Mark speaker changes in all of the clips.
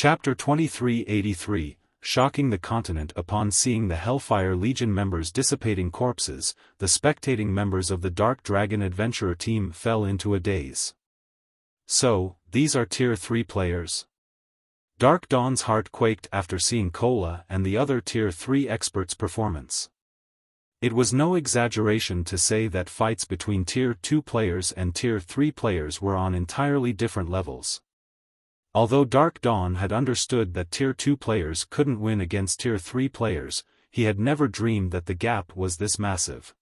Speaker 1: Chapter 2383, Shocking the Continent. Upon seeing the Hellfire Legion members dissipating corpses, the spectating members of the Dark Dragon Adventurer team fell into a daze. So, these are Tier 3 players? Dark Dawn's heart quaked after seeing Cola and the other Tier 3 experts' performance. It was no exaggeration to say that fights between Tier 2 players and Tier 3 players were on entirely different levels. Although Dark Dawn had understood that Tier 2 players couldn't win against Tier 3 players, he had never dreamed that the gap was this massive.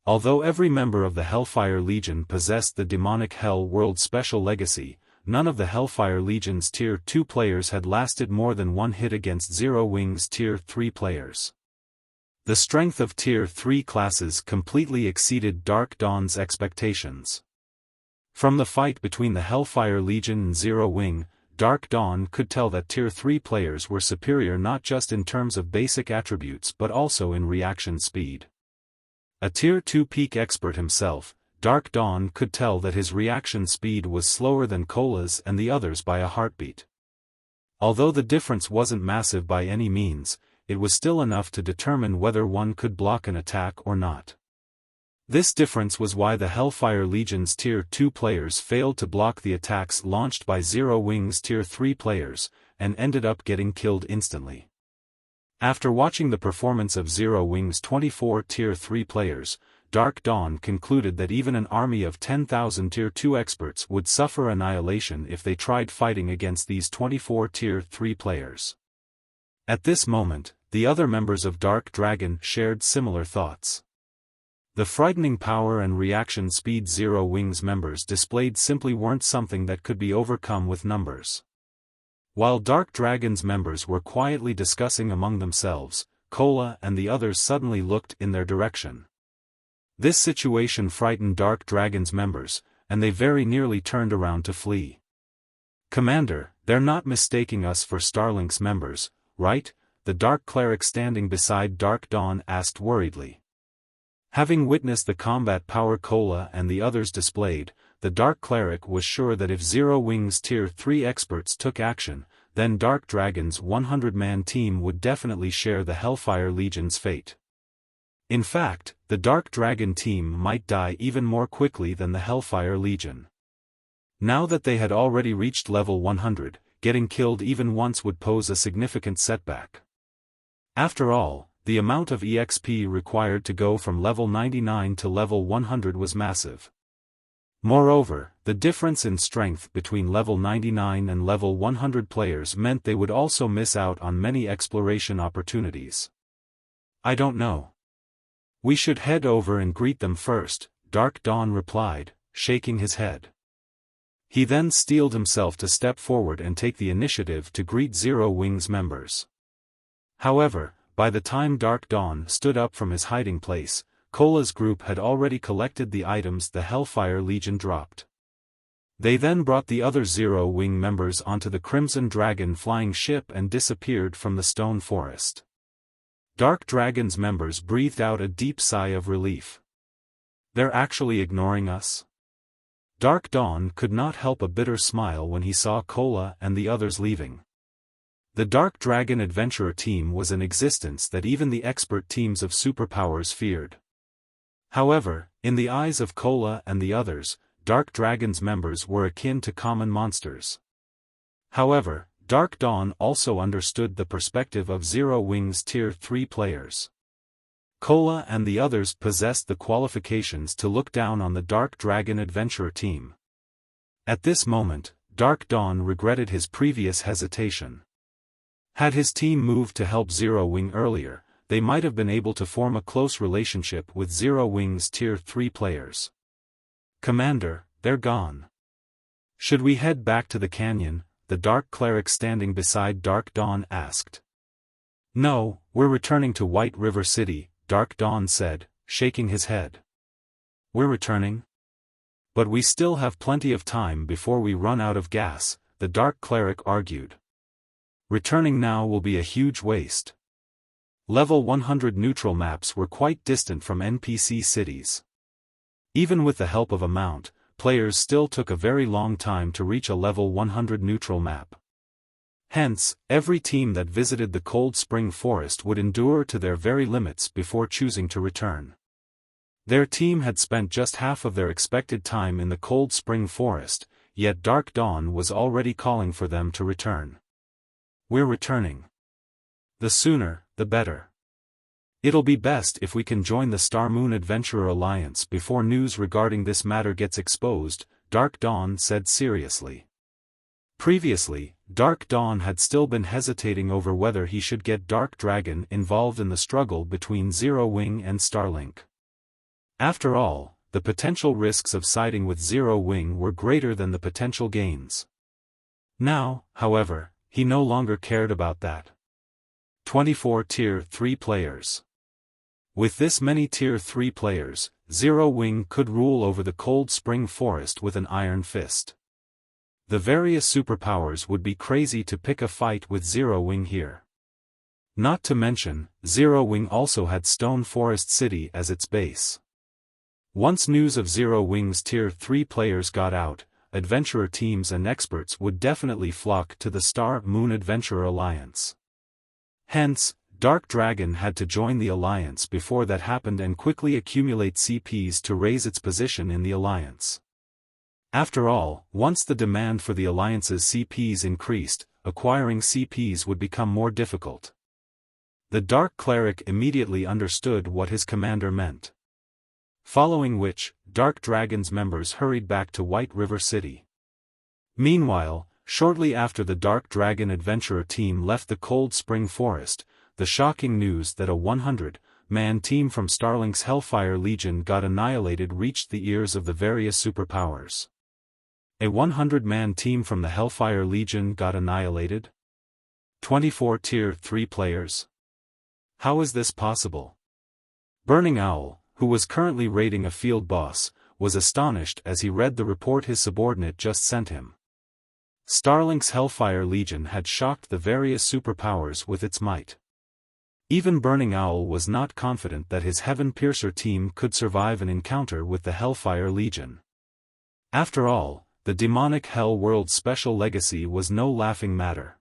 Speaker 1: Although every member of the Hellfire Legion possessed the demonic Hell World Special Legacy, none of the Hellfire Legion's Tier 2 players had lasted more than one hit against Zero Wing's Tier 3 players. The strength of Tier 3 classes completely exceeded Dark Dawn's expectations. From the fight between the Hellfire Legion and Zero Wing, Dark Dawn could tell that Tier 3 players were superior not just in terms of basic attributes but also in reaction speed. A Tier 2 peak expert himself, Dark Dawn could tell that his reaction speed was slower than Cola's and the others by a heartbeat. Although the difference wasn't massive by any means, it was still enough to determine whether one could block an attack or not. This difference was why the Hellfire Legion's Tier 2 players failed to block the attacks launched by Zero Wing's Tier 3 players, and ended up getting killed instantly. After watching the performance of Zero Wing's 24 Tier 3 players, Dark Dawn concluded that even an army of 10,000 Tier 2 experts would suffer annihilation if they tried fighting against these 24 Tier 3 players. At this moment, the other members of Dark Dragon shared similar thoughts. The frightening power and reaction speed Zero Wing's members displayed simply weren't something that could be overcome with numbers. While Dark Dragon's members were quietly discussing among themselves, Cola and the others suddenly looked in their direction. This situation frightened Dark Dragon's members, and they very nearly turned around to flee. "Commander, they're not mistaking us for Starlink's members, right?" the Dark Cleric standing beside Dark Dawn asked worriedly. Having witnessed the combat power Cola and the others displayed, the Dark Cleric was sure that if Zero Wing's Tier 3 experts took action, then Dark Dragon's 100-man team would definitely share the Hellfire Legion's fate. In fact, the Dark Dragon team might die even more quickly than the Hellfire Legion. Now that they had already reached level 100, getting killed even once would pose a significant setback. After all, the amount of EXP required to go from level 99 to level 100 was massive. Moreover, the difference in strength between level 99 and level 100 players meant they would also miss out on many exploration opportunities. "I don't know. We should head over and greet them first," Dark Dawn replied, shaking his head. He then steeled himself to step forward and take the initiative to greet Zero Wing's members. However, by the time Dark Dawn stood up from his hiding place, Cola's group had already collected the items the Hellfire Legion dropped. They then brought the other Zero Wing members onto the Crimson Dragon flying ship and disappeared from the stone forest. Dark Dragon's members breathed out a deep sigh of relief. "They're actually ignoring us?" Dark Dawn could not help a bitter smile when he saw Cola and the others leaving. The Dark Dragon Adventurer team was an existence that even the expert teams of superpowers feared. However, in the eyes of Cola and the others, Dark Dragon's members were akin to common monsters. However, Dark Dawn also understood the perspective of Zero Wing's Tier 3 players. Cola and the others possessed the qualifications to look down on the Dark Dragon Adventurer team. At this moment, Dark Dawn regretted his previous hesitation. Had his team moved to help Zero Wing earlier, they might have been able to form a close relationship with Zero Wing's Tier 3 players. "Commander, they're gone. Should we head back to the canyon?" the Dark Cleric standing beside Dark Dawn asked. "No, we're returning to White River City," Dark Dawn said, shaking his head. "We're returning? But we still have plenty of time before we run out of gas," the Dark Cleric argued. "Returning now will be a huge waste." Level 100 neutral maps were quite distant from NPC cities. Even with the help of a mount, players still took a very long time to reach a level 100 neutral map. Hence, every team that visited the Cold Spring Forest would endure to their very limits before choosing to return. Their team had spent just half of their expected time in the Cold Spring Forest, yet Dark Dawn was already calling for them to return. "We're returning. The sooner, the better. It'll be best if we can join the Star Moon Adventurer Alliance before news regarding this matter gets exposed," Dark Dawn said seriously. Previously, Dark Dawn had still been hesitating over whether he should get Dark Dragon involved in the struggle between Zero Wing and Starlink. After all, the potential risks of siding with Zero Wing were greater than the potential gains. Now, however, he no longer cared about that. 24 Tier 3 players. With this many Tier 3 players, Zero Wing could rule over the Cold Spring Forest with an iron fist. The various superpowers would be crazy to pick a fight with Zero Wing here. Not to mention, Zero Wing also had Stone Forest City as its base. Once news of Zero Wing's Tier 3 players got out, adventurer teams and experts would definitely flock to the Star Moon Adventurer Alliance. Hence, Dark Dragon had to join the Alliance before that happened and quickly accumulate CPs to raise its position in the Alliance. After all, once the demand for the Alliance's CPs increased, acquiring CPs would become more difficult. The Dark Cleric immediately understood what his commander meant. Following which, Dark Dragon's members hurried back to White River City. Meanwhile, shortly after the Dark Dragon adventurer team left the Cold Spring Forest, the shocking news that a 100-man team from Starlink's Hellfire Legion got annihilated reached the ears of the various superpowers. A 100-man team from the Hellfire Legion got annihilated? 24 Tier 3 players? How is this possible? Burning Owl, who was currently raiding a field boss, was astonished as he read the report his subordinate just sent him. Starlink's Hellfire Legion had shocked the various superpowers with its might. Even Burning Owl was not confident that his Heaven Piercer team could survive an encounter with the Hellfire Legion. After all, the demonic Hell World Special Legacy was no laughing matter.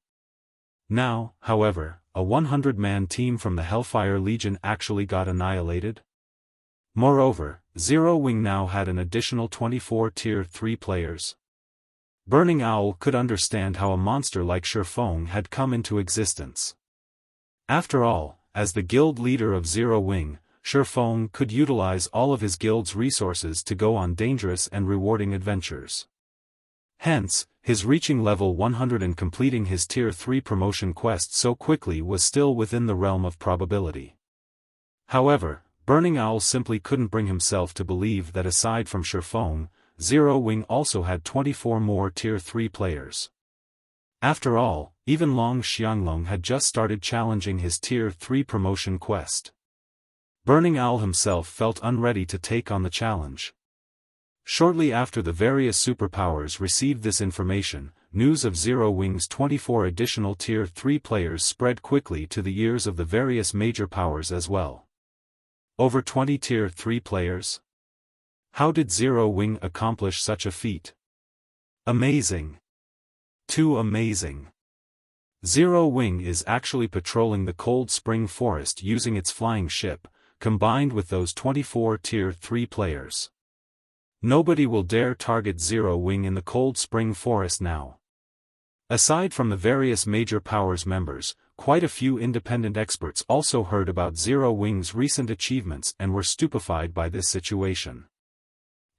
Speaker 1: Now, however, a 100-man team from the Hellfire Legion actually got annihilated. Moreover, Zero Wing now had an additional 24 Tier 3 players. Burning Owl could understand how a monster like Xiaofan had come into existence. After all, as the guild leader of Zero Wing, Xiaofan could utilize all of his guild's resources to go on dangerous and rewarding adventures. Hence, his reaching level 100 and completing his Tier 3 promotion quest so quickly was still within the realm of probability. However, Burning Owl simply couldn't bring himself to believe that aside from Xiaofan, Zero Wing also had 24 more Tier 3 players. After all, even Long Xianglong had just started challenging his Tier 3 promotion quest. Burning Owl himself felt unready to take on the challenge. Shortly after the various superpowers received this information, news of Zero Wing's 24 additional Tier 3 players spread quickly to the ears of the various major powers as well. Over 20 Tier 3 players? How did Zero Wing accomplish such a feat? Amazing! Too amazing! Zero Wing is actually patrolling the Cold Spring Forest using its flying ship, combined with those 24 Tier 3 players. Nobody will dare target Zero Wing in the Cold Spring Forest now. Aside from the various major powers members, quite a few independent experts also heard about Zero Wing's recent achievements and were stupefied by this situation.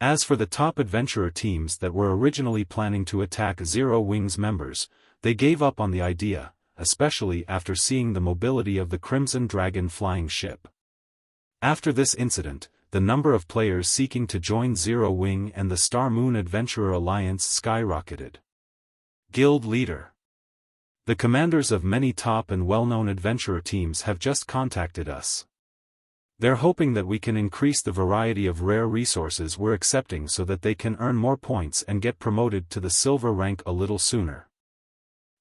Speaker 1: As for the top adventurer teams that were originally planning to attack Zero Wing's members, they gave up on the idea, especially after seeing the mobility of the Crimson Dragon flying ship. After this incident, the number of players seeking to join Zero Wing and the Star Moon Adventurer Alliance skyrocketed. Guild Leader. The commanders of many top and well-known adventurer teams have just contacted us. They're hoping that we can increase the variety of rare resources we're accepting so that they can earn more points and get promoted to the silver rank a little sooner.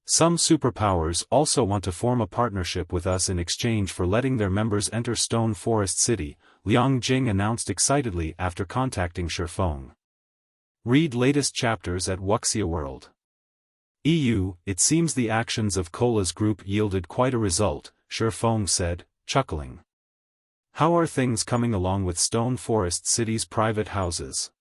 Speaker 1: Some superpowers also want to form a partnership with us in exchange for letting their members enter Stone Forest City, Liang Jing announced excitedly after contacting Xiaofan. Read latest chapters at Wuxia World. It seems the actions of Cola's group yielded quite a result, Xiaofan said, chuckling. How are things coming along with Stone Forest City's private houses?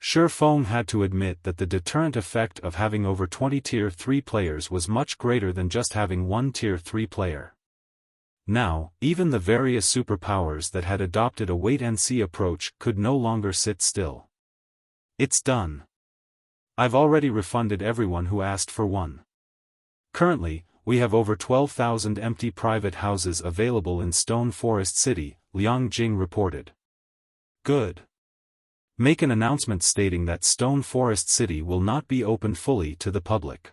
Speaker 1: Xiaofan had to admit that the deterrent effect of having over 20 Tier 3 players was much greater than just having one Tier 3 player. Now, even the various superpowers that had adopted a wait-and-see approach could no longer sit still. It's done. I've already refunded everyone who asked for one. Currently, we have over 12,000 empty private houses available in Stone Forest City, Liang Jing reported. Good. Make an announcement stating that Stone Forest City will not be open fully to the public.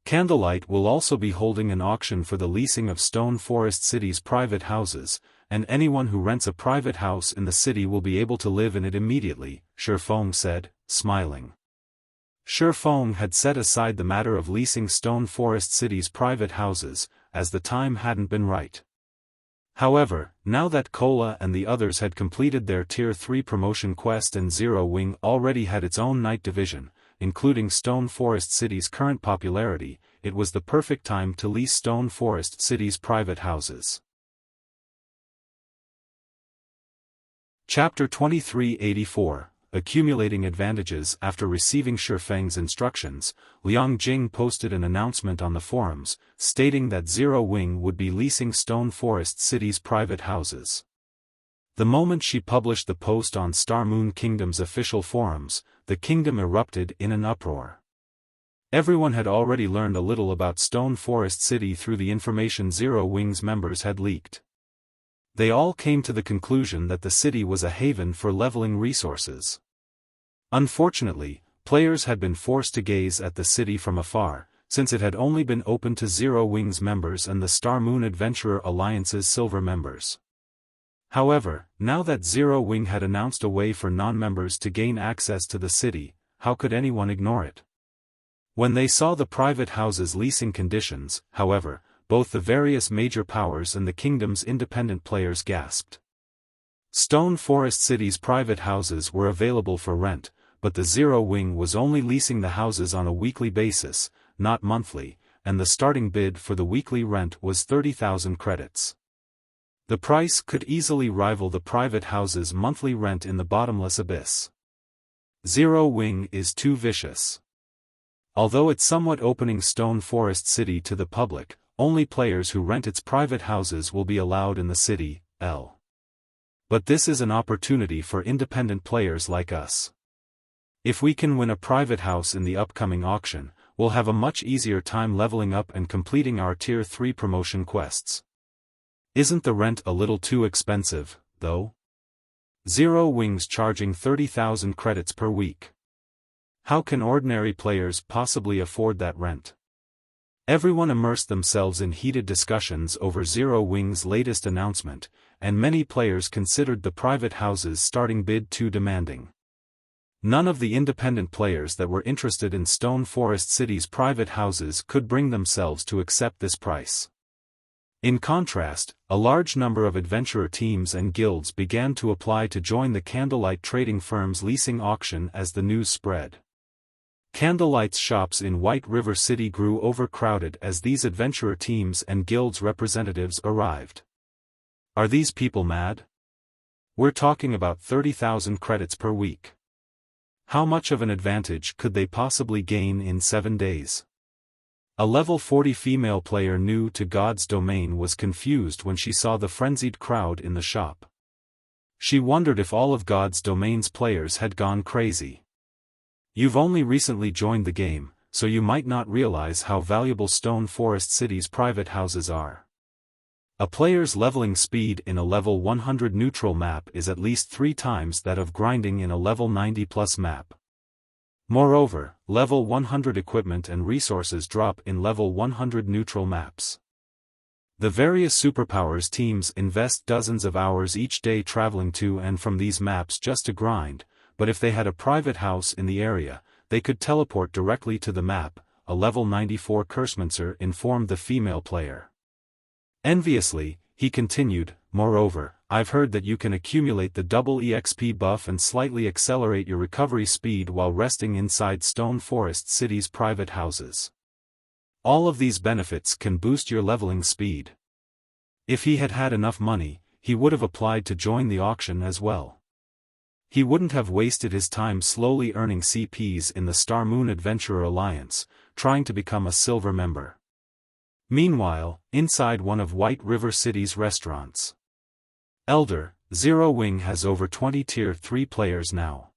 Speaker 1: Candlelight will also be holding an auction for the leasing of Stone Forest City's private houses, and anyone who rents a private house in the city will be able to live in it immediately, Xiaofan said, smiling. Xiaofan had set aside the matter of leasing Stone Forest City's private houses, as the time hadn't been right. However, now that Cola and the others had completed their Tier 3 promotion quest and Zero Wing already had its own night division, including Stone Forest City's current popularity, it was the perfect time to lease Stone Forest City's private houses. Chapter 2384 Accumulating Advantages. After receiving Xiaofan's instructions, Liang Jing posted an announcement on the forums, stating that Zero Wing would be leasing Stone Forest City's private houses. The moment she published the post on Star Moon Kingdom's official forums, the kingdom erupted in an uproar. Everyone had already learned a little about Stone Forest City through the information Zero Wing's members had leaked. They all came to the conclusion that the city was a haven for leveling resources. Unfortunately, players had been forced to gaze at the city from afar, since it had only been open to Zero Wing's members and the Star Moon Adventurer Alliance's silver members. However, now that Zero Wing had announced a way for non-members to gain access to the city, how could anyone ignore it? When they saw the private houses' leasing conditions, however, both the various major powers and the kingdom's independent players gasped. Stone Forest City's private houses were available for rent, but the Zero Wing was only leasing the houses on a weekly basis, not monthly, and the starting bid for the weekly rent was 30,000 credits. The price could easily rival the private house's monthly rent in the bottomless abyss. Zero Wing is too vicious. Although it's somewhat opening Stone Forest City to the public, only players who rent its private houses will be allowed in the city, But this is an opportunity for independent players like us. If we can win a private house in the upcoming auction, we'll have a much easier time leveling up and completing our Tier 3 promotion quests. Isn't the rent a little too expensive, though? Zero Wing's charging 30,000 credits per week. How can ordinary players possibly afford that rent? Everyone immersed themselves in heated discussions over Zero Wing's latest announcement, and many players considered the private houses' starting bid too demanding. None of the independent players that were interested in Stone Forest City's private houses could bring themselves to accept this price. In contrast, a large number of adventurer teams and guilds began to apply to join the Candlelight trading firm's leasing auction as the news spread. Candlelight's shops in White River City grew overcrowded as these adventurer teams and guilds representatives arrived. Are these people mad? We're talking about 30,000 credits per week. How much of an advantage could they possibly gain in 7 days? A level 40 female player new to God's domain was confused when she saw the frenzied crowd in the shop. She wondered if all of God's domain's players had gone crazy. You've only recently joined the game, so you might not realize how valuable Stone Forest City's private houses are. A player's leveling speed in a level 100 neutral map is at least 3 times that of grinding in a level 90+ map. Moreover, level 100 equipment and resources drop in level 100 neutral maps. The various superpowers teams invest dozens of hours each day traveling to and from these maps just to grind, but if they had a private house in the area, they could teleport directly to the map, a level 94 Cursemancer informed the female player. Enviously, he continued, moreover, I've heard that you can accumulate the double EXP buff and slightly accelerate your recovery speed while resting inside Stone Forest City's private houses. All of these benefits can boost your leveling speed. If he had had enough money, he would have applied to join the auction as well. He wouldn't have wasted his time slowly earning CPs in the Star Moon Adventurer Alliance, trying to become a silver member. Meanwhile, inside one of White River City's restaurants. Elder, Zero Wing has over 20 Tier 3 players now.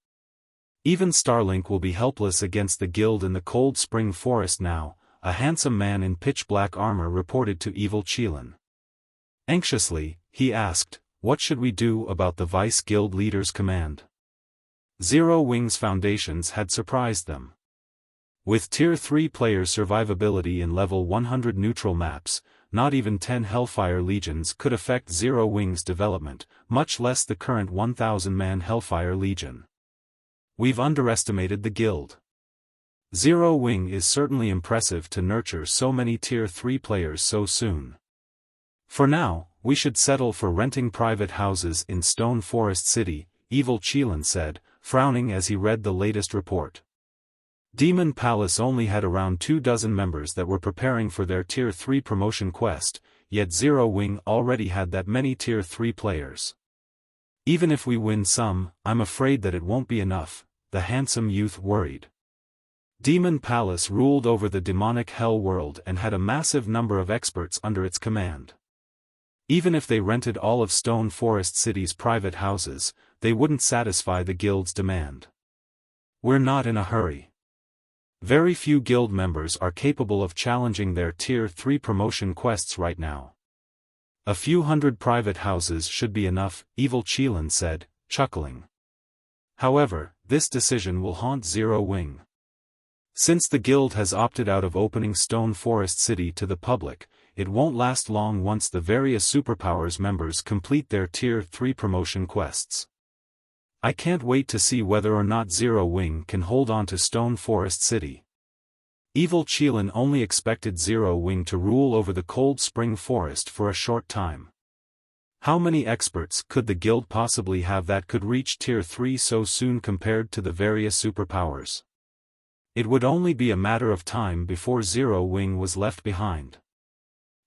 Speaker 1: Even Starlink will be helpless against the guild in the Cold Spring Forest now, a handsome man in pitch-black armor reported to Evil Qilin. Anxiously, he asked, what should we do about the Vice Guild leader's command? Zero Wing's foundations had surprised them. With Tier 3 players' survivability in level 100 neutral maps, not even 10 Hellfire Legions could affect Zero Wing's development, much less the current 1,000-man Hellfire Legion. We've underestimated the guild. Zero Wing is certainly impressive to nurture so many Tier 3 players so soon. For now, we should settle for renting private houses in Stone Forest City, Evil Qilin said, frowning as he read the latest report. Demon Palace only had around 24 members that were preparing for their Tier 3 promotion quest, yet Zero Wing already had that many Tier 3 players. Even if we win some, I'm afraid that it won't be enough, the handsome youth worried. Demon Palace ruled over the demonic hell world and had a massive number of experts under its command. Even if they rented all of Stone Forest City's private houses, they wouldn't satisfy the guild's demand. We're not in a hurry. Very few guild members are capable of challenging their Tier 3 promotion quests right now. A few hundred private houses should be enough, Evil Qilin said, chuckling. However, this decision will haunt Zero Wing. Since the guild has opted out of opening Stone Forest City to the public, it won't last long once the various superpowers members complete their Tier 3 promotion quests. I can't wait to see whether or not Zero Wing can hold on to Stone Forest City. Evil Qilin only expected Zero Wing to rule over the Cold Spring Forest for a short time. How many experts could the guild possibly have that could reach Tier 3 so soon compared to the various superpowers? It would only be a matter of time before Zero Wing was left behind.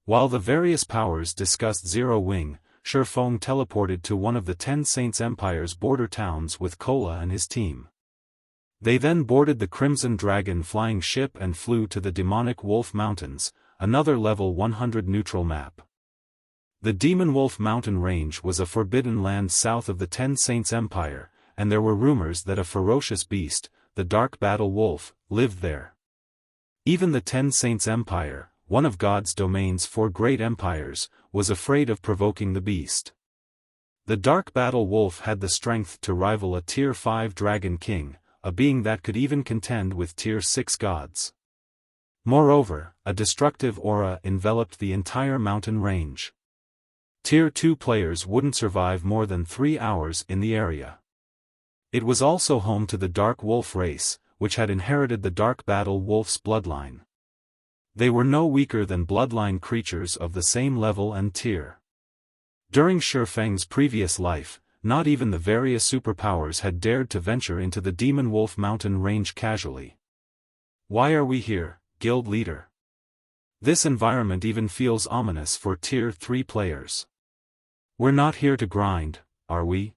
Speaker 1: While the various powers discussed Zero Wing, Xiaofan teleported to one of the 10 Saints Empire's border towns with Kola and his team. They then boarded the Crimson Dragon flying ship and flew to the Demonic Wolf Mountains, another level 100 neutral map. The Demonwolf mountain range was a forbidden land south of the 10 Saints Empire, and there were rumors that a ferocious beast, the Dark Battle Wolf, lived there. Even the 10 Saints Empire, one of God's domains for great empires, was afraid of provoking the beast. The Dark Battle Wolf had the strength to rival a Tier 5 Dragon King, a being that could even contend with Tier 6 gods. Moreover, a destructive aura enveloped the entire mountain range. Tier 2 players wouldn't survive more than 3 hours in the area. It was also home to the Dark Wolf race, which had inherited the Dark Battle Wolf's bloodline. They were no weaker than bloodline creatures of the same level and tier. During Xiaofang's previous life, not even the various superpowers had dared to venture into the Demonwolf mountain range casually. Why are we here, guild leader? This environment even feels ominous for Tier 3 players. We're not here to grind, are we?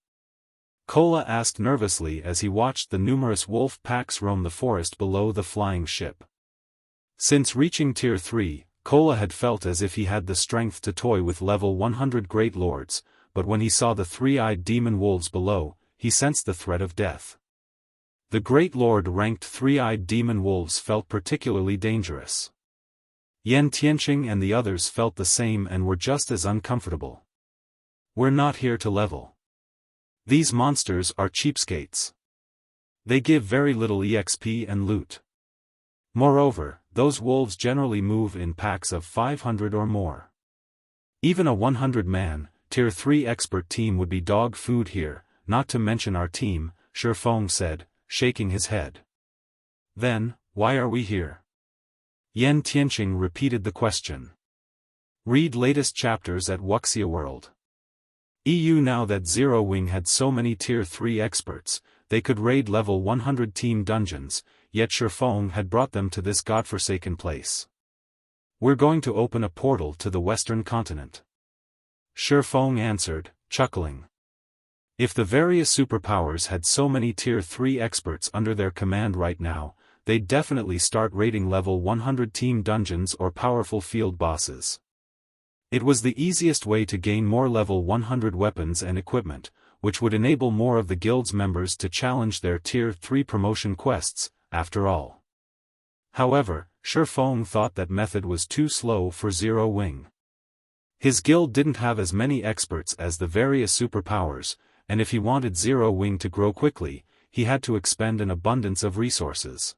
Speaker 1: Kola asked nervously as he watched the numerous wolf packs roam the forest below the flying ship. Since reaching Tier 3, Kola had felt as if he had the strength to toy with level 100 Great Lords, but when he saw the three-eyed demon wolves below, he sensed the threat of death. The Great Lord-ranked three-eyed demon wolves felt particularly dangerous. Yan Tianqing and the others felt the same and were just as uncomfortable. We're not here to level. These monsters are cheapskates. They give very little EXP and loot. Moreover, those wolves generally move in packs of 500 or more. Even a 100-man, Tier 3 expert team would be dog food here, not to mention our team, Xiaofan said, shaking his head. Then, why are we here? Yan Tianqing repeated the question. Read latest chapters at Wuxia World. EU. Now that Zero Wing had so many Tier 3 experts, they could raid level 100 team dungeons, yet Xiaofan had brought them to this godforsaken place. We're going to open a portal to the Western continent. Xiaofan answered, chuckling. If the various superpowers had so many Tier 3 experts under their command right now, they'd definitely start raiding level 100 team dungeons or powerful field bosses. It was the easiest way to gain more level 100 weapons and equipment, which would enable more of the guild's members to challenge their Tier 3 promotion quests, after all. However, Xiaofan thought that method was too slow for Zero Wing. His guild didn't have as many experts as the various superpowers, and if he wanted Zero Wing to grow quickly, he had to expend an abundance of resources.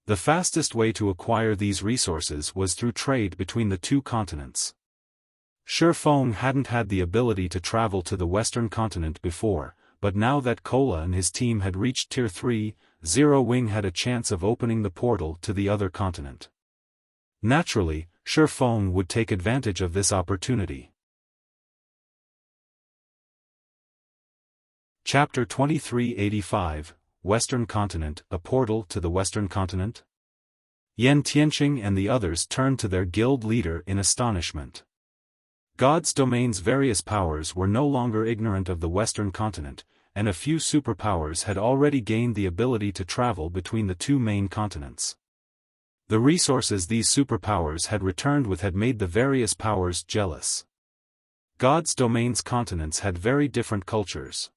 Speaker 1: The fastest way to acquire these resources was through trade between the two continents. Xiaofan hadn't had the ability to travel to the Western continent before, but now that Kola and his team had reached Tier 3, Zero Wing had a chance of opening the portal to the other continent. Naturally, Xiaofan would take advantage of this opportunity. Chapter 2385, Western Continent, a portal to the Western Continent? Yan Tianqing and the others turned to their guild leader in astonishment. God's domain's various powers were no longer ignorant of the Western Continent, and a few superpowers had already gained the ability to travel between the two main continents. The resources these superpowers had returned with had made the various powers jealous. God's domain's continents had very different cultures.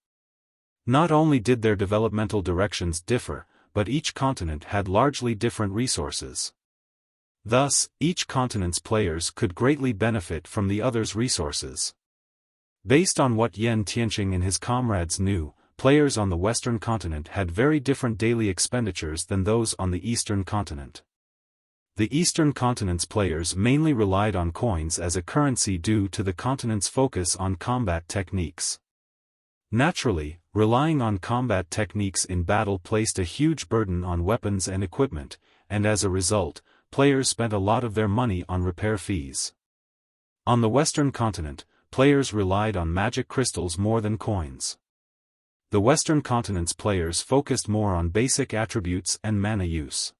Speaker 1: Not only did their developmental directions differ, but each continent had largely different resources. Thus, each continent's players could greatly benefit from the other's resources. Based on what Yan Tianqing and his comrades knew, players on the Western continent had very different daily expenditures than those on the Eastern continent. The Eastern continent's players mainly relied on coins as a currency due to the continent's focus on combat techniques. Naturally, relying on combat techniques in battle placed a huge burden on weapons and equipment, and as a result, players spent a lot of their money on repair fees. On the Western continent, players relied on magic crystals more than coins. The Western continent's players focused more on basic attributes and mana use.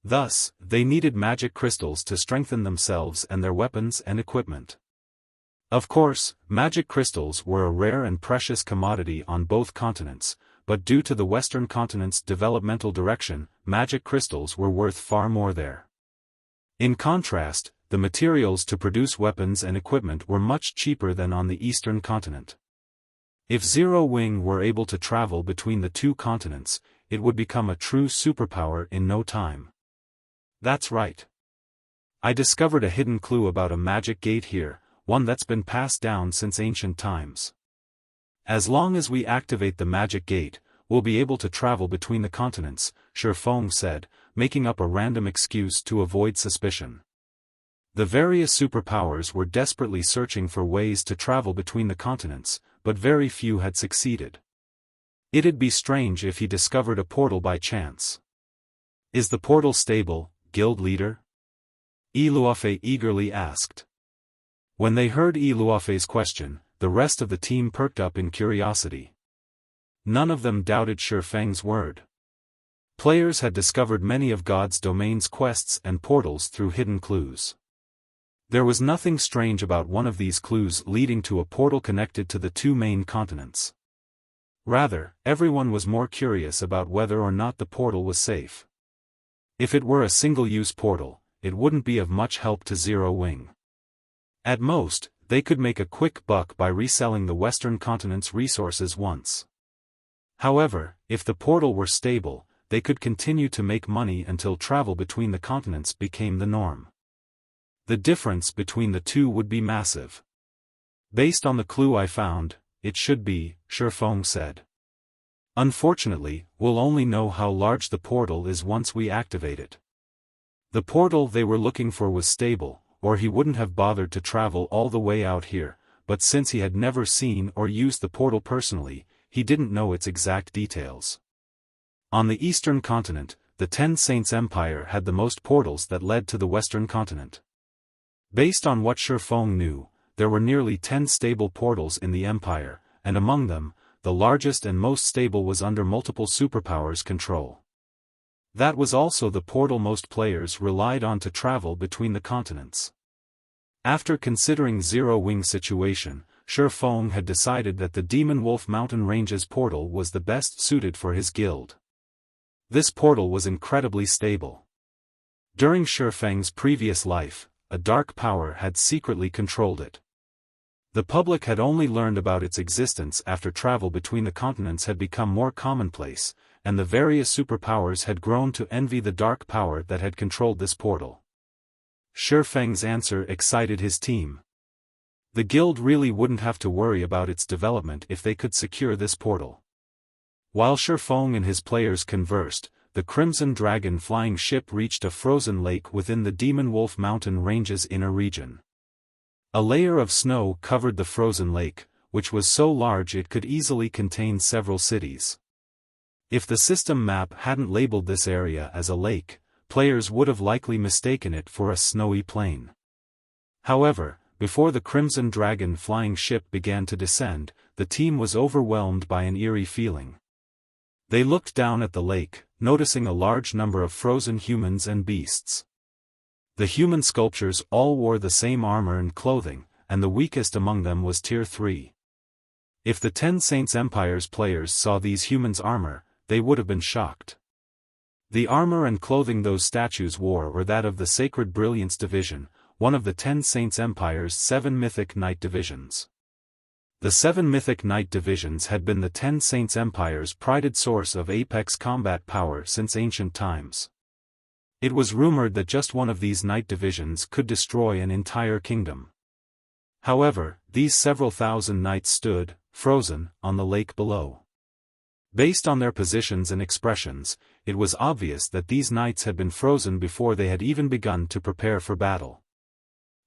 Speaker 1: Thus, they needed magic crystals to strengthen themselves and their weapons and equipment. Of course, magic crystals were a rare and precious commodity on both continents, but due to the Western continent's developmental direction, magic crystals were worth far more there. In contrast, the materials to produce weapons and equipment were much cheaper than on the Eastern continent. If Zero Wing were able to travel between the two continents, it would become a true superpower in no time. That's right. I discovered a hidden clue about a magic gate here, one that's been passed down since ancient times. As long as we activate the magic gate, we'll be able to travel between the continents, Xiaofan said, making up a random excuse to avoid suspicion. The various superpowers were desperately searching for ways to travel between the continents, but very few had succeeded. It'd be strange if he discovered a portal by chance. Is the portal stable, guild leader? Luofei eagerly asked. When they heard Luofei's question, the rest of the team perked up in curiosity. None of them doubted Xiaofang's word. Players had discovered many of God's domain's quests and portals through hidden clues. There was nothing strange about one of these clues leading to a portal connected to the two main continents. Rather, everyone was more curious about whether or not the portal was safe. If it were a single-use portal, it wouldn't be of much help to Zero Wing. At most, they could make a quick buck by reselling the Western continent's resources once. However, if the portal were stable, they could continue to make money until travel between the continents became the norm. The difference between the two would be massive. Based on the clue I found, it should be, Xiaofan said. Unfortunately, we'll only know how large the portal is once we activate it. The portal they were looking for was stable, or he wouldn't have bothered to travel all the way out here, but since he had never seen or used the portal personally, he didn't know its exact details. On the Eastern continent, the Ten Saints Empire had the most portals that led to the Western continent. Based on what Xiaofan knew, there were nearly 10 stable portals in the Empire, and among them, the largest and most stable was under multiple superpowers' control. That was also the portal most players relied on to travel between the continents. After considering Zero-Wing's situation, Xiaofan had decided that the Demonwolf mountain range's portal was the best suited for his guild. This portal was incredibly stable. During Xiaofan's previous life, a dark power had secretly controlled it. The public had only learned about its existence after travel between the continents had become more commonplace, and the various superpowers had grown to envy the dark power that had controlled this portal. Xiaofan's answer excited his team. The guild really wouldn't have to worry about its development if they could secure this portal. While Xiaofan and his players conversed, the Crimson Dragon flying ship reached a frozen lake within the Demonwolf mountain range's inner region. A layer of snow covered the frozen lake, which was so large it could easily contain several cities. If the system map hadn't labeled this area as a lake, players would have likely mistaken it for a snowy plain. However, before the Crimson Dragon flying ship began to descend, the team was overwhelmed by an eerie feeling. They looked down at the lake, noticing a large number of frozen humans and beasts. The human sculptures all wore the same armor and clothing, and the weakest among them was Tier 3. If the 10 Saints Empire's players saw these humans' armor, they would have been shocked. The armor and clothing those statues wore were that of the Sacred Brilliance Division, one of the 10 Saints Empire's 7 Mythic Knight divisions. The 7 Mythic Knight divisions had been the 10 Saints Empire's prided source of apex combat power since ancient times. It was rumored that just one of these knight divisions could destroy an entire kingdom. However, these several thousand knights stood, frozen, on the lake below. Based on their positions and expressions, it was obvious that these knights had been frozen before they had even begun to prepare for battle.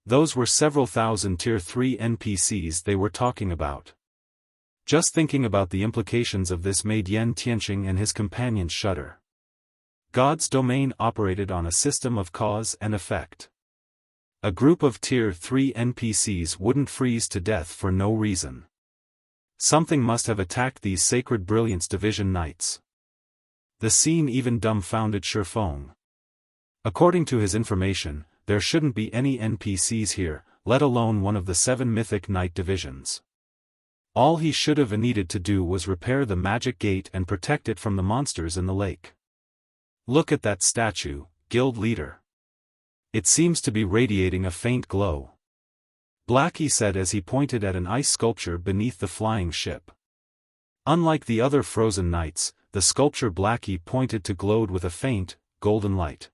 Speaker 1: Those were several thousand Tier 3 NPCs they were talking about. Just thinking about the implications of this made Yen Tianqing and his companions shudder. God's domain operated on a system of cause and effect. A group of Tier 3 NPCs wouldn't freeze to death for no reason. Something must have attacked these Sacred Brilliance Division knights. The scene even dumbfounded Xiaofan. According to his information, there shouldn't be any NPCs here, let alone one of the 7 Mythic Knight divisions. All he should have needed to do was repair the magic gate and protect it from the monsters in the lake. Look at that statue, guild leader. It seems to be radiating a faint glow. Blackie said as he pointed at an ice sculpture beneath the flying ship. Unlike the other frozen knights, the sculpture Blackie pointed to glowed with a faint, golden light.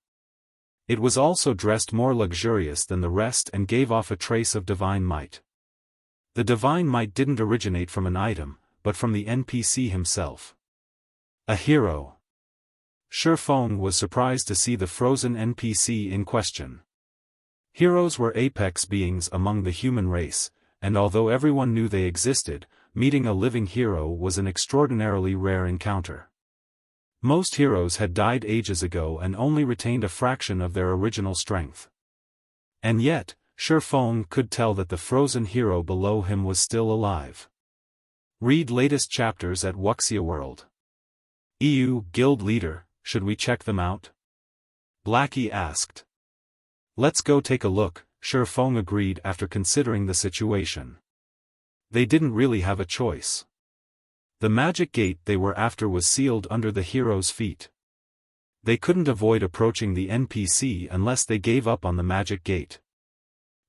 Speaker 1: It was also dressed more luxurious than the rest and gave off a trace of divine might. The divine might didn't originate from an item, but from the NPC himself. A hero. Xiaofan was surprised to see the frozen NPC in question. Heroes were apex beings among the human race, and although everyone knew they existed, meeting a living hero was an extraordinarily rare encounter. Most heroes had died ages ago and only retained a fraction of their original strength. And yet, Xiaofan could tell that the frozen hero below him was still alive. Read latest chapters at Wuxia World. EU Guild Leader, should we check them out? Blackie asked. Let's go take a look, Xiaofan agreed after considering the situation. They didn't really have a choice. The magic gate they were after was sealed under the hero's feet. They couldn't avoid approaching the NPC unless they gave up on the magic gate.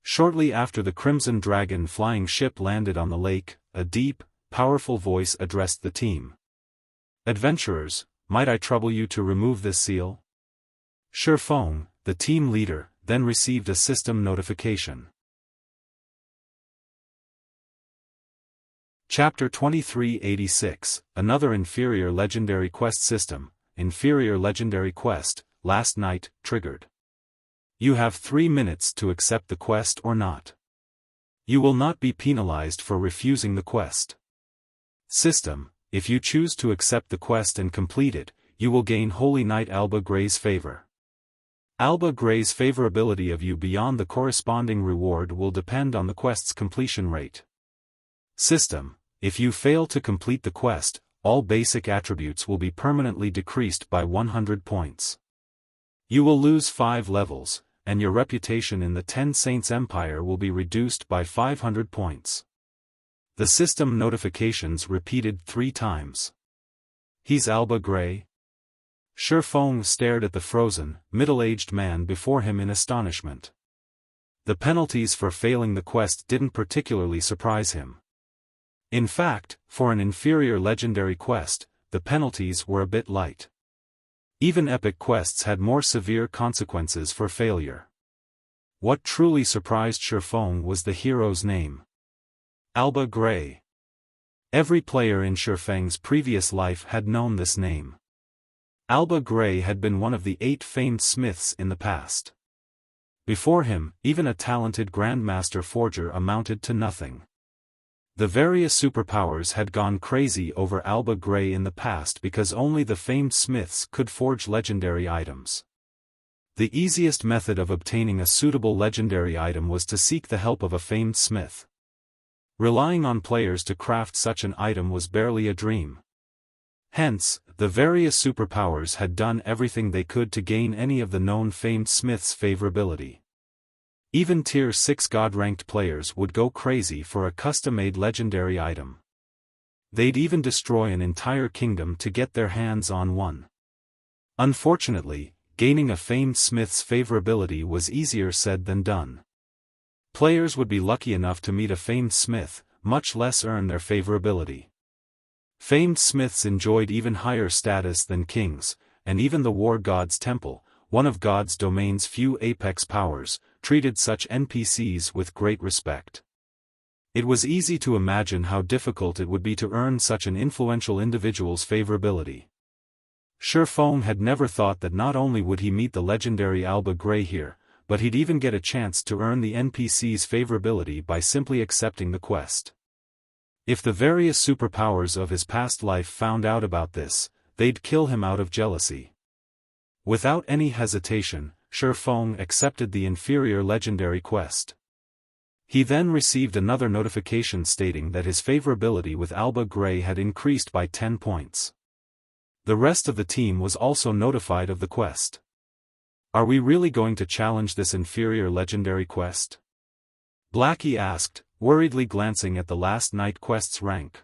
Speaker 1: Shortly after the Crimson Dragon flying ship landed on the lake, a deep, powerful voice addressed the team. Adventurers, might I trouble you to remove this seal? Xiaofan, the team leader, then received a system notification. Chapter 2386, Another Inferior Legendary Quest System, Inferior Legendary Quest, Last Night, triggered. You have 3 minutes to accept the quest or not. You will not be penalized for refusing the quest. System, if you choose to accept the quest and complete it, you will gain Holy Knight Alba Gray's favor. Alba Gray's favorability of you beyond the corresponding reward will depend on the quest's completion rate. System: if you fail to complete the quest, all basic attributes will be permanently decreased by 100 points. You will lose 5 levels, and your reputation in the Ten Saints Empire will be reduced by 500 points. The system notifications repeated 3 times. He's Alba Gray? Xiaofan stared at the frozen, middle-aged man before him in astonishment. The penalties for failing the quest didn't particularly surprise him. In fact, for an inferior legendary quest, the penalties were a bit light. Even epic quests had more severe consequences for failure. What truly surprised Xiaofan was the hero's name. Alba Gray. Every player in Xiaofan's previous life had known this name. Alba Gray had been one of the 8 famed smiths in the past. Before him, even a talented Grandmaster Forger amounted to nothing. The various superpowers had gone crazy over Alba Gray in the past because only the famed smiths could forge legendary items. The easiest method of obtaining a suitable legendary item was to seek the help of a famed smith. Relying on players to craft such an item was barely a dream. Hence, the various superpowers had done everything they could to gain any of the known famed smiths' favorability. Even Tier 6 God-ranked players would go crazy for a custom-made legendary item. They'd even destroy an entire kingdom to get their hands on one. Unfortunately, gaining a famed smith's favorability was easier said than done. Players would be lucky enough to meet a famed smith, much less earn their favorability. Famed smiths enjoyed even higher status than kings, and even the War God's Temple, one of God's domain's few apex powers, treated such NPCs with great respect. It was easy to imagine how difficult it would be to earn such an influential individual's favorability. Xiaofan had never thought that not only would he meet the legendary Alba Gray here, but he'd even get a chance to earn the NPC's favorability by simply accepting the quest. If the various superpowers of his past life found out about this, they'd kill him out of jealousy. Without any hesitation, Xiaofan accepted the inferior legendary quest. He then received another notification stating that his favorability with Alba Gray had increased by 10 points. The rest of the team was also notified of the quest. Are we really going to challenge this inferior legendary quest? Blackie asked, worriedly glancing at the last night quest's rank.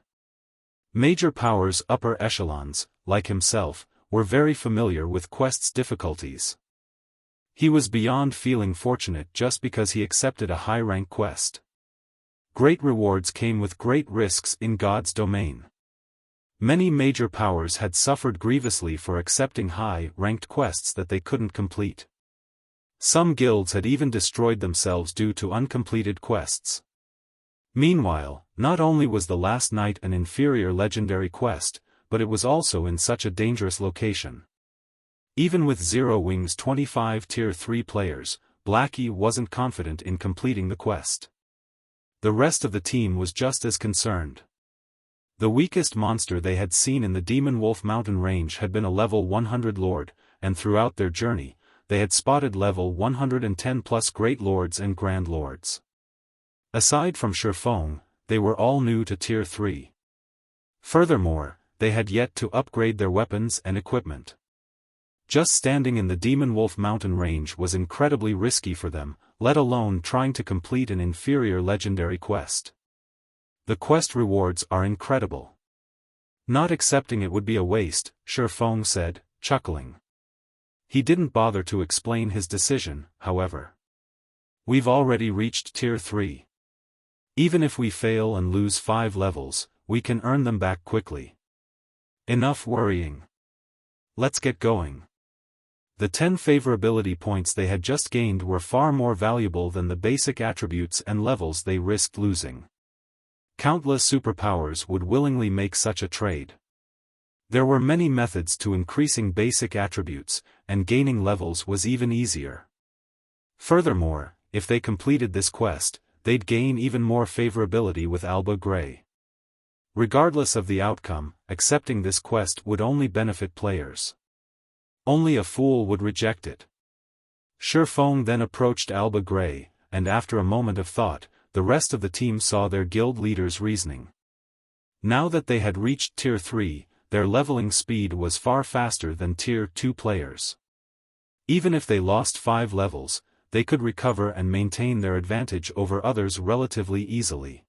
Speaker 1: Major powers upper echelons, like himself, were very familiar with quest's difficulties. He was beyond feeling fortunate just because he accepted a high-rank quest. Great rewards came with great risks in God's domain. Many major powers had suffered grievously for accepting high-ranked quests that they couldn't complete. Some guilds had even destroyed themselves due to uncompleted quests. Meanwhile, not only was the last night an inferior legendary quest, but it was also in such a dangerous location. Even with Zero Wing's 25 Tier 3 players, Blackie wasn't confident in completing the quest. The rest of the team was just as concerned. The weakest monster they had seen in the Demonwolf mountain range had been a level 100 lord, and throughout their journey, they had spotted level 110 plus great lords and grand lords. Aside from Xiaofan, they were all new to Tier 3. Furthermore, they had yet to upgrade their weapons and equipment. Just standing in the Demonwolf mountain range was incredibly risky for them, let alone trying to complete an inferior legendary quest. The quest rewards are incredible. Not accepting it would be a waste, Xiaofan said, chuckling. He didn't bother to explain his decision, however. We've already reached Tier 3. Even if we fail and lose 5 levels, we can earn them back quickly. Enough worrying. Let's get going. The 10 favorability points they had just gained were far more valuable than the basic attributes and levels they risked losing. Countless superpowers would willingly make such a trade. There were many methods to increasing basic attributes, and gaining levels was even easier. Furthermore, if they completed this quest, they'd gain even more favorability with Alba Gray. Regardless of the outcome, accepting this quest would only benefit players. Only a fool would reject it. Xiaofan then approached Alba Gray, and after a moment of thought, the rest of the team saw their guild leader's reasoning. Now that they had reached Tier 3, their leveling speed was far faster than Tier 2 players. Even if they lost 5 levels, they could recover and maintain their advantage over others relatively easily.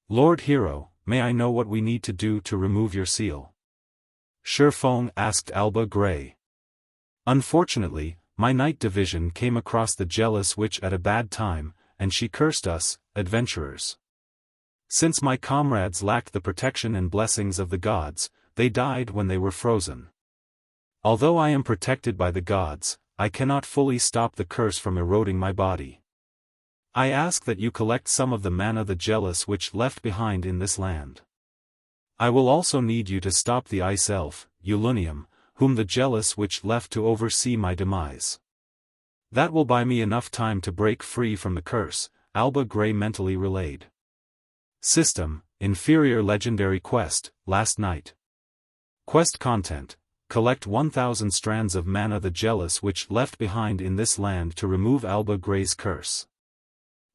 Speaker 1: Lord Hero, may I know what we need to do to remove your seal? Xiaofan asked Alba Gray. Unfortunately, my night division came across the jealous witch at a bad time, and she cursed us, adventurers. Since my comrades lacked the protection and blessings of the gods, they died when they were frozen. Although I am protected by the gods, I cannot fully stop the curse from eroding my body. I ask that you collect some of the mana the jealous witch left behind in this land. I will also need you to stop the ice elf, Ulunium, whom the jealous witch left to oversee my demise. That will buy me enough time to break free from the curse, Alba Gray mentally relayed. System, Inferior Legendary Quest, Last Night. Quest Content, collect 1000 strands of mana the jealous witch left behind in this land to remove Alba Gray's curse.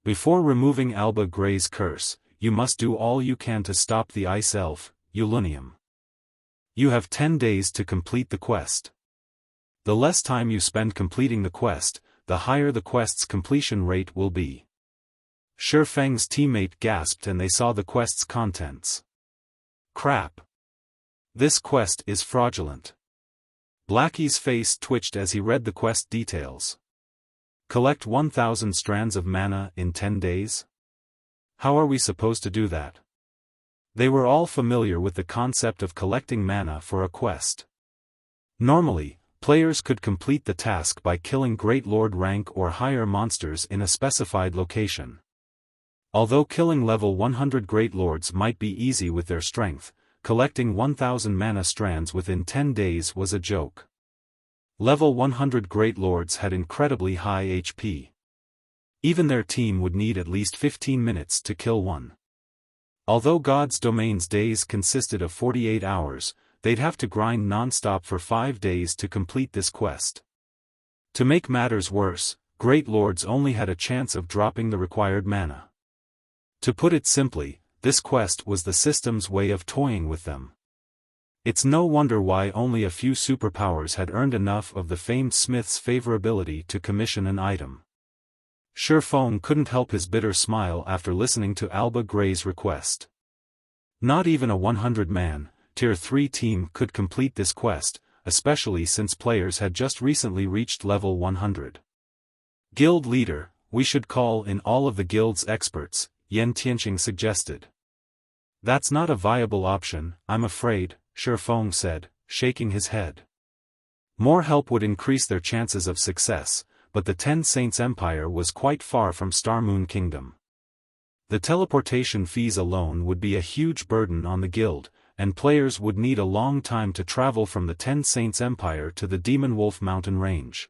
Speaker 1: Before removing Alba Gray's curse, you must do all you can to stop the ice elf, Ulunium. You have 10 days to complete the quest. The less time you spend completing the quest, the higher the quest's completion rate will be. Xiaofang's teammate gasped and they saw the quest's contents. Crap. This quest is fraudulent. Blackie's face twitched as he read the quest details. Collect 1000 strands of mana in 10 days? How are we supposed to do that? They were all familiar with the concept of collecting mana for a quest. Normally, players could complete the task by killing Great Lord rank or higher monsters in a specified location. Although killing level 100 Great Lords might be easy with their strength, collecting 1000 mana strands within 10 days was a joke. Level 100 Great Lords had incredibly high HP. Even their team would need at least 15 minutes to kill one. Although God's Domain's days consisted of 48 hours, they'd have to grind non-stop for 5 days to complete this quest. To make matters worse, Great Lords only had a chance of dropping the required mana. To put it simply, this quest was the system's way of toying with them. It's no wonder why only a few superpowers had earned enough of the famed smith's favorability to commission an item. Xiaofan couldn't help his bitter smile after listening to Alba Gray's request. Not even a 100-man, Tier 3 team could complete this quest, especially since players had just recently reached level 100. Guild leader, we should call in all of the guild's experts, Yan Tianqing suggested. That's not a viable option, I'm afraid, Xiaofan said, shaking his head. More help would increase their chances of success, but the Ten Saints Empire was quite far from Star Moon Kingdom. The teleportation fees alone would be a huge burden on the guild, and players would need a long time to travel from the Ten Saints Empire to the Demonwolf mountain range.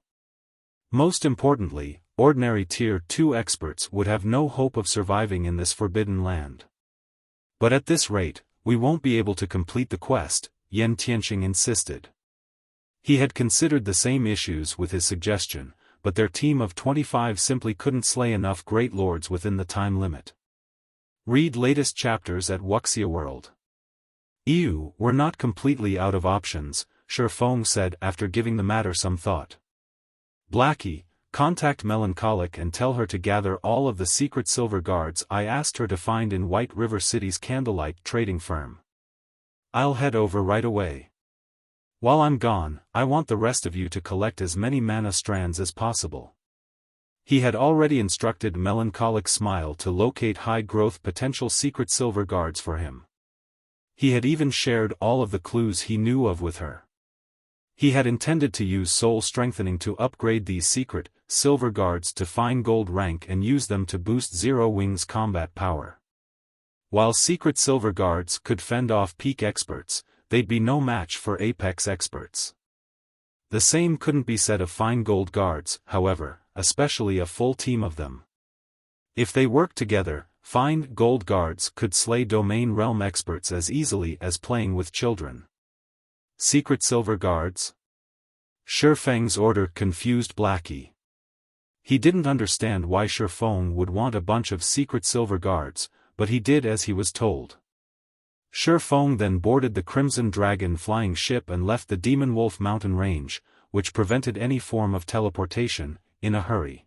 Speaker 1: Most importantly, ordinary Tier 2 experts would have no hope of surviving in this forbidden land. But at this rate, we won't be able to complete the quest, Yan Tianqing insisted. He had considered the same issues with his suggestion, but their team of 25 simply couldn't slay enough Great Lords within the time limit. Read latest chapters at Wuxia World. Ew, we're not completely out of options, Xiaofan said after giving the matter some thought. Blackie, contact Melancholic and tell her to gather all of the secret silver guards I asked her to find in White River City's Candlelight trading firm. I'll head over right away. While I'm gone, I want the rest of you to collect as many mana strands as possible. He had already instructed Melancholic Smile to locate high-growth potential secret silver guards for him. He had even shared all of the clues he knew of with her. He had intended to use soul strengthening to upgrade these secret, silver guards to fine gold rank and use them to boost Zero Wing's combat power. While secret silver guards could fend off peak experts, they'd be no match for apex experts. The same couldn't be said of fine gold guards, however, especially a full team of them. If they worked together, fine gold guards could slay domain realm experts as easily as playing with children. Secret silver guards? Xiaofang's order confused Blackie. He didn't understand why Xiaofan would want a bunch of secret silver guards, but he did as he was told. Xiaofan then boarded the Crimson Dragon flying ship and left the Demonwolf mountain range, which prevented any form of teleportation, in a hurry.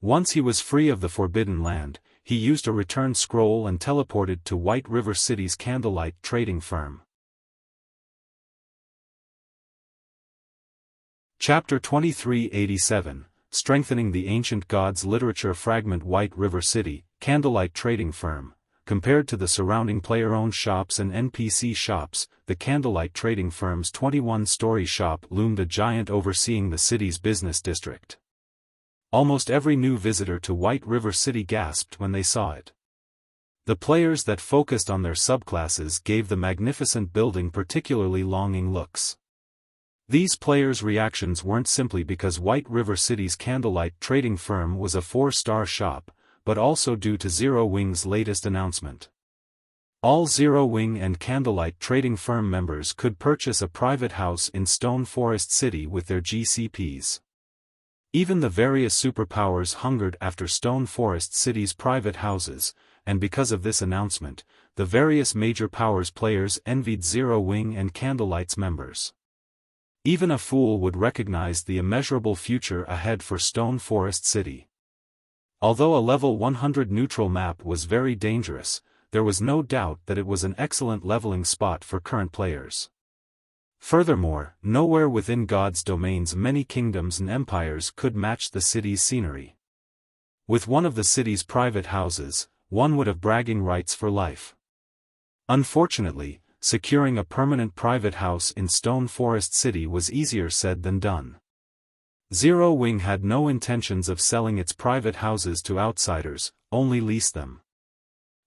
Speaker 1: Once he was free of the Forbidden Land, he used a return scroll and teleported to White River City's Candlelight trading firm. Chapter 2387, Strengthening the Ancient Gods Literature. Fragment. White River City, Candlelight trading firm. Compared to the surrounding player-owned shops and NPC shops, the Candlelight trading firm's 21-story shop loomed a giant overseeing the city's business district. Almost every new visitor to White River City gasped when they saw it. The players that focused on their subclasses gave the magnificent building particularly longing looks. These players' reactions weren't simply because White River City's Candlelight trading firm was a 4-star shop, but also due to Zero Wing's latest announcement. All Zero Wing and Candlelight trading firm members could purchase a private house in Stone Forest City with their GCPs. Even the various superpowers hungered after Stone Forest City's private houses, and because of this announcement, the various major powers players envied Zero Wing and Candlelight's members. Even a fool would recognize the immeasurable future ahead for Stone Forest City. Although a level 100 neutral map was very dangerous, there was no doubt that it was an excellent leveling spot for current players. Furthermore, nowhere within God's domains many kingdoms and empires could match the city's scenery. With one of the city's private houses, one would have bragging rights for life. Unfortunately, securing a permanent private house in Stone Forest City was easier said than done. Zero Wing had no intentions of selling its private houses to outsiders, only lease them.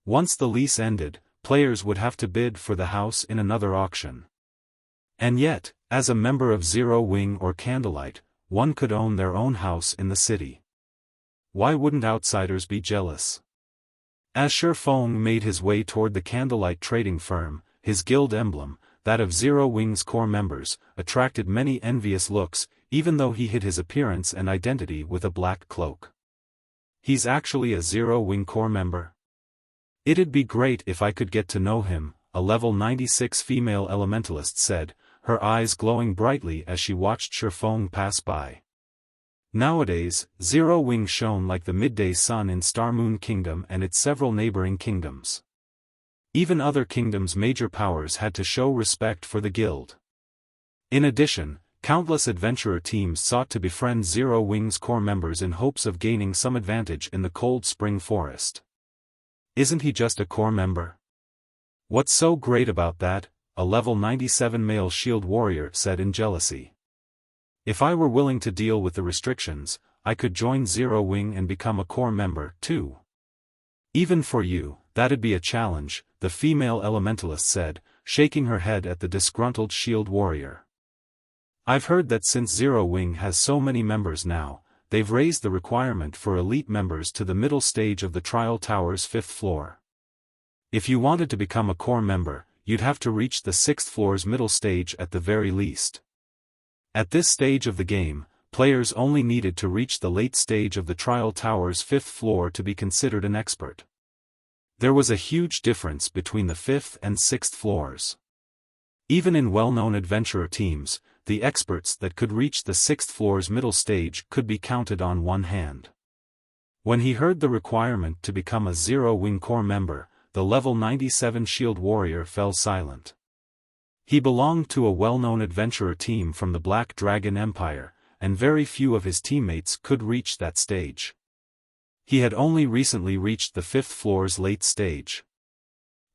Speaker 1: Once the lease ended, players would have to bid for the house in another auction. And yet, as a member of Zero Wing or Candlelight, one could own their own house in the city. Why wouldn't outsiders be jealous? As Xiaofan made his way toward the Candlelight trading firm, his guild emblem, that of Zero Wing's core members, attracted many envious looks, even though he hid his appearance and identity with a black cloak. He's actually a Zero Wing core member? It'd be great if I could get to know him, a level 96 female elementalist said, her eyes glowing brightly as she watched Xiaofan pass by. Nowadays, Zero Wing shone like the midday sun in Star Moon Kingdom and its several neighboring kingdoms. Even other kingdoms' major powers had to show respect for the guild. In addition, countless adventurer teams sought to befriend Zero Wing's core members in hopes of gaining some advantage in the Cold Spring Forest. Isn't he just a core member? What's so great about that? A level 97 male shield warrior said in jealousy. If I were willing to deal with the restrictions, I could join Zero Wing and become a core member, too. Even for you, that'd be a challenge, the female elementalist said, shaking her head at the disgruntled shield warrior. I've heard that since Zero Wing has so many members now, they've raised the requirement for elite members to the middle stage of the Trial Tower's 5th floor. If you wanted to become a core member, you'd have to reach the 6th floor's middle stage at the very least. At this stage of the game, players only needed to reach the late stage of the Trial Tower's 5th floor to be considered an expert. There was a huge difference between the 5th and 6th floors. Even in well-known adventurer teams, the experts that could reach the 6th floor's middle stage could be counted on one hand. When he heard the requirement to become a Zero Wing core member, the level 97 shield warrior fell silent. He belonged to a well-known adventurer team from the Black Dragon Empire, and very few of his teammates could reach that stage. He had only recently reached the 5th floor's late stage.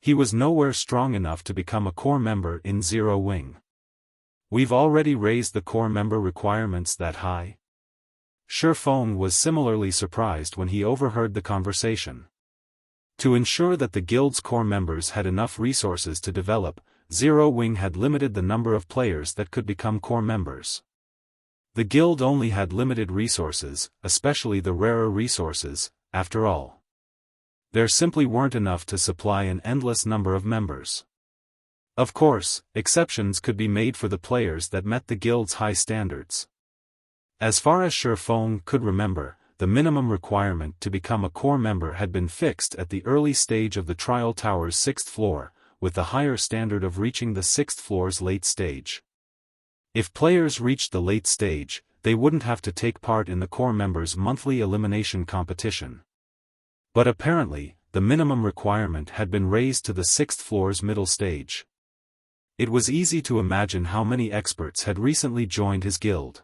Speaker 1: He was nowhere strong enough to become a core member in Zero Wing. We've already raised the core member requirements that high? Xiaofan was similarly surprised when he overheard the conversation. To ensure that the guild's core members had enough resources to develop, Zero Wing had limited the number of players that could become core members. The guild only had limited resources, especially the rarer resources, after all. There simply weren't enough to supply an endless number of members. Of course, exceptions could be made for the players that met the guild's high standards. As far as Xiaofan could remember, the minimum requirement to become a core member had been fixed at the early stage of the Trial Tower's 6th floor, with the higher standard of reaching the 6th floor's late stage. If players reached the late stage, they wouldn't have to take part in the core members' monthly elimination competition. But apparently, the minimum requirement had been raised to the 6th floor's middle stage. It was easy to imagine how many experts had recently joined his guild.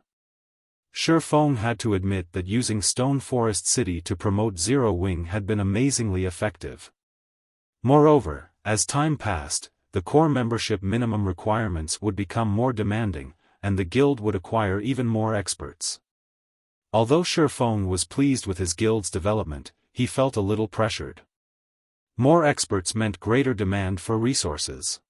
Speaker 1: Xiaofan had to admit that using Stone Forest City to promote Zero Wing had been amazingly effective. Moreover, as time passed, the core membership minimum requirements would become more demanding, and the guild would acquire even more experts. Although Xiaofan was pleased with his guild's development, he felt a little pressured. More experts meant greater demand for resources.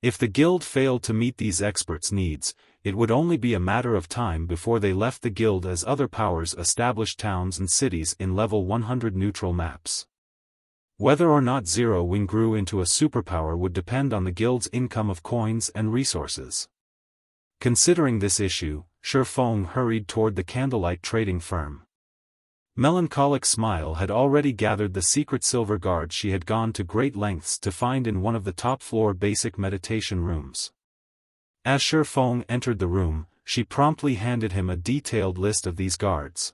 Speaker 1: If the guild failed to meet these experts' needs, it would only be a matter of time before they left the guild as other powers established towns and cities in level 100 neutral maps. Whether or not Zero Wing grew into a superpower would depend on the guild's income of coins and resources. Considering this issue, Xiaofan hurried toward the Candlelight trading firm. Melancholic Smile had already gathered the secret silver guard she had gone to great lengths to find in one of the top-floor basic meditation rooms. As Xiaofan entered the room, she promptly handed him a detailed list of these guards.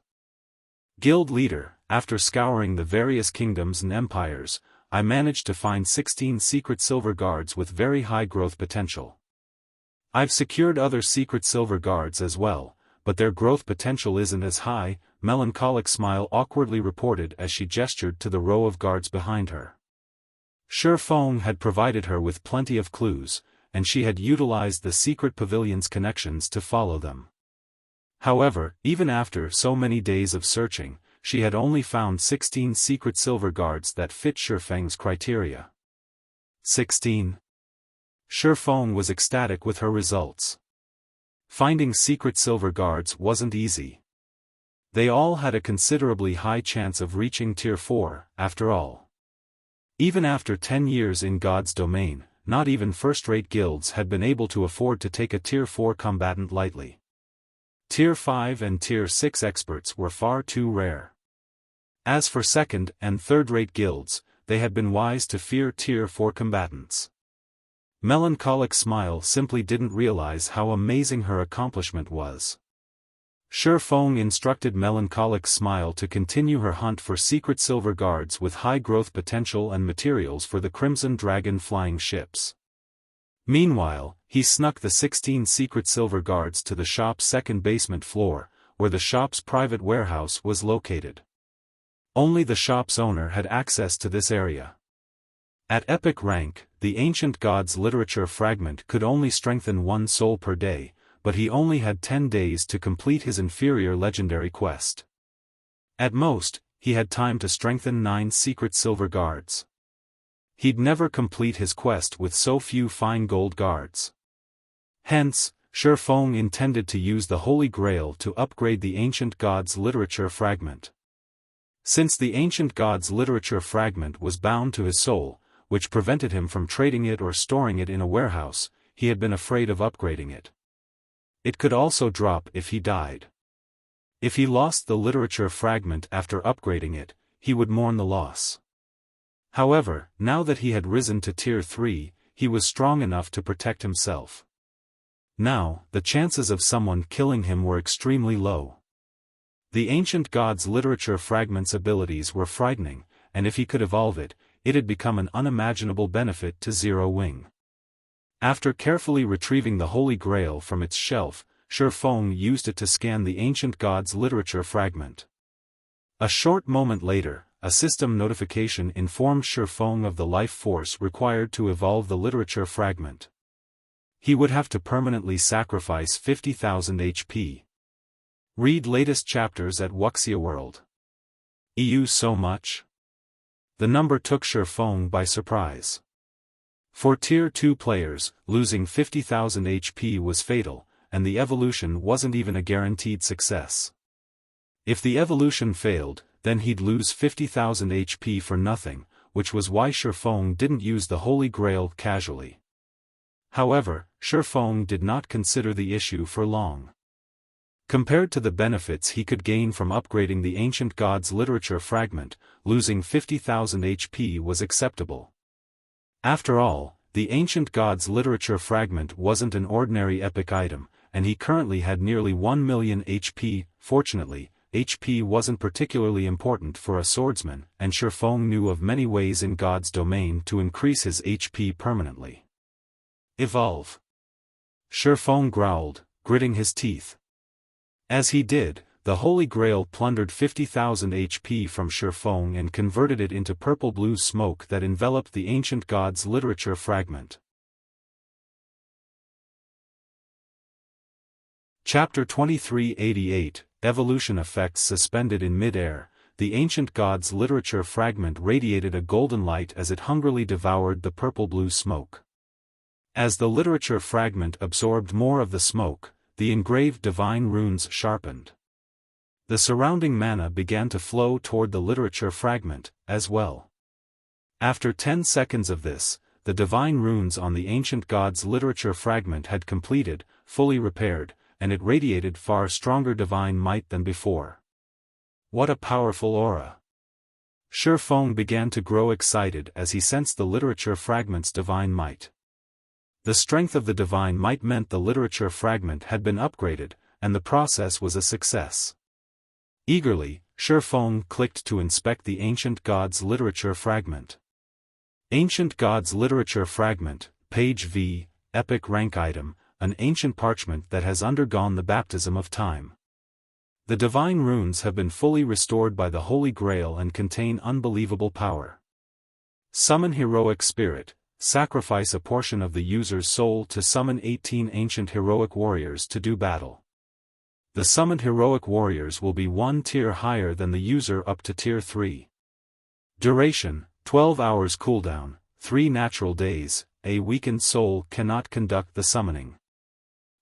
Speaker 1: Guild leader, after scouring the various kingdoms and empires, I managed to find 16 secret silver guards with very high growth potential. I've secured other secret silver guards as well, but their growth potential isn't as high, Melancholic Smile awkwardly reported as she gestured to the row of guards behind her. Xiaofan had provided her with plenty of clues, and she had utilized the secret pavilion's connections to follow them. However, even after so many days of searching, she had only found 16 secret silver guards that fit Xiaofan's criteria. 16. Xiaofan was ecstatic with her results. Finding secret silver guards wasn't easy. They all had a considerably high chance of reaching Tier 4, after all. Even after 10 years in God's domain, not even first-rate guilds had been able to afford to take a Tier 4 combatant lightly. Tier 5 and Tier 6 experts were far too rare. As for second- and third-rate guilds, they had been wise to fear Tier 4 combatants. Melancholic Smile simply didn't realize how amazing her accomplishment was. Xiaofan instructed Melancholic Smile to continue her hunt for secret silver guards with high growth potential and materials for the Crimson Dragon flying ships. Meanwhile, he snuck the 16 secret silver guards to the shop's second basement floor, where the shop's private warehouse was located. Only the shop's owner had access to this area. At epic rank, the Ancient Gods literature fragment could only strengthen 1 soul per day, but he only had 10 days to complete his inferior legendary quest. At most, he had time to strengthen 9 secret silver guards. He'd never complete his quest with so few fine gold guards. Hence, Xiaofan intended to use the Holy Grail to upgrade the Ancient Gods literature fragment. Since the Ancient Gods literature fragment was bound to his soul, which prevented him from trading it or storing it in a warehouse, he had been afraid of upgrading it. It could also drop if he died. If he lost the literature fragment after upgrading it, he would mourn the loss. However, now that he had risen to Tier 3, he was strong enough to protect himself. Now, the chances of someone killing him were extremely low. The Ancient Gods literature fragment's abilities were frightening, and if he could evolve it, it had become an unimaginable benefit to Zero Wing. After carefully retrieving the Holy Grail from its shelf, Xiaofan used it to scan the Ancient Gods literature fragment. A short moment later, a system notification informed Xiaofan of the life force required to evolve the literature fragment. He would have to permanently sacrifice 50,000 HP. Read latest chapters at Wuxia World. EU so much? The number took Xiaofan by surprise. For Tier 2 players, losing 50,000 HP was fatal, and the evolution wasn't even a guaranteed success. If the evolution failed, then he'd lose 50,000 HP for nothing, which was why Xiaofan didn't use the Holy Grail casually. However, Xiaofan did not consider the issue for long. Compared to the benefits he could gain from upgrading the Ancient Gods Literature Fragment, losing 50,000 HP was acceptable. After all, the Ancient Gods Literature Fragment wasn't an ordinary epic item, and he currently had nearly 1 million HP. Fortunately, HP wasn't particularly important for a swordsman, and Xiaofan knew of many ways in God's domain to increase his HP permanently. Evolve. Xiaofan growled, gritting his teeth. As he did, the Holy Grail plundered 50,000 HP from Xiaofan and converted it into purple-blue smoke that enveloped the Ancient Gods Literature Fragment. Chapter 2388, Evolution Effects Suspended in Mid-Air. The Ancient Gods Literature Fragment radiated a golden light as it hungrily devoured the purple-blue smoke. As the literature fragment absorbed more of the smoke, the engraved divine runes sharpened. The surrounding mana began to flow toward the literature fragment, as well. After 10 seconds of this, the divine runes on the Ancient Gods Literature Fragment had completed, fully repaired, and it radiated far stronger divine might than before. What a powerful aura! Xiaofan began to grow excited as he sensed the literature fragment's divine might. The strength of the divine might meant the literature fragment had been upgraded, and the process was a success. Eagerly, Xiaofan clicked to inspect the Ancient Gods Literature Fragment. Ancient Gods Literature Fragment, Page V, Epic Rank Item, an ancient parchment that has undergone the baptism of time. The divine runes have been fully restored by the Holy Grail and contain unbelievable power. Summon Heroic Spirit. Sacrifice a portion of the user's soul to summon 18 ancient heroic warriors to do battle. The summoned heroic warriors will be one tier higher than the user up to tier 3. Duration, 12 hours cooldown, 3 natural days. A weakened soul cannot conduct the summoning.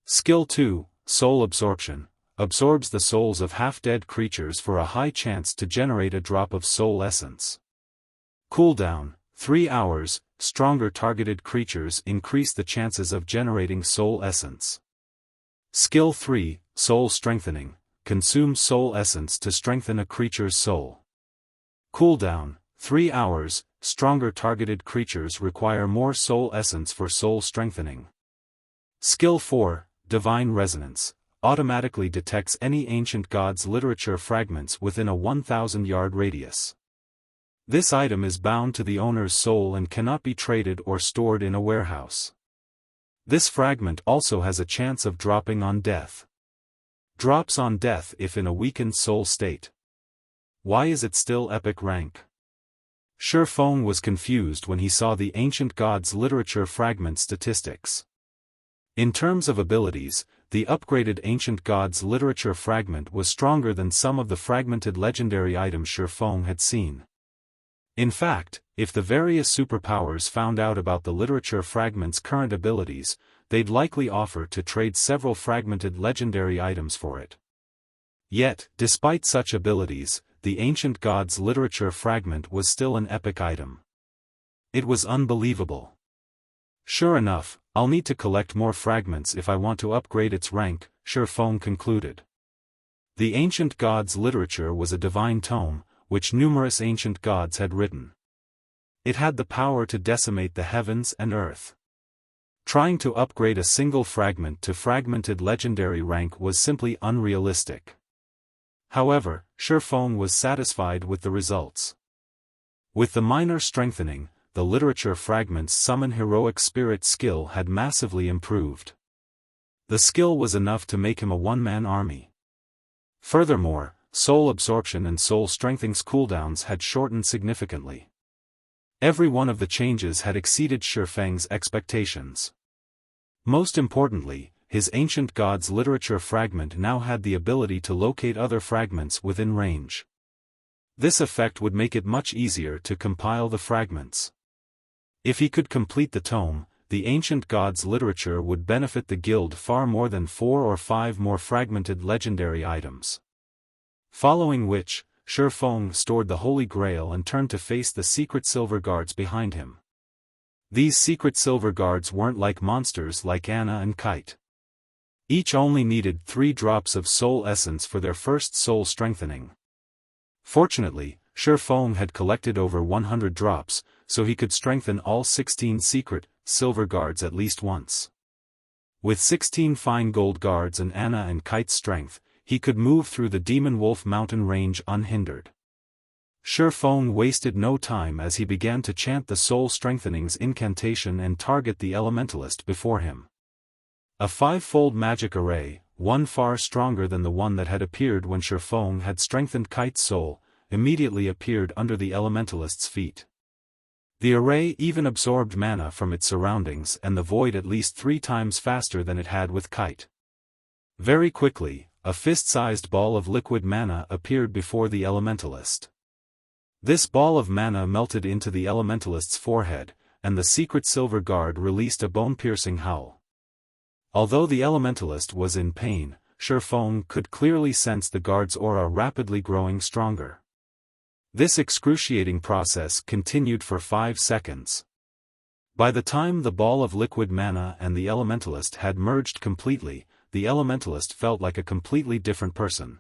Speaker 1: Skill 2, Soul Absorption, absorbs the souls of half-dead creatures for a high chance to generate a drop of soul essence. Cooldown, 3 hours. Stronger targeted creatures increase the chances of generating soul essence. Skill 3, Soul Strengthening, consumes soul essence to strengthen a creature's soul. Cooldown, 3 hours. Stronger targeted creatures require more soul essence for soul strengthening. Skill 4, Divine Resonance, automatically detects any Ancient Gods Literature fragments within a 1,000-yard radius. This item is bound to the owner's soul and cannot be traded or stored in a warehouse. This fragment also has a chance of dropping on death. Drops on death if in a weakened soul state. Why is it still epic rank? Xiaofan was confused when he saw the Ancient Gods Literature Fragment statistics. In terms of abilities, the upgraded Ancient Gods Literature Fragment was stronger than some of the fragmented legendary items Xiaofan had seen. In fact, if the various superpowers found out about the literature fragment's current abilities, they'd likely offer to trade several fragmented legendary items for it. Yet, despite such abilities, the Ancient Gods Literature Fragment was still an epic item. It was unbelievable. Sure enough, I'll need to collect more fragments if I want to upgrade its rank, Xiaofan concluded. The Ancient Gods Literature was a divine tome, which numerous ancient gods had written. It had the power to decimate the heavens and earth. Trying to upgrade a single fragment to fragmented legendary rank was simply unrealistic. However, Xiaofan was satisfied with the results. With the minor strengthening, the literature fragment's summon heroic spirit skill had massively improved. The skill was enough to make him a one-man army. Furthermore, soul absorption and soul strengthening's cooldowns had shortened significantly. Every one of the changes had exceeded Xiaofan's expectations. Most importantly, his Ancient Gods Literature Fragment now had the ability to locate other fragments within range. This effect would make it much easier to compile the fragments. If he could complete the tome, the Ancient Gods Literature would benefit the guild far more than 4 or 5 more fragmented legendary items. Following which, Xiaofan stored the Holy Grail and turned to face the secret silver guards behind him. These secret silver guards weren't like monsters like Anna and Kite. Each only needed 3 drops of soul essence for their first soul strengthening. Fortunately, Xiaofan had collected over 100 drops, so he could strengthen all 16 secret, silver guards at least once. With 16 fine gold guards and Anna and Kite's strength, he could move through the Demonwolf mountain range unhindered. Xiaofan wasted no time as he began to chant the soul strengthening's incantation and target the elementalist before him. A 5-fold magic array, one far stronger than the one that had appeared when Xiaofan had strengthened Kite's soul, immediately appeared under the elementalist's feet. The array even absorbed mana from its surroundings and the void at least 3 times faster than it had with Kite. Very quickly, a fist-sized ball of liquid mana appeared before the elementalist. This ball of mana melted into the elementalist's forehead, and the secret silver guard released a bone-piercing howl. Although the elementalist was in pain, Xiaofan could clearly sense the guard's aura rapidly growing stronger. This excruciating process continued for 5 seconds. By the time the ball of liquid mana and the elementalist had merged completely, the elementalist felt like a completely different person.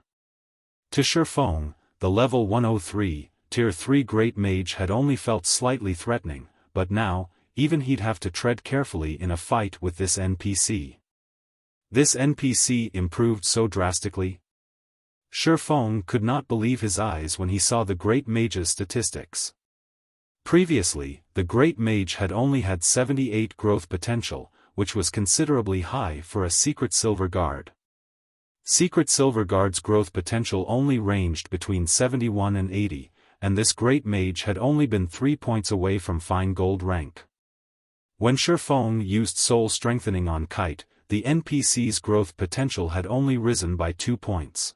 Speaker 1: To Xiaofan, the level 103, Tier 3 Great Mage had only felt slightly threatening, but now, even he'd have to tread carefully in a fight with this NPC. This NPC improved so drastically. Xiaofan could not believe his eyes when he saw the Great Mage's statistics. Previously, the Great Mage had only had 78 growth potential, which was considerably high for a Secret Silver Guard. Secret Silver Guard's growth potential only ranged between 71 and 80, and this Great Mage had only been 3 points away from Fine Gold rank. When Xiaofan used Soul Strengthening on Kite, the NPC's growth potential had only risen by 2 points.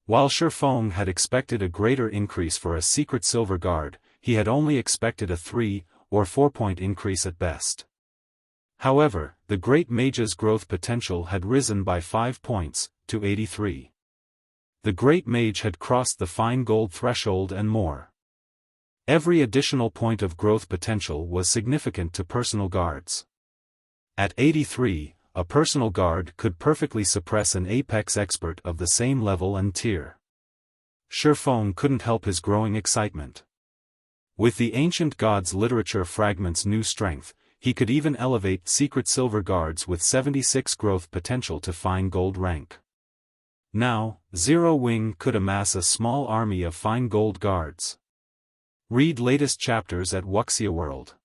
Speaker 1: While Xiaofan had expected a greater increase for a Secret Silver Guard, he had only expected a 3 or 4 point increase at best. However, the Great Mage's growth potential had risen by 5 points, to 83. The Great Mage had crossed the Fine Gold threshold and more. Every additional point of growth potential was significant to personal guards. At 83, a personal guard could perfectly suppress an apex expert of the same level and tier. Xiaofan couldn't help his growing excitement. With the ancient gods' literature Fragment's new strength, he could even elevate Secret Silver Guards with 76 growth potential to Fine Gold rank. Now, Zero Wing could amass a small army of Fine Gold Guards. Read latest chapters at Wuxia World.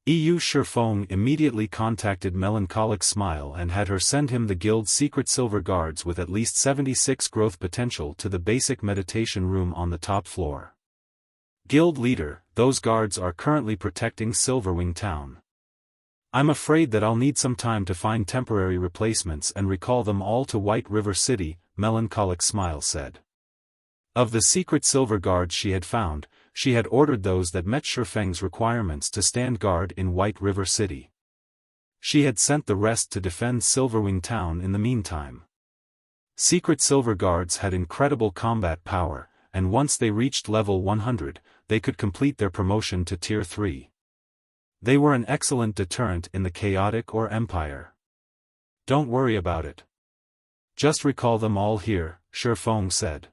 Speaker 1: Xiaofan immediately contacted Melancholic Smile and had her send him the guild's Secret Silver Guards with at least 76 growth potential to the basic meditation room on the top floor. Guild leader, those guards are currently protecting Silverwing Town. I'm afraid that I'll need some time to find temporary replacements and recall them all to White River City, Melancholic Smile said. Of the Secret Silver Guards she had found, she had ordered those that met Xiaofang's requirements to stand guard in White River City. She had sent the rest to defend Silverwing Town in the meantime. Secret Silver Guards had incredible combat power, and once they reached level 100, they could complete their promotion to Tier 3. They were an excellent deterrent in the Chaotic or Empire. Don't worry about it. Just recall them all here, Xiaofan said.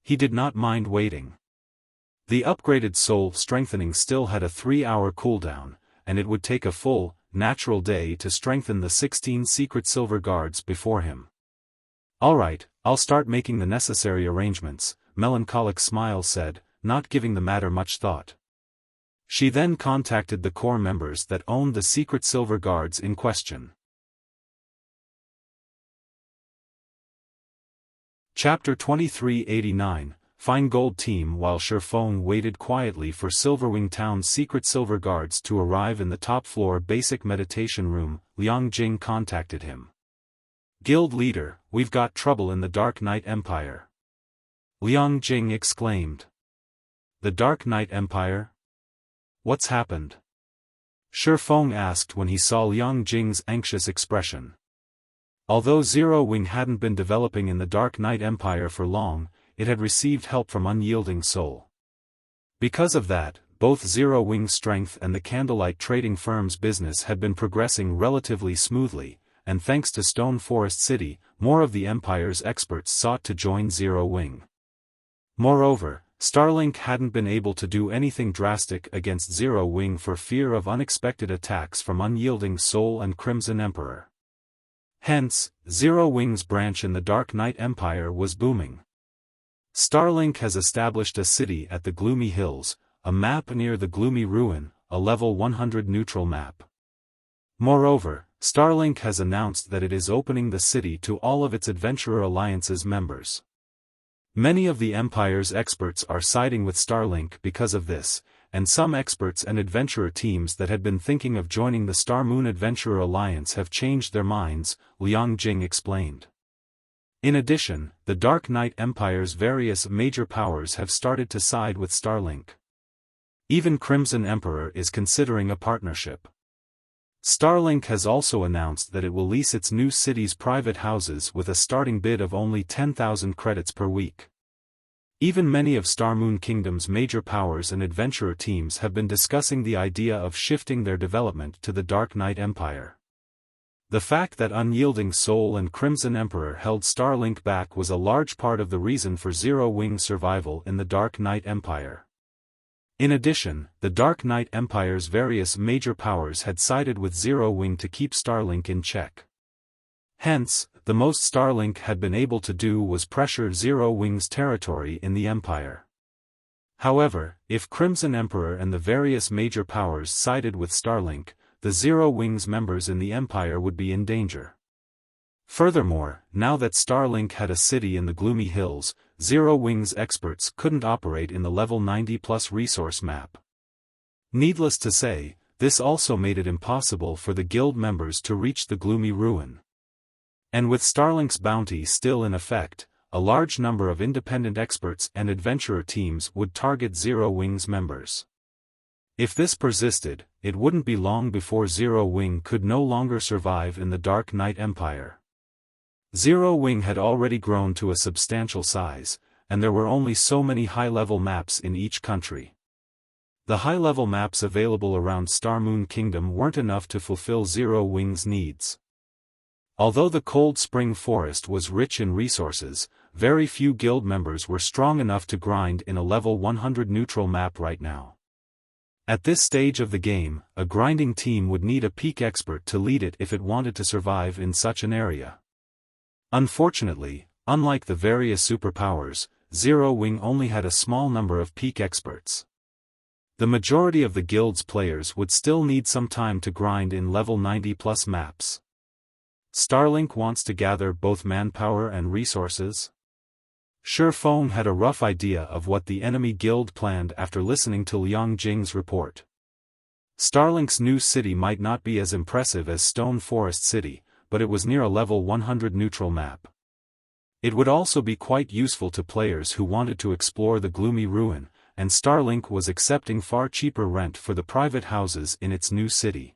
Speaker 1: He did not mind waiting. The upgraded soul strengthening still had a 3-hour cooldown, and it would take a full, natural day to strengthen the 16 Secret Silver Guards before him. Alright, I'll start making the necessary arrangements, Melancholic Smile said, not giving the matter much thought. She then contacted the core members that owned the Secret Silver Guards in question. Chapter 2389, Fine Gold Team. While Xiaofan waited quietly for Silverwing Town's Secret Silver Guards to arrive in the top floor basic meditation room, Liang Jing contacted him. Guild leader, we've got trouble in the Dark Knight Empire. Liang Jing exclaimed. The Dark Knight Empire? What's happened? Xiaofan asked when he saw Liang Jing's anxious expression. Although Zero Wing hadn't been developing in the Dark Knight Empire for long, it had received help from Unyielding Soul. Because of that, both Zero Wing's strength and the Candlelight trading firm's business had been progressing relatively smoothly, and thanks to Stone Forest City, more of the Empire's experts sought to join Zero Wing. Moreover, Starlink hadn't been able to do anything drastic against Zero Wing for fear of unexpected attacks from Unyielding Soul and Crimson Emperor. Hence, Zero Wing's branch in the Dark Knight Empire was booming. Starlink has established a city at the Gloomy Hills, a map near the Gloomy Ruin, a level 100 neutral map. Moreover, Starlink has announced that it is opening the city to all of its Adventurer Alliance's members. Many of the Empire's experts are siding with Starlink because of this, and some experts and adventurer teams that had been thinking of joining the Star Moon Adventurer Alliance have changed their minds, Liang Jing explained. In addition, the Dark Knight Empire's various major powers have started to side with Starlink. Even Crimson Emperor is considering a partnership. Starlink has also announced that it will lease its new city's private houses with a starting bid of only 10,000 credits per week. Even many of Star Moon Kingdom's major powers and adventurer teams have been discussing the idea of shifting their development to the Dark Knight Empire. The fact that Unyielding Soul and Crimson Emperor held Starlink back was a large part of the reason for Zero Wing's survival in the Dark Knight Empire. In addition, the Dark Knight Empire's various major powers had sided with Zero Wing to keep Starlink in check. Hence, the most Starlink had been able to do was pressure Zero Wing's territory in the Empire. However, if Crimson Emperor and the various major powers sided with Starlink, the Zero Wing's members in the Empire would be in danger. Furthermore, now that Starlink had a city in the Gloomy Hills, Zero Wing's experts couldn't operate in the level 90+ resource map. Needless to say, this also made it impossible for the guild members to reach the Gloomy Ruin. And with Starlink's bounty still in effect, a large number of independent experts and adventurer teams would target Zero Wing's members. If this persisted, it wouldn't be long before Zero Wing could no longer survive in the Dark Knight Empire. Zero Wing had already grown to a substantial size, and there were only so many high-level maps in each country. The high-level maps available around Star Moon Kingdom weren't enough to fulfill Zero Wing's needs. Although the Cold Spring Forest was rich in resources, very few guild members were strong enough to grind in a level 100 neutral map right now. At this stage of the game, a grinding team would need a peak expert to lead it if it wanted to survive in such an area. Unfortunately, unlike the various superpowers, Zero Wing only had a small number of peak experts. The majority of the guild's players would still need some time to grind in level 90+ maps. Starlink wants to gather both manpower and resources. Xiaofan had a rough idea of what the enemy guild planned after listening to Liang Jing's report. Starlink's new city might not be as impressive as Stone Forest City, but it was near a level 100 neutral map. It would also be quite useful to players who wanted to explore the Gloomy Ruin, and Starlink was accepting far cheaper rent for the private houses in its new city.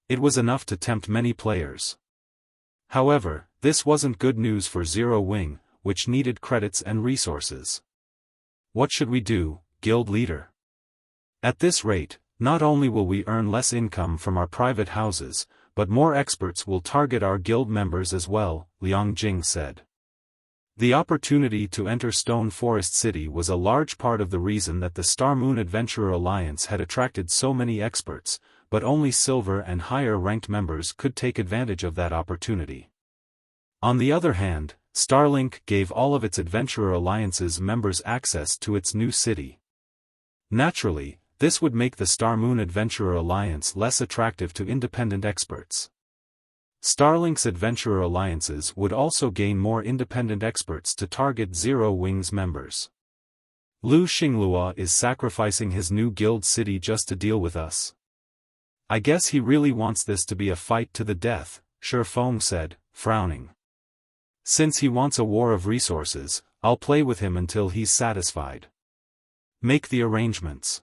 Speaker 1: It was enough to tempt many players. However, this wasn't good news for Zero Wing, which needed credits and resources. What should we do, guild leader? At this rate, not only will we earn less income from our private houses, but more experts will target our guild members as well, Liang Jing said. The opportunity to enter Stone Forest City was a large part of the reason that the Star Moon Adventurer Alliance had attracted so many experts, but only silver and higher-ranked members could take advantage of that opportunity. On the other hand, Starlink gave all of its Adventurer Alliance's members access to its new city. Naturally, this would make the Star Moon Adventurer Alliance less attractive to independent experts. Starlink's Adventurer Alliances would also gain more independent experts to target Zero Wing's members. Lu Xinglua is sacrificing his new guild city just to deal with us. I guess he really wants this to be a fight to the death, Xiaofan said, frowning. Since he wants a war of resources, I'll play with him until he's satisfied. Make the arrangements.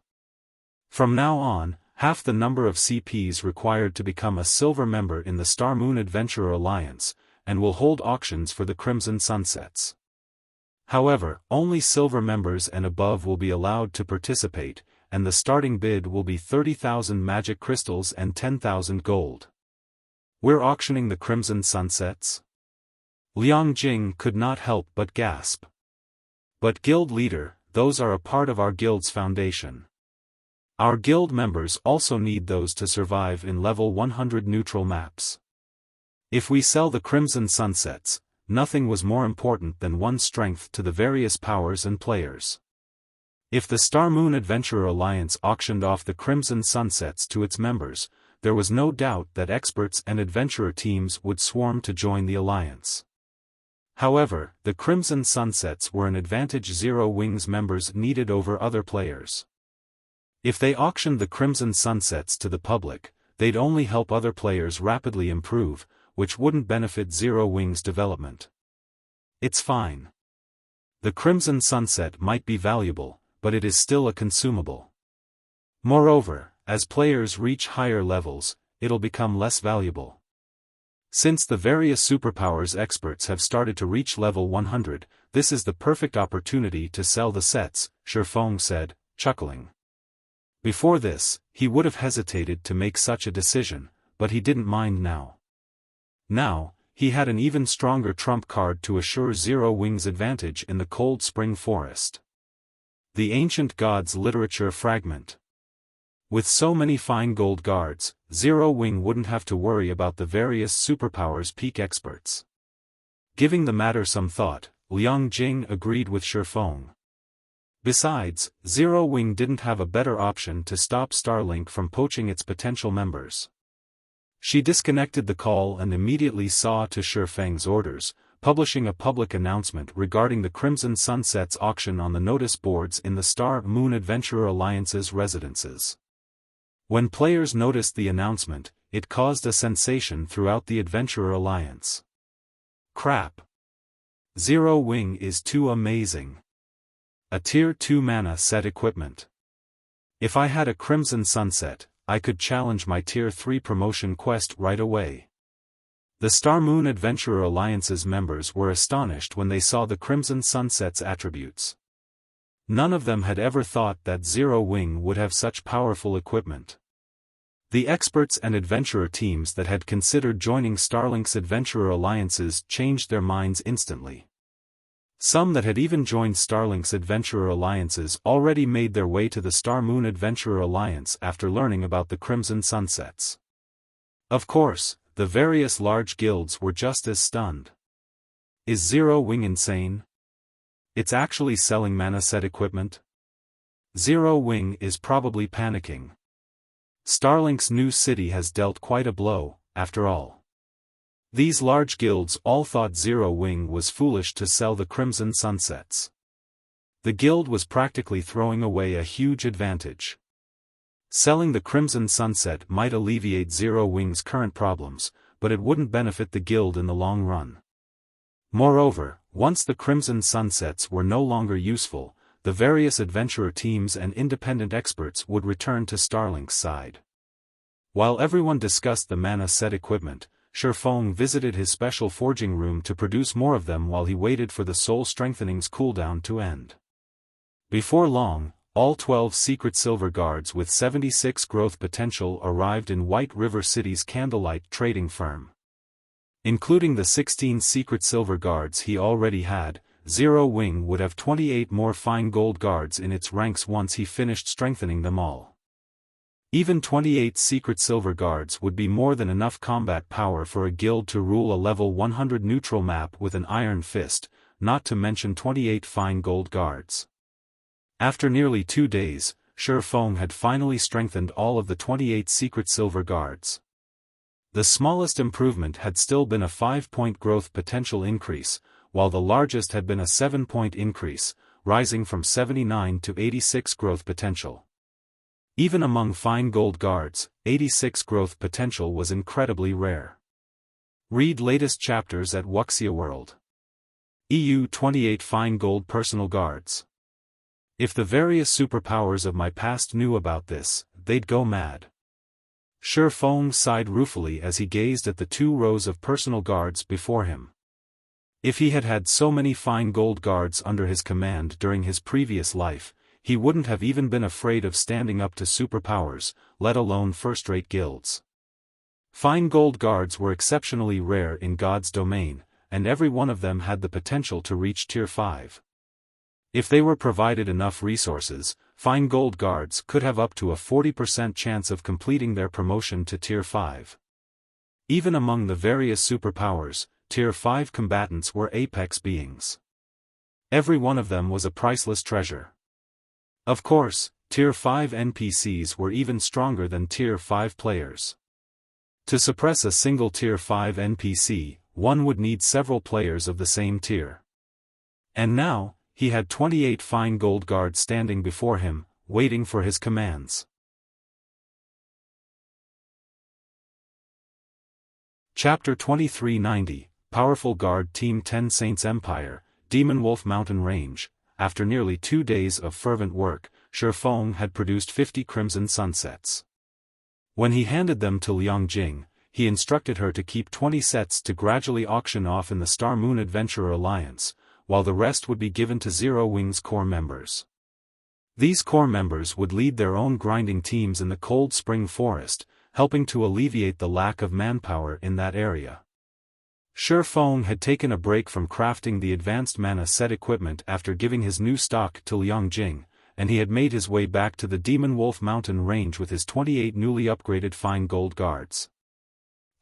Speaker 1: From now on, half the number of CPs required to become a silver member in the Star Moon Adventurer Alliance, and will hold auctions for the Crimson Sunsets. However, only silver members and above will be allowed to participate, and the starting bid will be 30,000 magic crystals and 10,000 gold. We're auctioning the Crimson Sunsets? Liang Jing could not help but gasp. But guild leader, those are a part of our guild's foundation. Our guild members also need those to survive in level 100 neutral maps. If we sell the Crimson Sunsets, nothing was more important than one strength to the various powers and players. If the Star Moon Adventurer Alliance auctioned off the Crimson Sunsets to its members, there was no doubt that experts and adventurer teams would swarm to join the alliance. However, the Crimson Sunsets were an advantage Zero Wings members needed over other players. If they auctioned the Crimson Sunsets to the public, they'd only help other players rapidly improve, which wouldn't benefit Zero Wings' development. It's fine. The Crimson Sunset might be valuable, but it is still a consumable. Moreover, as players reach higher levels, it'll become less valuable. Since the various superpowers experts have started to reach level 100, this is the perfect opportunity to sell the sets, Xiaofan said, chuckling. Before this, he would have hesitated to make such a decision, but he didn't mind now. Now, he had an even stronger trump card to assure Zero Wings' advantage in the Cold Spring Forest. The Ancient Gods Literature Fragment. With so many fine gold guards, Zero Wing wouldn't have to worry about the various superpowers peak experts. Giving the matter some thought, Liang Jing agreed with Xiaofan. Besides, Zero Wing didn't have a better option to stop Starlink from poaching its potential members. She disconnected the call and immediately saw to Xiaofan's orders, publishing a public announcement regarding the Crimson Sunsets auction on the notice boards in the Star Moon Adventurer Alliance's residences. When players noticed the announcement, it caused a sensation throughout the Adventurer Alliance. Crap! Zero Wing is too amazing. A Tier 2 mana set equipment. If I had a Crimson Sunset, I could challenge my Tier 3 promotion quest right away. The Star Moon Adventurer Alliance's members were astonished when they saw the Crimson Sunset's attributes. None of them had ever thought that Zero Wing would have such powerful equipment. The experts and adventurer teams that had considered joining Starlink's Adventurer Alliances changed their minds instantly. Some that had even joined Starlink's Adventurer Alliances already made their way to the Star Moon Adventurer Alliance after learning about the Crimson Sunsets. Of course, the various large guilds were just as stunned. Is Zero Wing insane? It's actually selling mana set equipment? Zero Wing is probably panicking. Starlink's new city has dealt quite a blow, after all. These large guilds all thought Zero Wing was foolish to sell the Crimson Sunsets. The guild was practically throwing away a huge advantage. Selling the Crimson Sunset might alleviate Zero Wing's current problems, but it wouldn't benefit the guild in the long run. Moreover, once the Crimson Sunsets were no longer useful, the various adventurer teams and independent experts would return to Starlink's side. While everyone discussed the mana set equipment, Xiaofan visited his special forging room to produce more of them while he waited for the Soul Strengthening's cooldown to end. Before long, all 12 secret silver guards with 76 growth potential arrived in White River City's Candlelight trading firm. Including the 16 secret silver guards he already had, Zero Wing would have 28 more fine gold guards in its ranks once he finished strengthening them all. Even 28 secret silver guards would be more than enough combat power for a guild to rule a level 100 neutral map with an iron fist, not to mention 28 fine gold guards. After nearly 2 days, Xiaofan had finally strengthened all of the 28 secret silver guards. The smallest improvement had still been a 5-point growth potential increase, while the largest had been a 7-point increase, rising from 79 to 86 growth potential. Even among fine gold guards, 86 growth potential was incredibly rare. Read latest chapters at Wuxia World. EU 28 fine gold personal guards. If the various superpowers of my past knew about this, they'd go mad. Xiaofan sighed ruefully as he gazed at the 2 rows of personal guards before him. If he had had so many fine gold guards under his command during his previous life, he wouldn't have even been afraid of standing up to superpowers, let alone first-rate guilds. Fine gold guards were exceptionally rare in God's domain, and every one of them had the potential to reach Tier 5. If they were provided enough resources, fine gold guards could have up to a 40% chance of completing their promotion to Tier 5. Even among the various superpowers, Tier 5 combatants were apex beings. Every one of them was a priceless treasure. Of course, Tier 5 NPCs were even stronger than Tier 5 players. To suppress a single Tier 5 NPC, one would need several players of the same tier. And now, he had 28 fine gold guards standing before him, waiting for his commands. Chapter 2390, Powerful Guard Team 10 Saints Empire, Demonwolf Mountain Range. After nearly 2 days of fervent work, Xiaofan had produced 50 crimson sunsets. When he handed them to Liang Jing, he instructed her to keep 20 sets to gradually auction off in the Star Moon Adventurer Alliance, while the rest would be given to Zero Wings core members. These core members would lead their own grinding teams in the Cold Spring Forest, helping to alleviate the lack of manpower in that area. Xiaofan had taken a break from crafting the advanced mana set equipment after giving his new stock to Liang Jing, and he had made his way back to the Demonwolf Mountain Range with his 28 newly upgraded fine gold guards.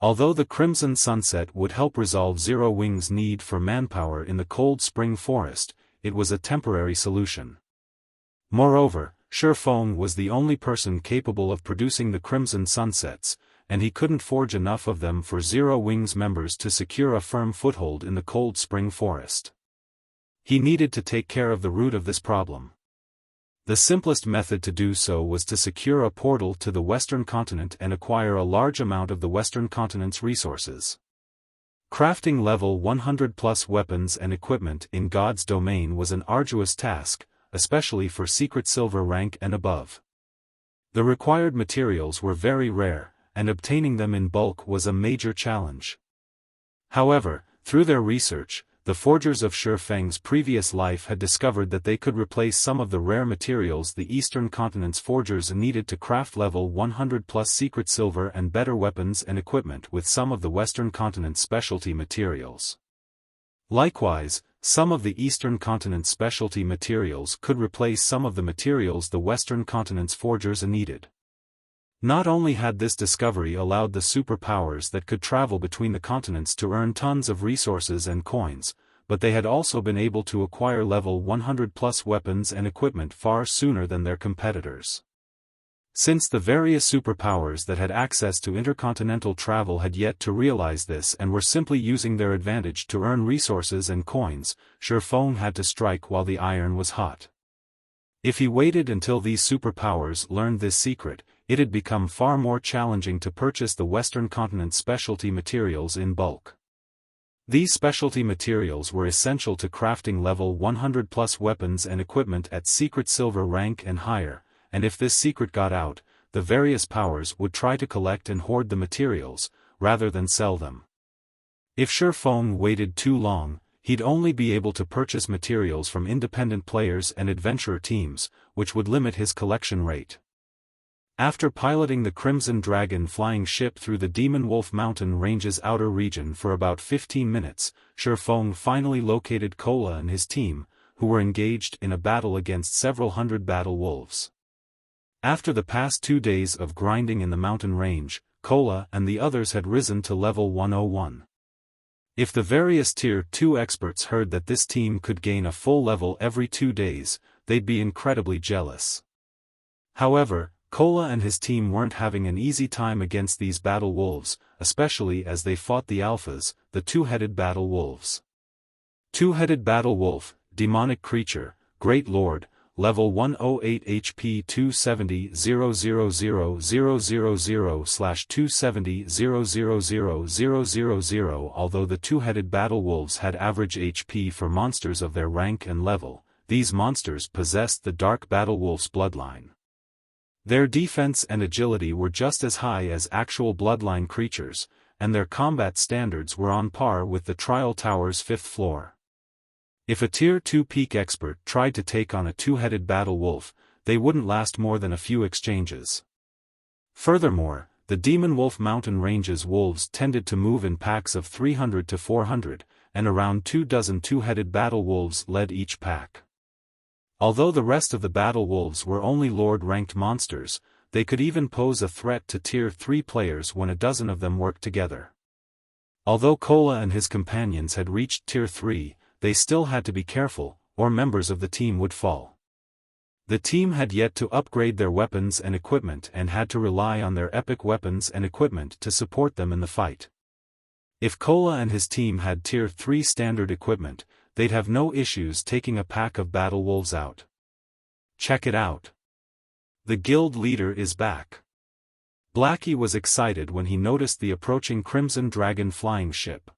Speaker 1: Although the Crimson Sunset would help resolve Zero Wings' need for manpower in the Cold Spring Forest, it was a temporary solution. Moreover, Xiaofan was the only person capable of producing the Crimson Sunsets, and he couldn't forge enough of them for Zero Wings members to secure a firm foothold in the Cold Spring Forest. He needed to take care of the root of this problem. The simplest method to do so was to secure a portal to the Western Continent and acquire a large amount of the Western Continent's resources. Crafting level 100+ weapons and equipment in God's domain was an arduous task, especially for secret silver rank and above. The required materials were very rare, and obtaining them in bulk was a major challenge. However, through their research, the forgers of Xiaofang's previous life had discovered that they could replace some of the rare materials the Eastern Continent's forgers needed to craft level 100+ secret silver and better weapons and equipment with some of the Western Continent's specialty materials. Likewise, some of the Eastern Continent's specialty materials could replace some of the materials the Western Continent's forgers needed. Not only had this discovery allowed the superpowers that could travel between the continents to earn tons of resources and coins, but they had also been able to acquire level 100+ weapons and equipment far sooner than their competitors. Since the various superpowers that had access to intercontinental travel had yet to realize this and were simply using their advantage to earn resources and coins, Xiaofan had to strike while the iron was hot. If he waited until these superpowers learned this secret, it had become far more challenging to purchase the Western Continent's specialty materials in bulk. These specialty materials were essential to crafting level 100+ weapons and equipment at secret silver rank and higher, and if this secret got out, the various powers would try to collect and hoard the materials, rather than sell them. If Xiaofan waited too long, he'd only be able to purchase materials from independent players and adventurer teams, which would limit his collection rate. After piloting the Crimson Dragon flying ship through the Demonwolf Mountain Range's outer region for about 15 minutes, Xiaofan finally located Kola and his team, who were engaged in a battle against several hundred battle wolves. After the past 2 days of grinding in the mountain range, Kola and the others had risen to level 101. If the various Tier 2 experts heard that this team could gain a full level every 2 days, they'd be incredibly jealous. However, Kola and his team weren't having an easy time against these battle wolves, especially as they fought the alphas, the two-headed battle wolves. Two-headed battle wolf, demonic creature, great lord, level 108 HP 270,000/270,000,000. Although the two-headed battle wolves had average HP for monsters of their rank and level, these monsters possessed the dark battle wolf's bloodline. Their defense and agility were just as high as actual bloodline creatures, and their combat standards were on par with the Trial Tower's 5th floor. If a Tier 2 peak expert tried to take on a two-headed battle wolf, they wouldn't last more than a few exchanges. Furthermore, the Demonwolf mountain range's wolves tended to move in packs of 300 to 400, and around 24 two-headed battle wolves led each pack. Although the rest of the battle wolves were only Lord-ranked monsters, they could even pose a threat to Tier 3 players when a dozen of them worked together. Although Kola and his companions had reached Tier 3, they still had to be careful, or members of the team would fall. The team had yet to upgrade their weapons and equipment and had to rely on their epic weapons and equipment to support them in the fight. If Kola and his team had Tier 3 standard equipment, they'd have no issues taking a pack of battle wolves out. Check it out. The guild leader is back. Blackie was excited when he noticed the approaching Crimson Dragon flying ship.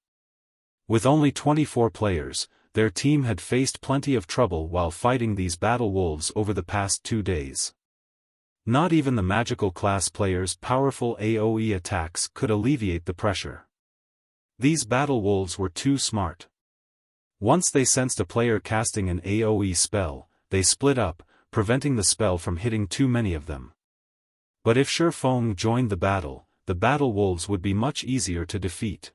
Speaker 1: With only 24 players, their team had faced plenty of trouble while fighting these battle wolves over the past 2 days. Not even the magical class players' powerful AoE attacks could alleviate the pressure. These battle wolves were too smart. Once they sensed a player casting an AoE spell, they split up, preventing the spell from hitting too many of them. But if Xiaofan joined the battle wolves would be much easier to defeat.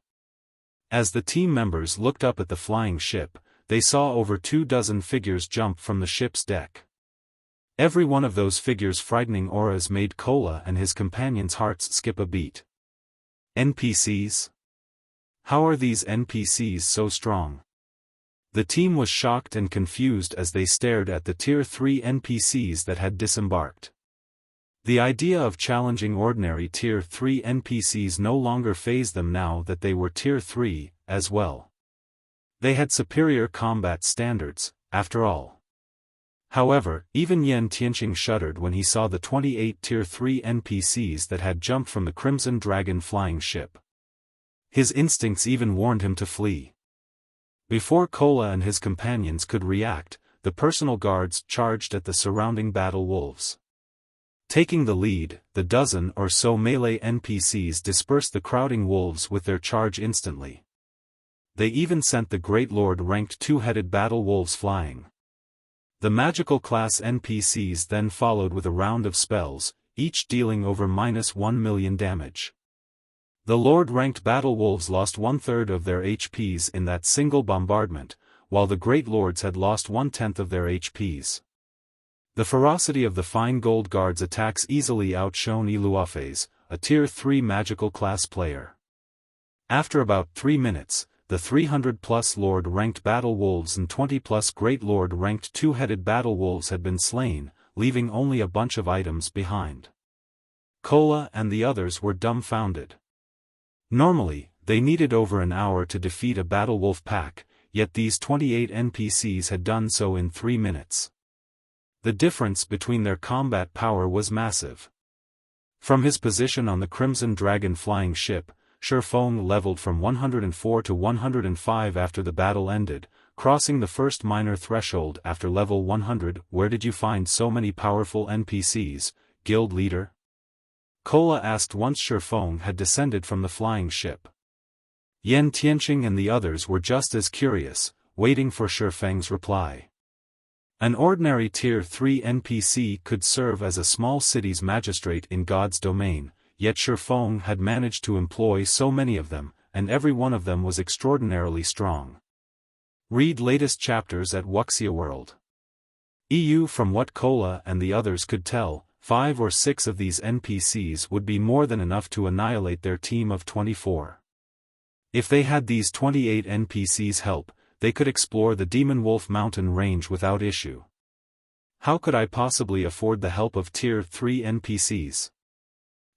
Speaker 1: As the team members looked up at the flying ship, they saw over 24 figures jump from the ship's deck. Every one of those figures' frightening auras made Kola and his companions' hearts skip a beat. NPCs? How are these NPCs so strong? The team was shocked and confused as they stared at the Tier 3 NPCs that had disembarked. The idea of challenging ordinary Tier 3 NPCs no longer fazed them now that they were Tier 3, as well. They had superior combat standards, after all. However, even Yan Tianqing shuddered when he saw the 28 Tier 3 NPCs that had jumped from the Crimson Dragon flying ship. His instincts even warned him to flee. Before Kola and his companions could react, the personal guards charged at the surrounding battle wolves. Taking the lead, the dozen or so melee NPCs dispersed the crowding wolves with their charge instantly. They even sent the Great Lord-ranked two-headed battle wolves flying. The magical class NPCs then followed with a round of spells, each dealing over -1 million damage. The Lord-ranked battle wolves lost 1/3 of their HPs in that single bombardment, while the Great Lords had lost 1/10 of their HPs. The ferocity of the Fine Gold Guard's attacks easily outshone Iluofei's, a Tier 3 magical class player. After about 3 minutes, the 300+ Lord-ranked battle wolves and 20+ Great Lord-ranked two-headed battle wolves had been slain, leaving only a bunch of items behind. Kola and the others were dumbfounded. Normally, they needed over an hour to defeat a battle wolf pack, yet these 28 NPCs had done so in 3 minutes. The difference between their combat power was massive. From his position on the Crimson Dragon flying ship, Xiaofan leveled from 104 to 105 after the battle ended, crossing the first minor threshold after level 100. Where did you find so many powerful NPCs, guild leader? Kola asked once Xiaofan had descended from the flying ship. Yan Tianqing and the others were just as curious, waiting for Xiaofang's reply. An ordinary Tier 3 NPC could serve as a small city's magistrate in God's domain, yet Xiaofan had managed to employ so many of them, and every one of them was extraordinarily strong. Read latest chapters at Wuxia World. EU. From what Kola and the others could tell, 5 or 6 of these NPCs would be more than enough to annihilate their team of 24. If they had these 28 NPCs help, they could explore the Demonwolf mountain range without issue. How could I possibly afford the help of Tier 3 NPCs?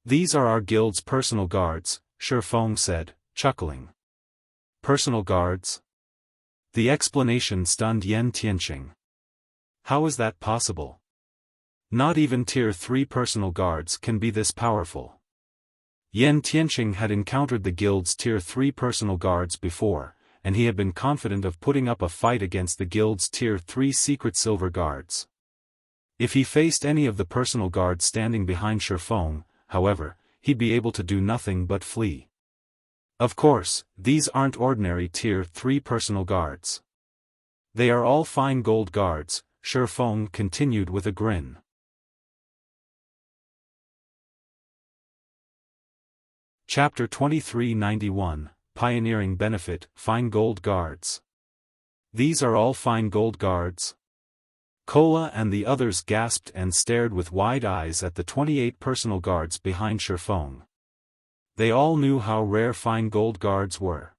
Speaker 1: These are our guild's personal guards, Xiaofan said, chuckling. Personal guards? The explanation stunned Yan Tianqing. How is that possible? Not even Tier 3 personal guards can be this powerful. Yan Tianqing had encountered the guild's Tier 3 personal guards before, and he had been confident of putting up a fight against the guild's Tier 3 secret silver guards. If he faced any of the personal guards standing behind Xiaofan, however, he'd be able to do nothing but flee. Of course, these aren't ordinary Tier 3 personal guards. They are all fine gold guards, Xiaofan continued with a grin. Chapter 2391, Pioneering Benefit, Fine Gold Guards. These are all fine gold guards? Kola and the others gasped and stared with wide eyes at the 28 personal guards behind Xiaofan. They all knew how rare fine gold guards were.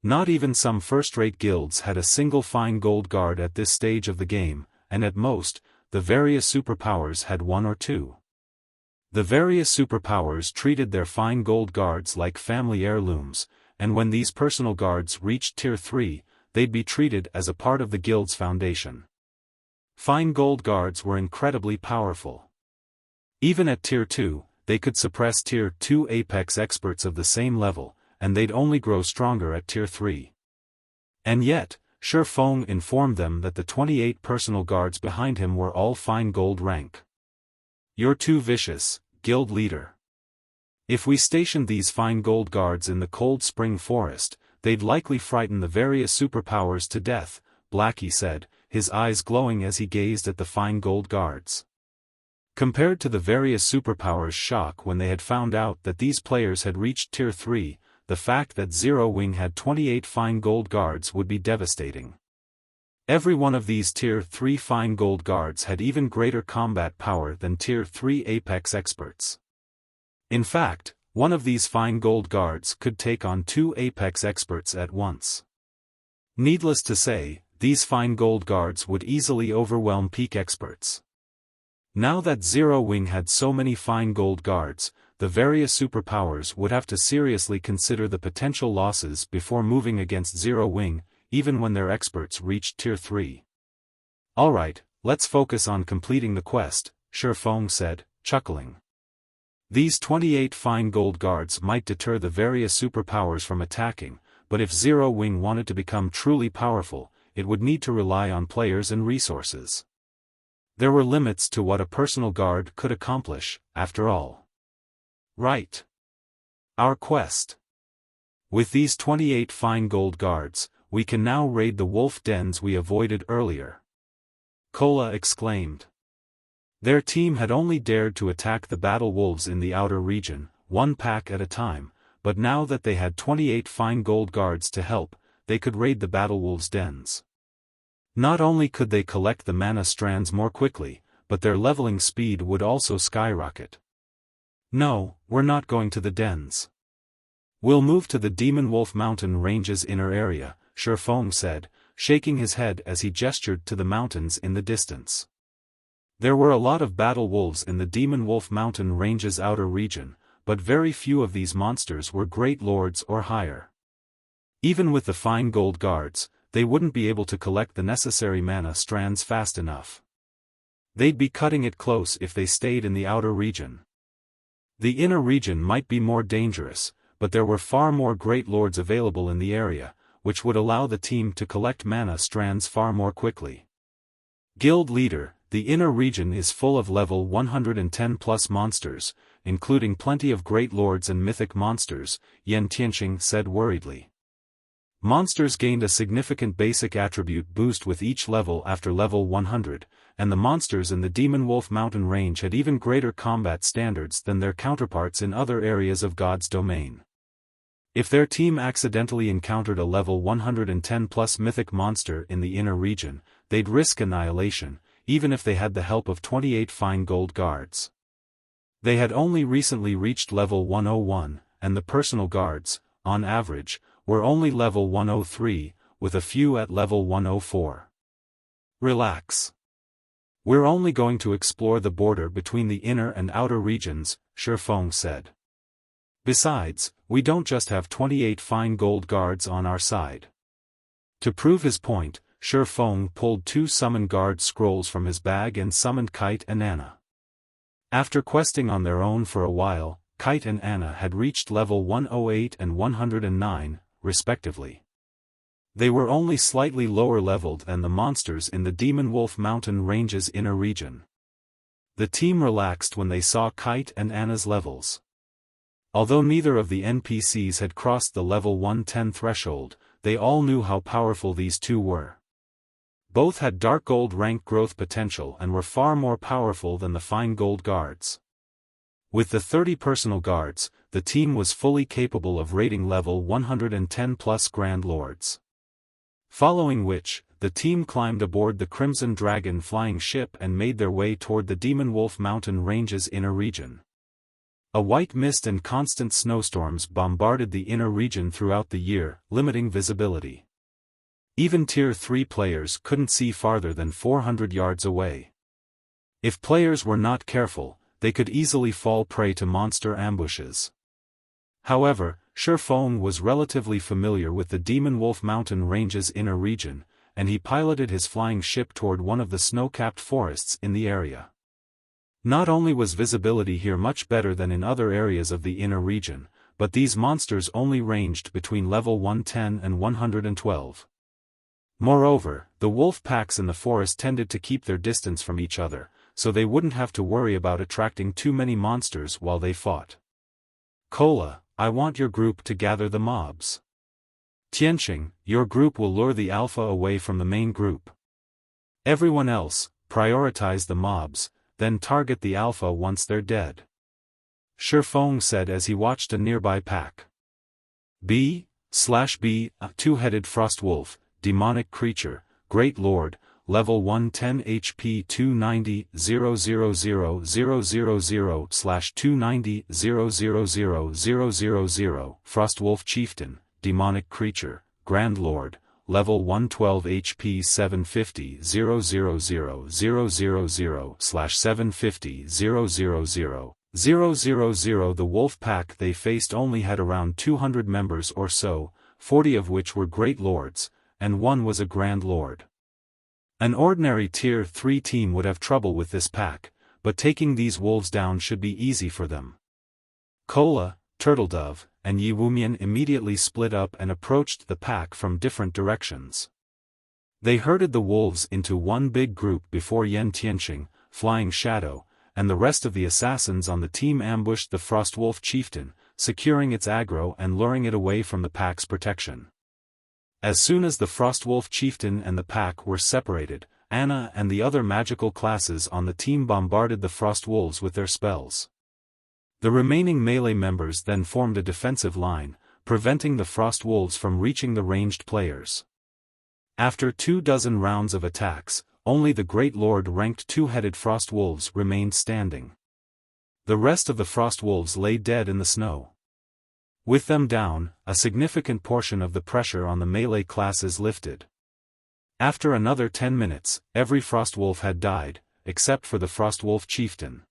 Speaker 1: Not even some first-rate guilds had a single fine gold guard at this stage of the game, and at most, the various superpowers had one or two. The various superpowers treated their fine gold guards like family heirlooms, and when these personal guards reached Tier 3, they'd be treated as a part of the guild's foundation. Fine gold guards were incredibly powerful. Even at Tier 2, they could suppress Tier 2 Apex experts of the same level, and they'd only grow stronger at Tier 3. And yet, Xiaofan informed them that the 28 personal guards behind him were all fine gold rank. "You're too vicious, guild leader. If we stationed these fine gold guards in the cold spring forest, they'd likely frighten the various superpowers to death," Blackie said, his eyes glowing as he gazed at the fine gold guards. Compared to the various superpowers' shock when they had found out that these players had reached Tier 3, the fact that Zero Wing had 28 fine gold guards would be devastating. Every one of these Tier 3 fine gold guards had even greater combat power than Tier 3 Apex experts. In fact, one of these fine gold guards could take on 2 Apex experts at once. Needless to say, these fine gold guards would easily overwhelm peak experts. Now that Zero Wing had so many fine gold guards, the various superpowers would have to seriously consider the potential losses before moving against Zero Wing, even when their experts reached Tier 3. "Alright, let's focus on completing the quest," Xiaofan said, chuckling. These 28 fine gold guards might deter the various superpowers from attacking, but if Zero Wing wanted to become truly powerful, it would need to rely on players and resources. There were limits to what a personal guard could accomplish, after all. Right. Our quest. With these 28 fine gold guards, we can now raid the wolf dens we avoided earlier. Kola exclaimed. Their team had only dared to attack the battle wolves in the outer region, one pack at a time, but now that they had 28 fine gold guards to help, they could raid the battle wolves' dens. Not only could they collect the mana strands more quickly, but their leveling speed would also skyrocket. "No, we're not going to the dens. We'll move to the Demonwolf mountain range's inner area," Xiaofan said, shaking his head as he gestured to the mountains in the distance. There were a lot of battle wolves in the Demonwolf mountain range's outer region, but very few of these monsters were great lords or higher. Even with the fine gold guards, they wouldn't be able to collect the necessary mana strands fast enough. They'd be cutting it close if they stayed in the outer region. The inner region might be more dangerous, but there were far more great lords available in the area, which would allow the team to collect mana strands far more quickly. "Guild leader, the inner region is full of level 110 plus monsters, including plenty of great lords and mythic monsters," Yan Tianxing said worriedly. Monsters gained a significant basic attribute boost with each level after level 100, and the monsters in the Demonwolf mountain range had even greater combat standards than their counterparts in other areas of God's domain. If their team accidentally encountered a level 110 plus mythic monster in the inner region, they'd risk annihilation, even if they had the help of 28 fine gold guards. They had only recently reached level 101, and the personal guards, on average, were only level 103, with a few at level 104. "Relax. We're only going to explore the border between the inner and outer regions," Xiaofan said. "Besides, we don't just have 28 fine gold guards on our side." To prove his point, Xiaofan pulled 2 summon guard scrolls from his bag and summoned Kite and Anna. After questing on their own for a while, Kite and Anna had reached level 108 and 109, respectively. They were only slightly lower leveled than the monsters in the Demonwolf mountain range's inner region. The team relaxed when they saw Kite and Anna's levels. Although neither of the NPCs had crossed the level 110 threshold, they all knew how powerful these two were. Both had dark gold rank growth potential and were far more powerful than the fine gold guards. With the 30 personal guards, the team was fully capable of raiding level 110 plus Grand Lords. Following which, the team climbed aboard the Crimson Dragon flying ship and made their way toward the Demonwolf mountain ranges inner region. A white mist and constant snowstorms bombarded the inner region throughout the year, limiting visibility. Even Tier 3 players couldn't see farther than 400 yards away. If players were not careful, they could easily fall prey to monster ambushes. However, Xiaofan was relatively familiar with the Demonwolf mountain ranges inner region, and he piloted his flying ship toward one of the snow-capped forests in the area. Not only was visibility here much better than in other areas of the inner region, but these monsters only ranged between level 110 and 112. Moreover, the wolf packs in the forest tended to keep their distance from each other, so they wouldn't have to worry about attracting too many monsters while they fought. Cola, I want your group to gather the mobs. Tianqing, your group will lure the alpha away from the main group. Everyone else, prioritize the mobs, then target the alpha once they're dead. Xiaofan said as he watched a nearby pack. B, a two-headed frost wolf, demonic creature, Great Lord, level 110 HP 290 000 290 000 Frostwolf Chieftain, demonic creature, Grand Lord, level 112 HP 750 000 750 000 The wolf pack they faced only had around 200 members or so, 40 of which were Great Lords, and one was a Grand Lord. An ordinary Tier 3 team would have trouble with this pack, but taking these wolves down should be easy for them. Cola, Turtledove, and Yi Wumian immediately split up and approached the pack from different directions. They herded the wolves into one big group before Yan Tianqing, Flying Shadow, and the rest of the assassins on the team ambushed the Frostwolf Chieftain, securing its aggro and luring it away from the pack's protection. As soon as the Frostwolf Chieftain and the pack were separated, Anna and the other magical classes on the team bombarded the Frostwolves with their spells. The remaining melee members then formed a defensive line, preventing the Frostwolves from reaching the ranged players. After 24 rounds of attacks, only the Great Lord ranked two-headed Frostwolves remained standing. The rest of the Frostwolves lay dead in the snow. With them down, a significant portion of the pressure on the melee classes lifted. After another 10 minutes, every Frostwolf had died, except for the Frostwolf Chieftain.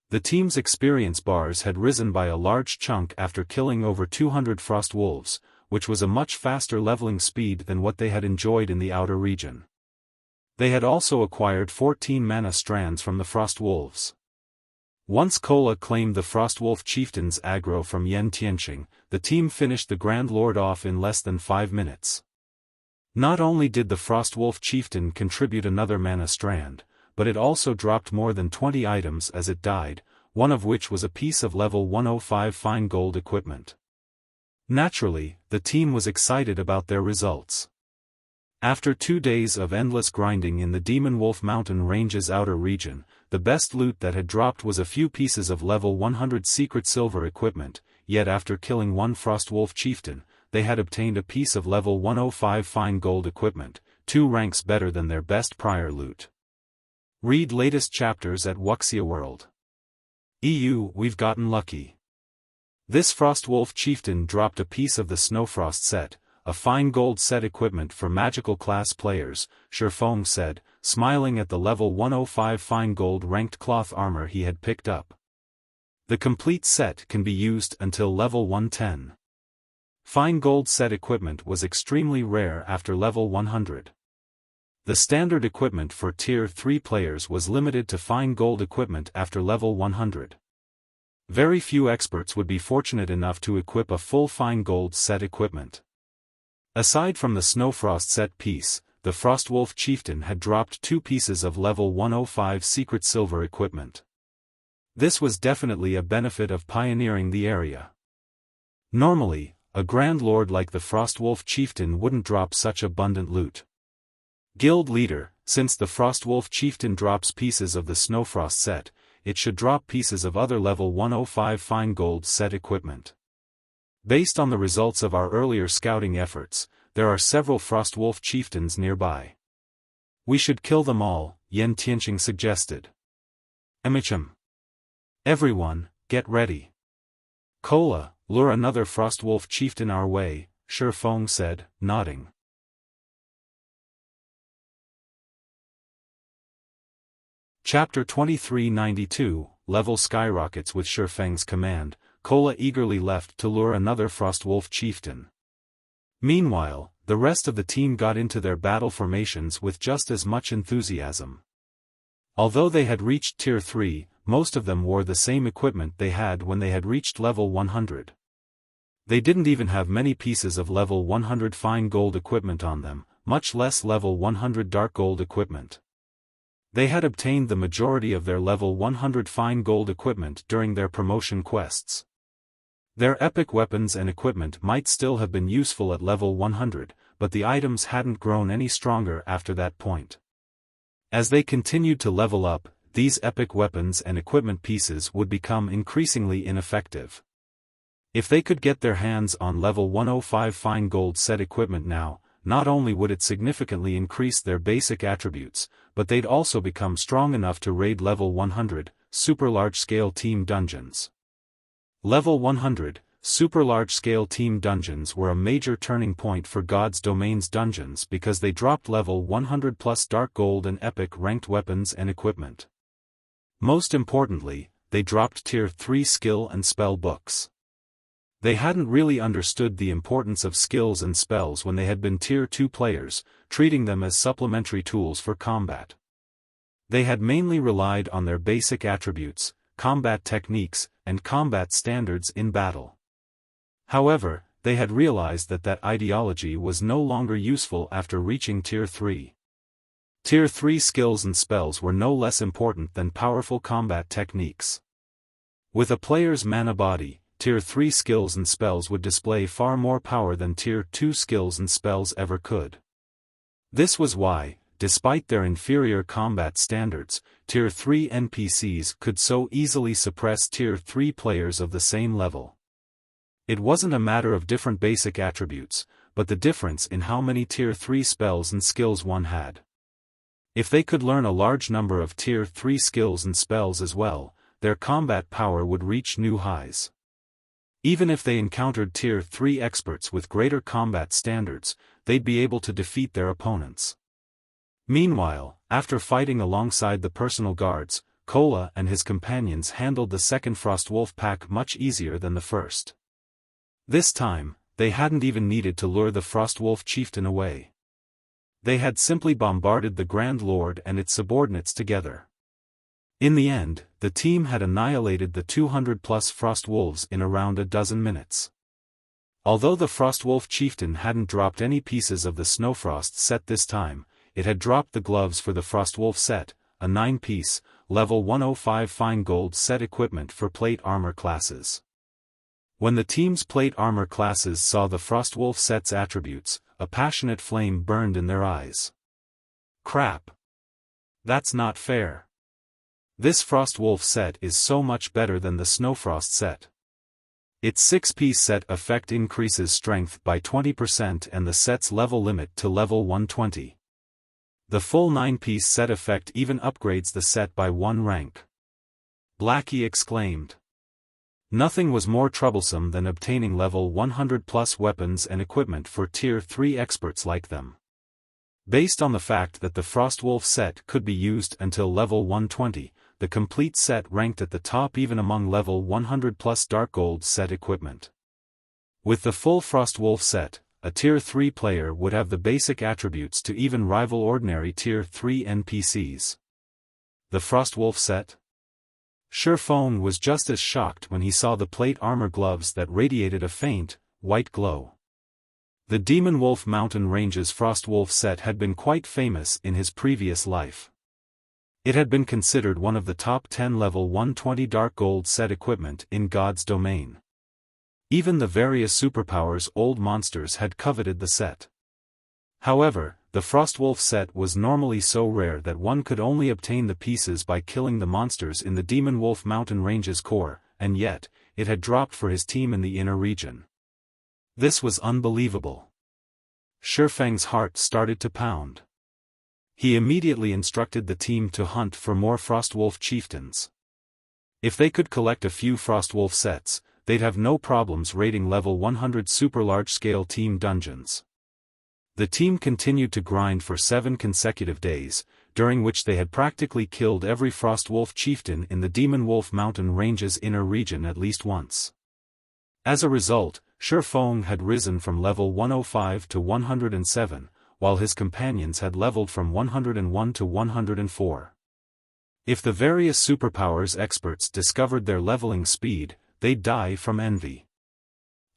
Speaker 1: The team's experience bars had risen by a large chunk after killing over 200 Frostwolves, which was a much faster leveling speed than what they had enjoyed in the outer region. They had also acquired 14 mana strands from the Frostwolves. Once Cola claimed the Frostwolf Chieftain's aggro from Yan Tianqing, the team finished the Grand Lord off in less than 5 minutes. Not only did the Frostwolf Chieftain contribute another mana strand, but it also dropped more than 20 items as it died, one of which was a piece of level 105 fine gold equipment. Naturally, the team was excited about their results. After 2 days of endless grinding in the Demonwolf mountain ranges outer region, the best loot that had dropped was a few pieces of level 100 secret silver equipment, yet after killing one Frostwolf Chieftain, they had obtained a piece of level 105 fine gold equipment, 2 ranks better than their best prior loot. Read latest chapters at Wuxia World. We've gotten lucky. This Frostwolf Chieftain dropped a piece of the Snowfrost set, a fine gold set equipment for magical class players, Xiaofan said, smiling at the level 105 fine gold ranked cloth armor he had picked up. The complete set can be used until level 110. Fine gold set equipment was extremely rare after level 100. The standard equipment for Tier 3 players was limited to fine gold equipment after level 100. Very few experts would be fortunate enough to equip a full fine gold set equipment. Aside from the Snowfrost set piece, the Frostwolf Chieftain had dropped 2 pieces of level 105 secret silver equipment. This was definitely a benefit of pioneering the area. Normally, a Grand Lord like the Frostwolf Chieftain wouldn't drop such abundant loot. Guild Leader, since the Frostwolf Chieftain drops pieces of the Snowfrost set, it should drop pieces of other level 105 fine gold set equipment. Based on the results of our earlier scouting efforts, there are several Frostwolf chieftains nearby. We should kill them all, Yen Tianqing suggested. Emichim. Everyone, get ready. Kola, lure another Frostwolf chieftain our way, Xiaofan said, nodding. Chapter 2392, Level Skyrockets. With Xiaofan's command, Kola eagerly left to lure another Frostwolf chieftain. Meanwhile, the rest of the team got into their battle formations with just as much enthusiasm. Although they had reached Tier 3, most of them wore the same equipment they had when they had reached level 100. They didn't even have many pieces of level 100 fine gold equipment on them, much less level 100 dark gold equipment. They had obtained the majority of their level 100 fine gold equipment during their promotion quests. Their epic weapons and equipment might still have been useful at level 100, but the items hadn't grown any stronger after that point. As they continued to level up, these epic weapons and equipment pieces would become increasingly ineffective. If they could get their hands on level 105 fine gold set equipment now, not only would it significantly increase their basic attributes, but they'd also become strong enough to raid level 100, super large-scale team dungeons. Level 100, super large-scale team dungeons were a major turning point for God's Domain's dungeons because they dropped level 100 plus dark gold and epic ranked weapons and equipment. Most importantly, they dropped Tier 3 skill and spell books. They hadn't really understood the importance of skills and spells when they had been Tier 2 players, treating them as supplementary tools for combat. They had mainly relied on their basic attributes, combat techniques, and combat standards in battle. However, they had realized that ideology was no longer useful after reaching Tier 3. Tier 3 skills and spells were no less important than powerful combat techniques. With a player's mana body, Tier 3 skills and spells would display far more power than Tier 2 skills and spells ever could. This was why, despite their inferior combat standards, Tier 3 NPCs could so easily suppress Tier 3 players of the same level. It wasn't a matter of different basic attributes, but the difference in how many Tier 3 spells and skills one had. If they could learn a large number of Tier 3 skills and spells as well, their combat power would reach new highs. Even if they encountered Tier 3 experts with greater combat standards, they'd be able to defeat their opponents. Meanwhile, after fighting alongside the personal guards, Kola and his companions handled the second Frostwolf pack much easier than the first. This time, they hadn't even needed to lure the Frostwolf chieftain away. They had simply bombarded the Grand Lord and its subordinates together. In the end, the team had annihilated the 200-plus Frostwolves in around a dozen minutes. Although the Frostwolf chieftain hadn't dropped any pieces of the Snowfrost set this time, it had dropped the gloves for the Frostwolf set, a 9-piece, level 105 fine gold set equipment for plate armor classes. When the team's plate armor classes saw the Frostwolf set's attributes, a passionate flame burned in their eyes. Crap! That's not fair. This Frostwolf set is so much better than the Snowfrost set. Its 6-piece set effect increases strength by 20% and the set's level limit to level 120. The full 9-piece set effect even upgrades the set by 1 rank. Blackie exclaimed. Nothing was more troublesome than obtaining level 100-plus weapons and equipment for Tier 3 experts like them. Based on the fact that the Frostwolf set could be used until level 120, the complete set ranked at the top even among level 100-plus dark gold set equipment. With the full Frostwolf set, a Tier 3 player would have the basic attributes to even rival ordinary Tier 3 NPCs. The Frostwolf set? Xiaofan was just as shocked when he saw the plate armor gloves that radiated a faint, white glow. The Demonwolf Mountain Range's Frostwolf set had been quite famous in his previous life. It had been considered one of the top 10 level 120 dark gold set equipment in God's Domain. Even the various superpowers' old monsters had coveted the set. However, the Frostwolf set was normally so rare that one could only obtain the pieces by killing the monsters in the Demonwolf mountain range's core, and yet, it had dropped for his team in the inner region. This was unbelievable. Xiaofan's heart started to pound. He immediately instructed the team to hunt for more Frostwolf chieftains. If they could collect a few Frostwolf sets, they'd have no problems raiding level 100 super large-scale team dungeons. The team continued to grind for 7 consecutive days, during which they had practically killed every Frostwolf chieftain in the Demonwolf mountain range's inner region at least once. As a result, Xiaofan had risen from level 105 to 107, while his companions had leveled from 101 to 104. If the various superpowers experts discovered their leveling speed, they'd die from envy.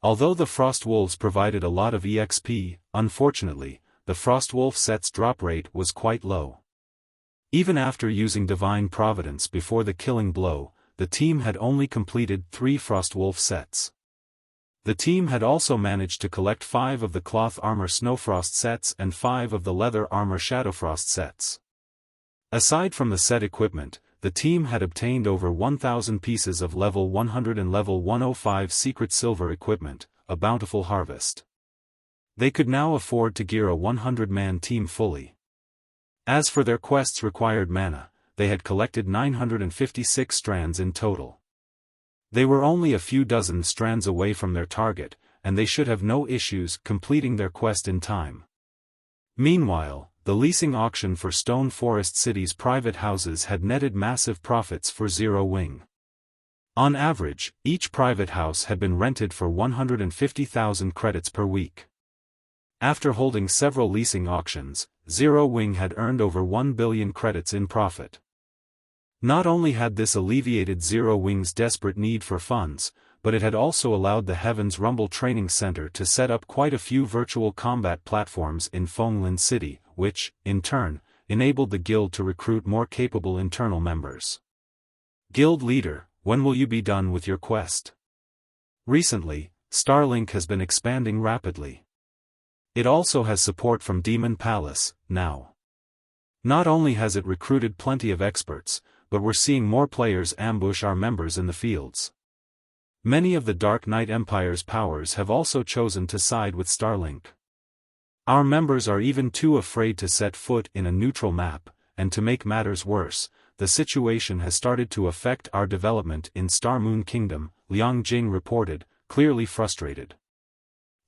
Speaker 1: Although the Frostwolves provided a lot of EXP, unfortunately, the Frostwolf set's drop rate was quite low. Even after using Divine Providence before the killing blow, the team had only completed 3 Frostwolf sets. The team had also managed to collect 5 of the Cloth Armor Snowfrost sets and 5 of the Leather Armor Shadowfrost sets. Aside from the set equipment, the team had obtained over 1,000 pieces of level 100 and level 105 secret silver equipment, a bountiful harvest. They could now afford to gear a 100-man team fully. As for their quests required mana, they had collected 956 strands in total. They were only a few dozen strands away from their target, and they should have no issues completing their quest in time. Meanwhile, the leasing auction for Stone Forest City's private houses had netted massive profits for Zero Wing. On average, each private house had been rented for 150,000 credits per week. After holding several leasing auctions, Zero Wing had earned over 1 billion credits in profit. Not only had this alleviated Zero Wing's desperate need for funds, but it had also allowed the Heaven's Rumble Training Center to set up quite a few virtual combat platforms in Fenglin City, which, in turn, enabled the guild to recruit more capable internal members. Guild leader, when will you be done with your quest? Recently, Starlink has been expanding rapidly. It also has support from Demon Palace, now. Not only has it recruited plenty of experts, but we're seeing more players ambush our members in the fields. Many of the Dark Knight Empire's powers have also chosen to side with Starlink. Our members are even too afraid to set foot in a neutral map, and to make matters worse, the situation has started to affect our development in Star Moon Kingdom, Liang Jing reported, clearly frustrated.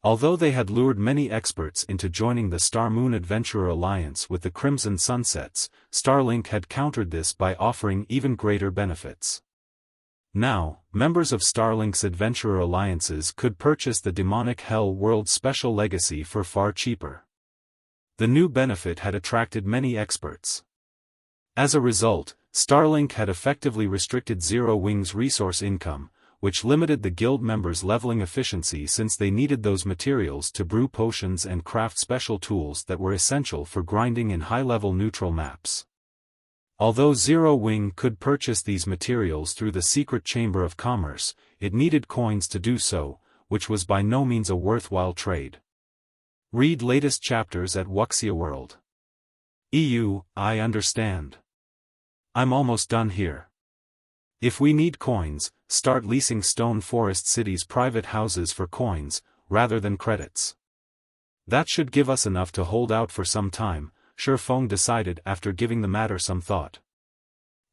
Speaker 1: Although they had lured many experts into joining the Star Moon Adventurer Alliance with the Crimson Sunsets, Starlink had countered this by offering even greater benefits. Now, members of Starlink's Adventurer Alliances could purchase the Demonic Hell World Special Legacy for far cheaper. The new benefit had attracted many experts. As a result, Starlink had effectively restricted Zero Wing's resource income, which limited the guild members' leveling efficiency since they needed those materials to brew potions and craft special tools that were essential for grinding in high-level neutral maps. Although Zero Wing could purchase these materials through the Secret Chamber of Commerce, it needed coins to do so, which was by no means a worthwhile trade. Read latest chapters at Wuxia World. I understand. I'm almost done here. If we need coins, start leasing Stone Forest City's private houses for coins, rather than credits. That should give us enough to hold out for some time, Xiaofan decided after giving the matter some thought.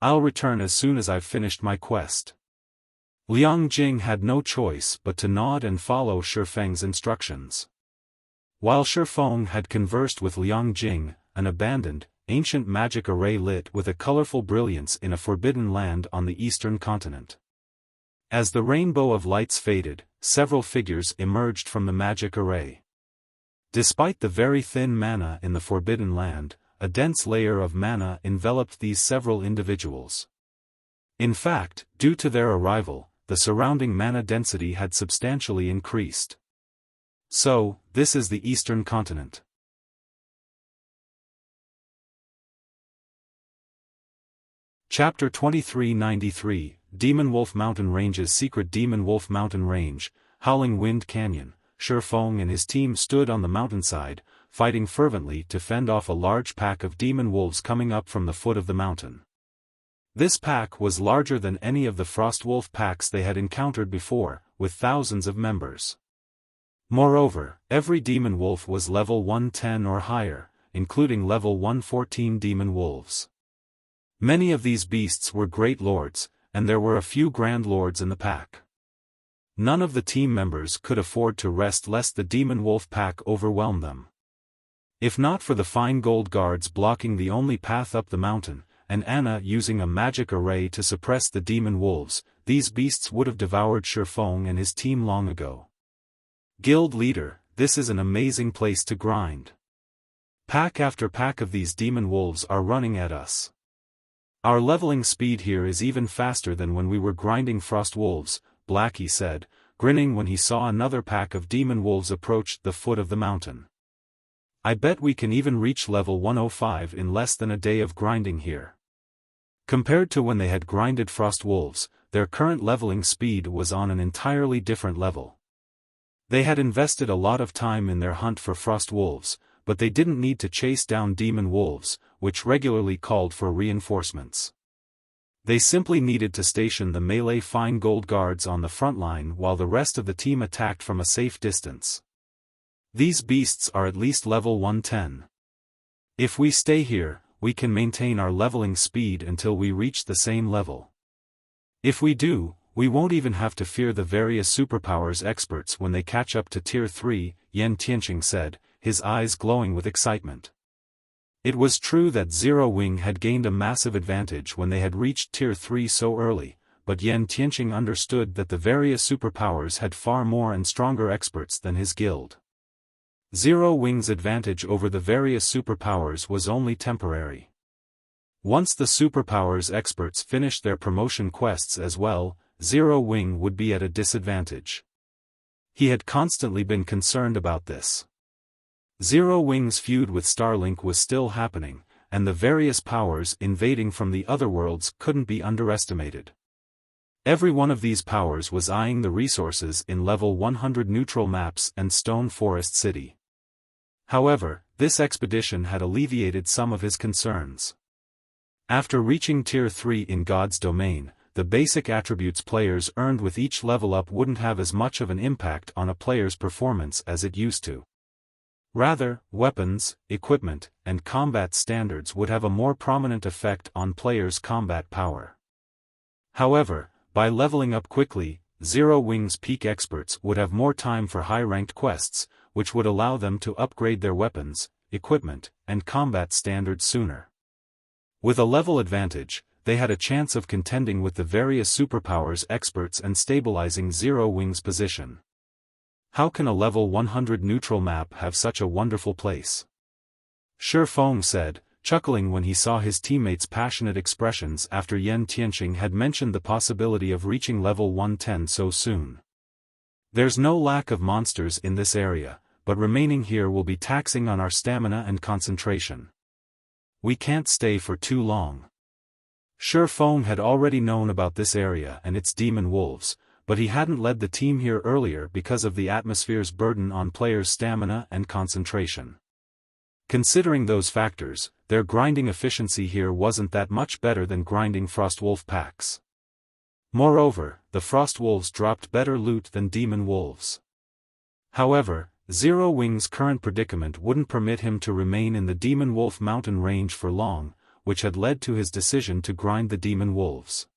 Speaker 1: I'll return as soon as I've finished my quest. Liang Jing had no choice but to nod and follow Xiaofan's instructions. While Xiaofan had conversed with Liang Jing, an abandoned, ancient magic array lit with a colorful brilliance in a forbidden land on the eastern continent. As the rainbow of lights faded, several figures emerged from the magic array. Despite the very thin mana in the Forbidden Land, a dense layer of mana enveloped these several individuals. In fact, due to their arrival, the surrounding mana density had substantially increased. So, this is the Eastern Continent. Chapter 2393, Demonwolf Mountain Range's Secret Demonwolf Mountain Range, Howling Wind Canyon. Xiaofan and his team stood on the mountainside, fighting fervently to fend off a large pack of demon wolves coming up from the foot of the mountain. This pack was larger than any of the Frostwolf packs they had encountered before, with thousands of members. Moreover, every demon wolf was level 110 or higher, including level 114 demon wolves. Many of these beasts were great lords, and there were a few grand lords in the pack. None of the team members could afford to rest lest the demon wolf pack overwhelm them. If not for the fine gold guards blocking the only path up the mountain, and Anna using a magic array to suppress the demon wolves, these beasts would have devoured Xiaofan and his team long ago. Guild leader, this is an amazing place to grind. Pack after pack of these demon wolves are running at us. Our leveling speed here is even faster than when we were grinding frost wolves, Blackie said, grinning when he saw another pack of demon wolves approach the foot of the mountain. I bet we can even reach level 105 in less than a day of grinding here. Compared to when they had grinded frost wolves, their current leveling speed was on an entirely different level. They had invested a lot of time in their hunt for frost wolves, but they didn't need to chase down demon wolves, which regularly called for reinforcements. They simply needed to station the melee fine gold guards on the front line while the rest of the team attacked from a safe distance. These beasts are at least level 110. If we stay here, we can maintain our leveling speed until we reach the same level. If we do, we won't even have to fear the various superpowers experts when they catch up to Tier 3, Yan Tianqing said, his eyes glowing with excitement. It was true that Zero Wing had gained a massive advantage when they had reached Tier 3 so early, but Yan Tianqing understood that the various superpowers had far more and stronger experts than his guild. Zero Wing's advantage over the various superpowers was only temporary. Once the superpowers experts finished their promotion quests as well, Zero Wing would be at a disadvantage. He had constantly been concerned about this. Zero Wing's feud with Starlink was still happening, and the various powers invading from the other worlds couldn't be underestimated. Every one of these powers was eyeing the resources in level 100 neutral maps and Stone Forest City. However, this expedition had alleviated some of his concerns. After reaching Tier 3 in God's domain, the basic attributes players earned with each level up wouldn't have as much of an impact on a player's performance as it used to. Rather, weapons, equipment, and combat standards would have a more prominent effect on players' combat power. However, by leveling up quickly, Zero Wing's peak experts would have more time for high-ranked quests, which would allow them to upgrade their weapons, equipment, and combat standards sooner. With a level advantage, they had a chance of contending with the various superpowers experts and stabilizing Zero Wing's position. How can a level 100 neutral map have such a wonderful place? Xiaofan said, chuckling when he saw his teammates' passionate expressions after Yan Tianqing had mentioned the possibility of reaching level 110 so soon. There's no lack of monsters in this area, but remaining here will be taxing on our stamina and concentration. We can't stay for too long. Xiaofan had already known about this area and its demon wolves, but he hadn't led the team here earlier because of the atmosphere's burden on players' stamina and concentration. Considering those factors, their grinding efficiency here wasn't that much better than grinding Frostwolf packs. Moreover, the Frostwolves dropped better loot than demon wolves. However, Zero Wing's current predicament wouldn't permit him to remain in the Demon Wolf mountain range for long, which had led to his decision to grind the demon wolves.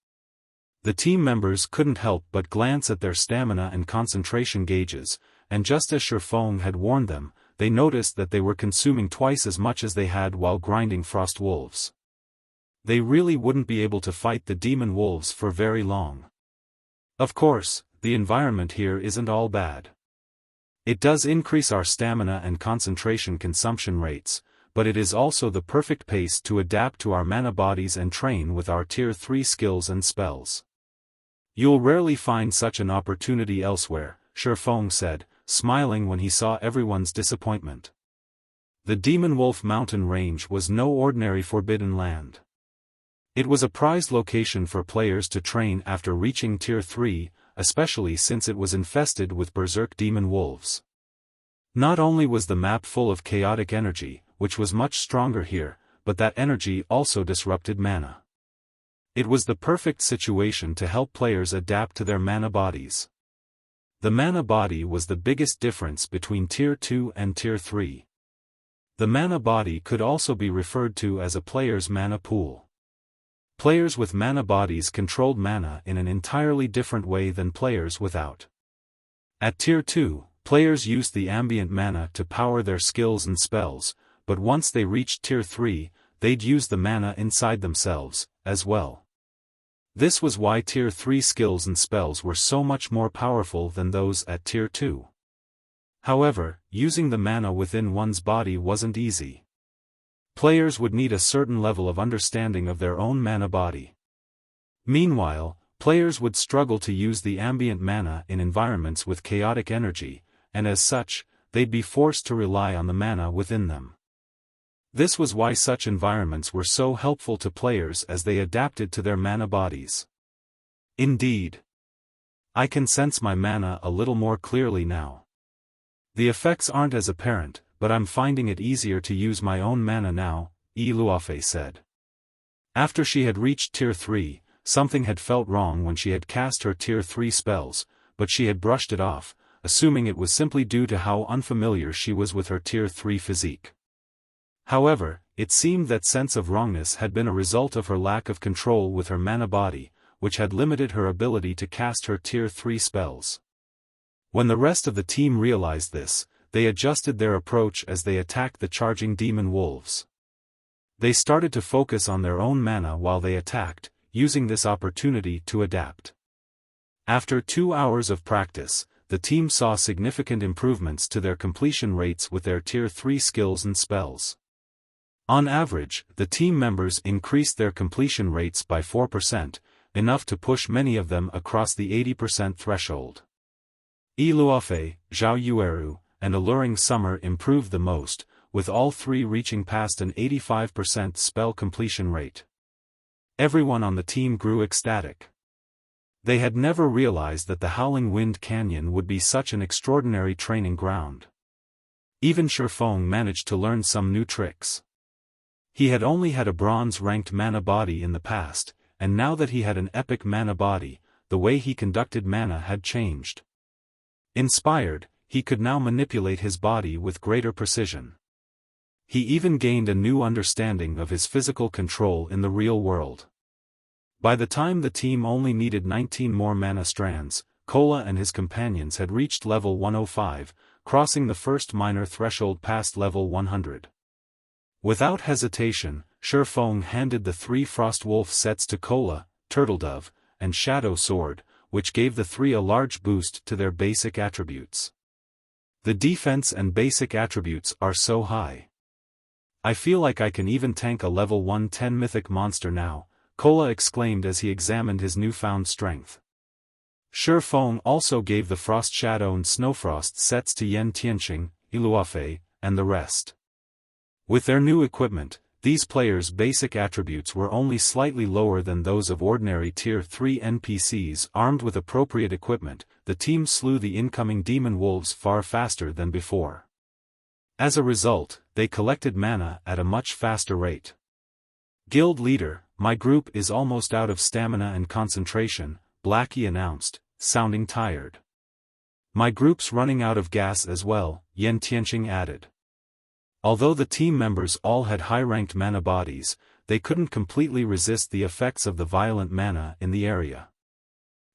Speaker 1: The team members couldn't help but glance at their stamina and concentration gauges, and just as Xiaofan had warned them, they noticed that they were consuming twice as much as they had while grinding frost wolves. They really wouldn't be able to fight the demon wolves for very long. Of course, the environment here isn't all bad. It does increase our stamina and concentration consumption rates, but it is also the perfect pace to adapt to our mana bodies and train with our Tier 3 skills and spells. You'll rarely find such an opportunity elsewhere, Xiaofan said, smiling when he saw everyone's disappointment. The Demon Wolf mountain range was no ordinary forbidden land. It was a prized location for players to train after reaching Tier 3, especially since it was infested with berserk demon wolves. Not only was the map full of chaotic energy, which was much stronger here, but that energy also disrupted mana. It was the perfect situation to help players adapt to their mana bodies. The mana body was the biggest difference between Tier 2 and Tier 3. The mana body could also be referred to as a player's mana pool. Players with mana bodies controlled mana in an entirely different way than players without. At Tier 2, players used the ambient mana to power their skills and spells, but once they reached Tier 3, they'd use the mana inside themselves, as well. This was why Tier 3 skills and spells were so much more powerful than those at Tier 2. However, using the mana within one's body wasn't easy. Players would need a certain level of understanding of their own mana body. Meanwhile, players would struggle to use the ambient mana in environments with chaotic energy, and as such, they'd be forced to rely on the mana within them. This was why such environments were so helpful to players as they adapted to their mana bodies. Indeed. I can sense my mana a little more clearly now. The effects aren't as apparent, but I'm finding it easier to use my own mana now, Xiaofan said. After she had reached Tier 3, something had felt wrong when she had cast her Tier 3 spells, but she had brushed it off, assuming it was simply due to how unfamiliar she was with her Tier 3 physique. However, it seemed that sense of wrongness had been a result of her lack of control with her mana body, which had limited her ability to cast her Tier 3 spells. When the rest of the team realized this, they adjusted their approach as they attacked the charging demon wolves. They started to focus on their own mana while they attacked, using this opportunity to adapt. After 2 hours of practice, the team saw significant improvements to their completion rates with their Tier 3 skills and spells. On average, the team members increased their completion rates by 4%, enough to push many of them across the 80% threshold. Xiaofan, Zhao Yueru, and Alluring Summer improved the most, with all three reaching past an 85% spell completion rate. Everyone on the team grew ecstatic. They had never realized that the Howling Wind Canyon would be such an extraordinary training ground. Even Xiaofan managed to learn some new tricks. He had only had a bronze-ranked mana body in the past, and now that he had an epic mana body, the way he conducted mana had changed. Inspired, he could now manipulate his body with greater precision. He even gained a new understanding of his physical control in the real world. By the time the team only needed 19 more mana strands, Kola and his companions had reached level 105, crossing the first minor threshold past level 100. Without hesitation, Xiaofan handed the 3 Frostwolf sets to Kola, Turtledove, and Shadow Sword, which gave the 3 a large boost to their basic attributes. The defense and basic attributes are so high. I feel like I can even tank a level 110 mythic monster now, Kola exclaimed as he examined his newfound strength. Xiaofan also gave the Frost Shadow and Snowfrost sets to Yan Tianqing, Xiaofan, and the rest. With their new equipment, these players' basic attributes were only slightly lower than those of ordinary Tier 3 NPCs. Armed with appropriate equipment, the team slew the incoming demon wolves far faster than before. As a result, they collected mana at a much faster rate. Guild leader, my group is almost out of stamina and concentration, Blackie announced, sounding tired. My group's running out of gas as well, Yan Tianqing added. Although the team members all had high-ranked mana bodies, they couldn't completely resist the effects of the violent mana in the area.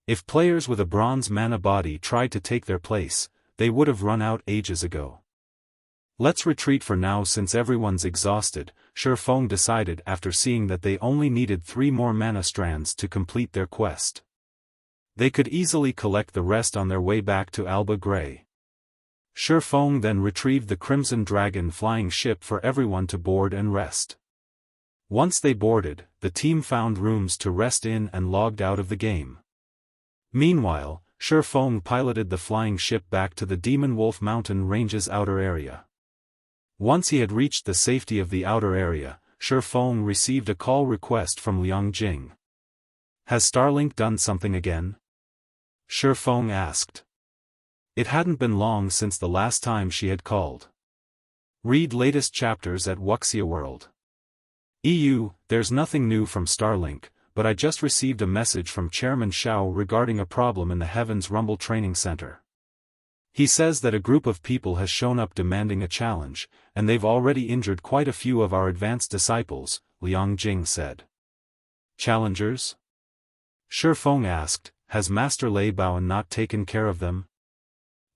Speaker 1: If players with a bronze mana body tried to take their place, they would have run out ages ago. Let's retreat for now since everyone's exhausted, Xiaofan decided after seeing that they only needed 3 more mana strands to complete their quest. They could easily collect the rest on their way back to Alba Grey. Xiaofan then retrieved the Crimson Dragon flying ship for everyone to board and rest. Once they boarded, the team found rooms to rest in and logged out of the game. Meanwhile, Xiaofan piloted the flying ship back to the Demonwolf Mountain Range's outer area. Once he had reached the safety of the outer area, Xiaofan received a call request from Liang Jing. Has Starlink done something again? Xiaofan asked. It hadn't been long since the last time she had called. Read latest chapters at Wuxia World. There's nothing new from Starlink, but I just received a message from Chairman Xiao regarding a problem in the Heaven's Rumble Training Center. He says that a group of people has shown up demanding a challenge, and they've already injured quite a few of our advanced disciples, Liang Jing said. Challengers? Xiaofan asked, has Master Lei Bao not taken care of them?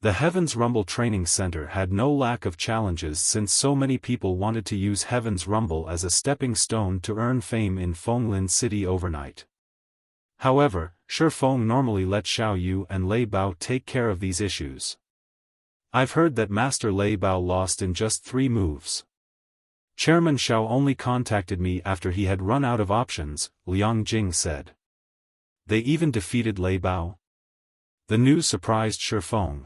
Speaker 1: The Heaven's Rumble Training Center had no lack of challenges since so many people wanted to use Heaven's Rumble as a stepping stone to earn fame in Fenglin City overnight. However, Xiaofan normally let Xiao Yu and Lei Bao take care of these issues. I've heard that Master Lei Bao lost in just 3 moves. Chairman Xiao only contacted me after he had run out of options, Liang Jing said. They even defeated Lei Bao? The news surprised Xiaofan.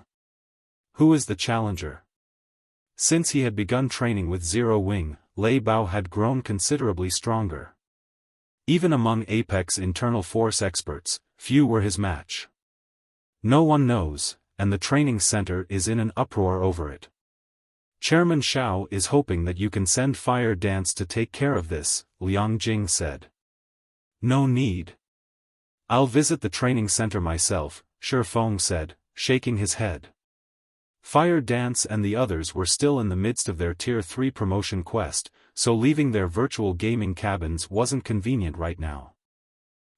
Speaker 1: Who is the challenger? Since he had begun training with Zero Wing, Lei Bao had grown considerably stronger. Even among Apex internal force experts, few were his match. No one knows, and the training center is in an uproar over it. Chairman Xiao is hoping that you can send Fire Dance to take care of this, Liang Jing said. No need. I'll visit the training center myself, Xiaofan said, shaking his head. Fire Dance and the others were still in the midst of their Tier 3 promotion quest, so leaving their virtual gaming cabins wasn't convenient right now.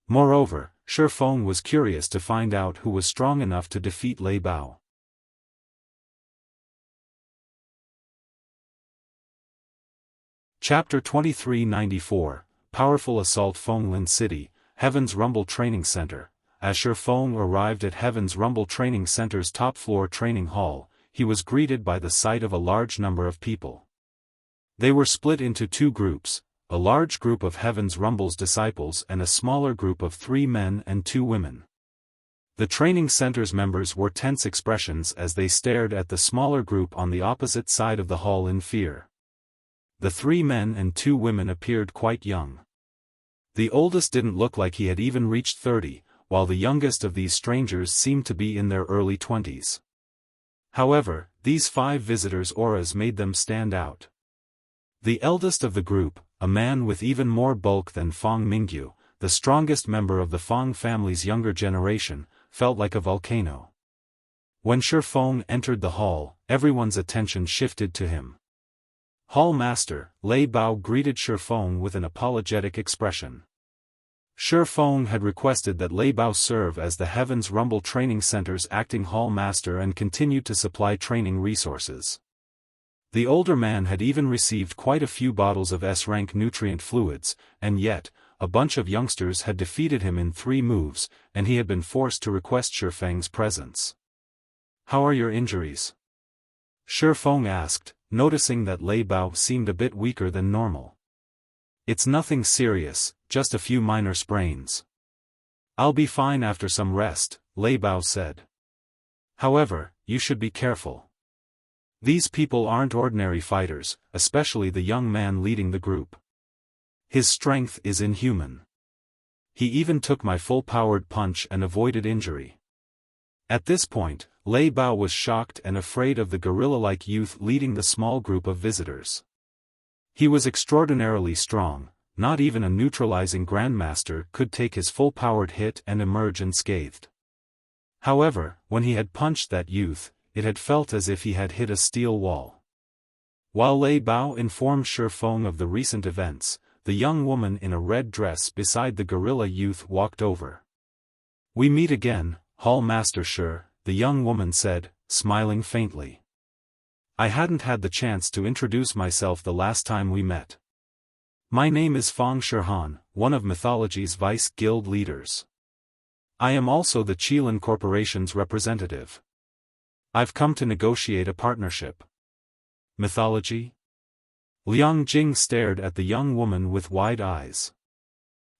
Speaker 1: Moreover, Xiaofan was curious to find out who was strong enough to defeat Lei Bao. Chapter 2394, Powerful Assault Fenglin City, Heaven's Rumble Training Center. As Xiaofan arrived at Heaven's Rumble Training Center's top-floor training hall, he was greeted by the sight of a large number of people. They were split into 2 groups, a large group of Heaven's Rumble's disciples and a smaller group of 3 men and 2 women. The training center's members wore tense expressions as they stared at the smaller group on the opposite side of the hall in fear. The 3 men and 2 women appeared quite young. The oldest didn't look like he had even reached 30, while the youngest of these strangers seemed to be in their early 20s. However, these 5 visitors' auras made them stand out. The eldest of the group, a man with even more bulk than Fang Mingyu, the strongest member of the Fang family's younger generation, felt like a volcano. When Xiaofan entered the hall, everyone's attention shifted to him. Hall Master, Lei Bao greeted Xiaofan with an apologetic expression. Xiaofan had requested that Lei Bao serve as the Heaven's Rumble Training Center's acting Hall Master and continue to supply training resources. The older man had even received quite a few bottles of S-rank nutrient fluids, and yet, a bunch of youngsters had defeated him in 3 moves, and he had been forced to request Xiaofang's presence. How are your injuries? Xiaofan asked, noticing that Lei Bao seemed a bit weaker than normal. It's nothing serious, just a few minor sprains. I'll be fine after some rest, Lei Bao said. However, you should be careful. These people aren't ordinary fighters, especially the young man leading the group. His strength is inhuman. He even took my full-powered punch and avoided injury. At this point, Lei Bao was shocked and afraid of the gorilla-like youth leading the small group of visitors. He was extraordinarily strong, not even a neutralizing grandmaster could take his full-powered hit and emerge unscathed. However, when he had punched that youth, it had felt as if he had hit a steel wall. While Lei Bao informed Xiaofan of the recent events, the young woman in a red dress beside the gorilla youth walked over. We meet again, Hall Master Shi, the young woman said, smiling faintly. I hadn't had the chance to introduce myself the last time we met. My name is Fang Shihan, one of Mythology's vice guild leaders. I am also the Qilin Corporation's representative. I've come to negotiate a partnership. Mythology? Liang Jing stared at the young woman with wide eyes.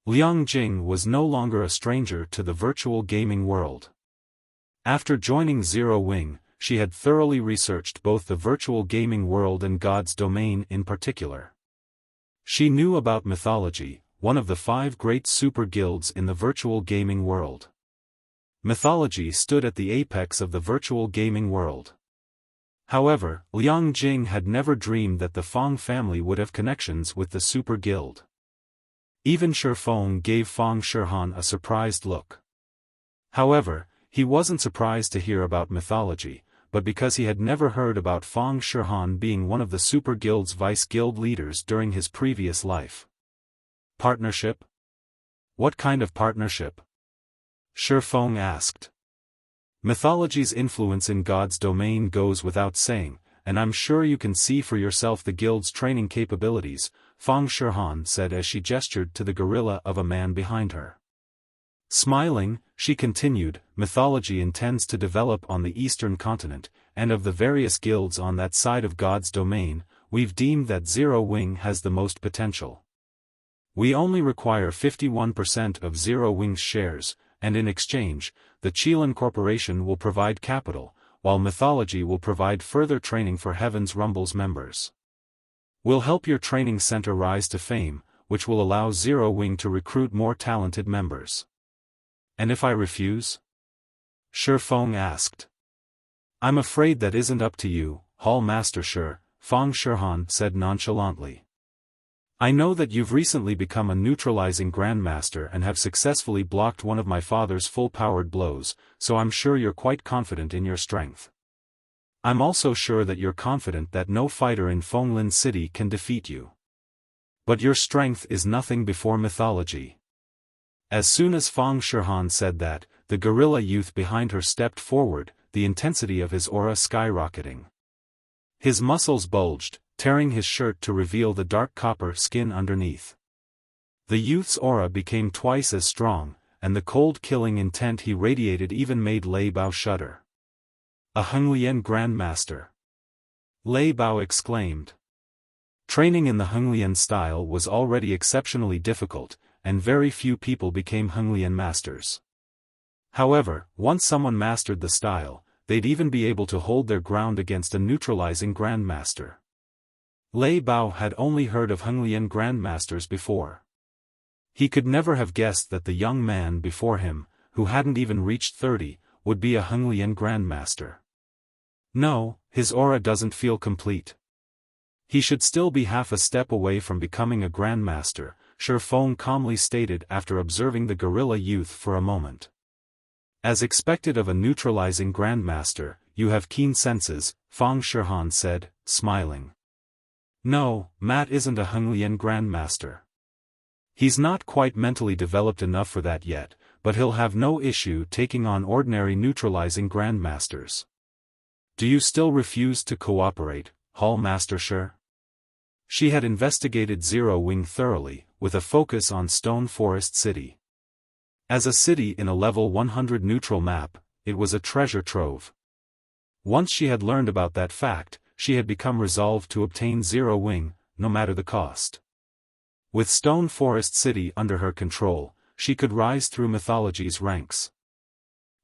Speaker 1: Liang Jing was no longer a stranger to the virtual gaming world. After joining Zero Wing, she had thoroughly researched both the virtual gaming world and God's domain in particular. She knew about Mythology, one of the 5 great super guilds in the virtual gaming world. Mythology stood at the apex of the virtual gaming world. However, Liang Jing had never dreamed that the Fang family would have connections with the Super Guild. Even Xiaofan gave Fang Shihan a surprised look. However, he wasn't surprised to hear about mythology, but because he had never heard about Fang Shihan being one of the Super Guild's vice-guild leaders during his previous life. Partnership? What kind of partnership? Xiaofan asked. Mythology's influence in God's domain goes without saying, and I'm sure you can see for yourself the guild's training capabilities, Fang Shihan said as she gestured to the gorilla of a man behind her. Smiling, she continued, mythology intends to develop on the eastern continent, and of the various guilds on that side of God's domain, we've deemed that Zero Wing has the most potential. We only require 51% of Zero Wing's shares, and in exchange, the Qilin Corporation will provide capital, while mythology will provide further training for Heaven's Rumble's members. We'll help your training center rise to fame, which will allow Zero Wing to recruit more talented members. And if I refuse? Xiaofan asked. I'm afraid that isn't up to you, Hall Master Shi, Fang Shihan said nonchalantly. I know that you've recently become a neutralizing grandmaster and have successfully blocked one of my father's full-powered blows, so I'm sure you're quite confident in your strength. I'm also sure that you're confident that no fighter in Fenglin City can defeat you. But your strength is nothing before mythology. As soon as Fang Shihan said that, the gorilla youth behind her stepped forward, the intensity of his aura skyrocketing. His muscles bulged, tearing his shirt to reveal the dark copper skin underneath. The youth's aura became twice as strong, and the cold killing intent he radiated even made Lei Bao shudder. A Henglian Grandmaster! Lei Bao exclaimed. Training in the Henglian style was already exceptionally difficult, and very few people became Henglian masters. However, once someone mastered the style, they'd even be able to hold their ground against a neutralizing grandmaster. Lei Bao had only heard of Henglian grandmasters before. He could never have guessed that the young man before him, who hadn't even reached 30, would be a Henglian grandmaster. No, his aura doesn't feel complete. He should still be half a step away from becoming a grandmaster, Xiaofan calmly stated after observing the gorilla youth for a moment. As expected of a neutralizing grandmaster, you have keen senses, Fang Shihan said, smiling. No, Matt isn't a Henglian grandmaster. He's not quite mentally developed enough for that yet, but he'll have no issue taking on ordinary neutralizing grandmasters. Do you still refuse to cooperate, Hall Master Shi? She had investigated Zero Wing thoroughly, with a focus on Stone Forest City. As a city in a level 100 neutral map, it was a treasure trove. Once she had learned about that fact, she had become resolved to obtain Zero Wing, no matter the cost. With Stone Forest City under her control, she could rise through mythology's ranks.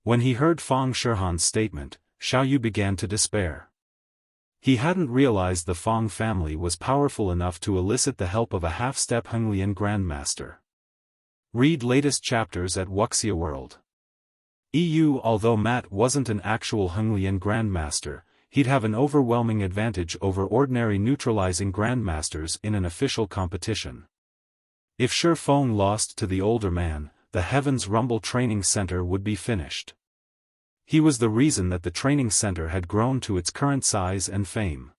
Speaker 1: When he heard Fang Shihan's statement, Xiaoyu began to despair. He hadn't realized the Fang family was powerful enough to elicit the help of a half-step Henglian grandmaster. Read latest chapters at Wuxia World. Although Matt wasn't an actual Henglian grandmaster, he'd have an overwhelming advantage over ordinary neutralizing grandmasters in an official competition. If Xiaofan lost to the older man, the Heaven's Rumble Training Center would be finished. He was the reason that the training center had grown to its current size and fame.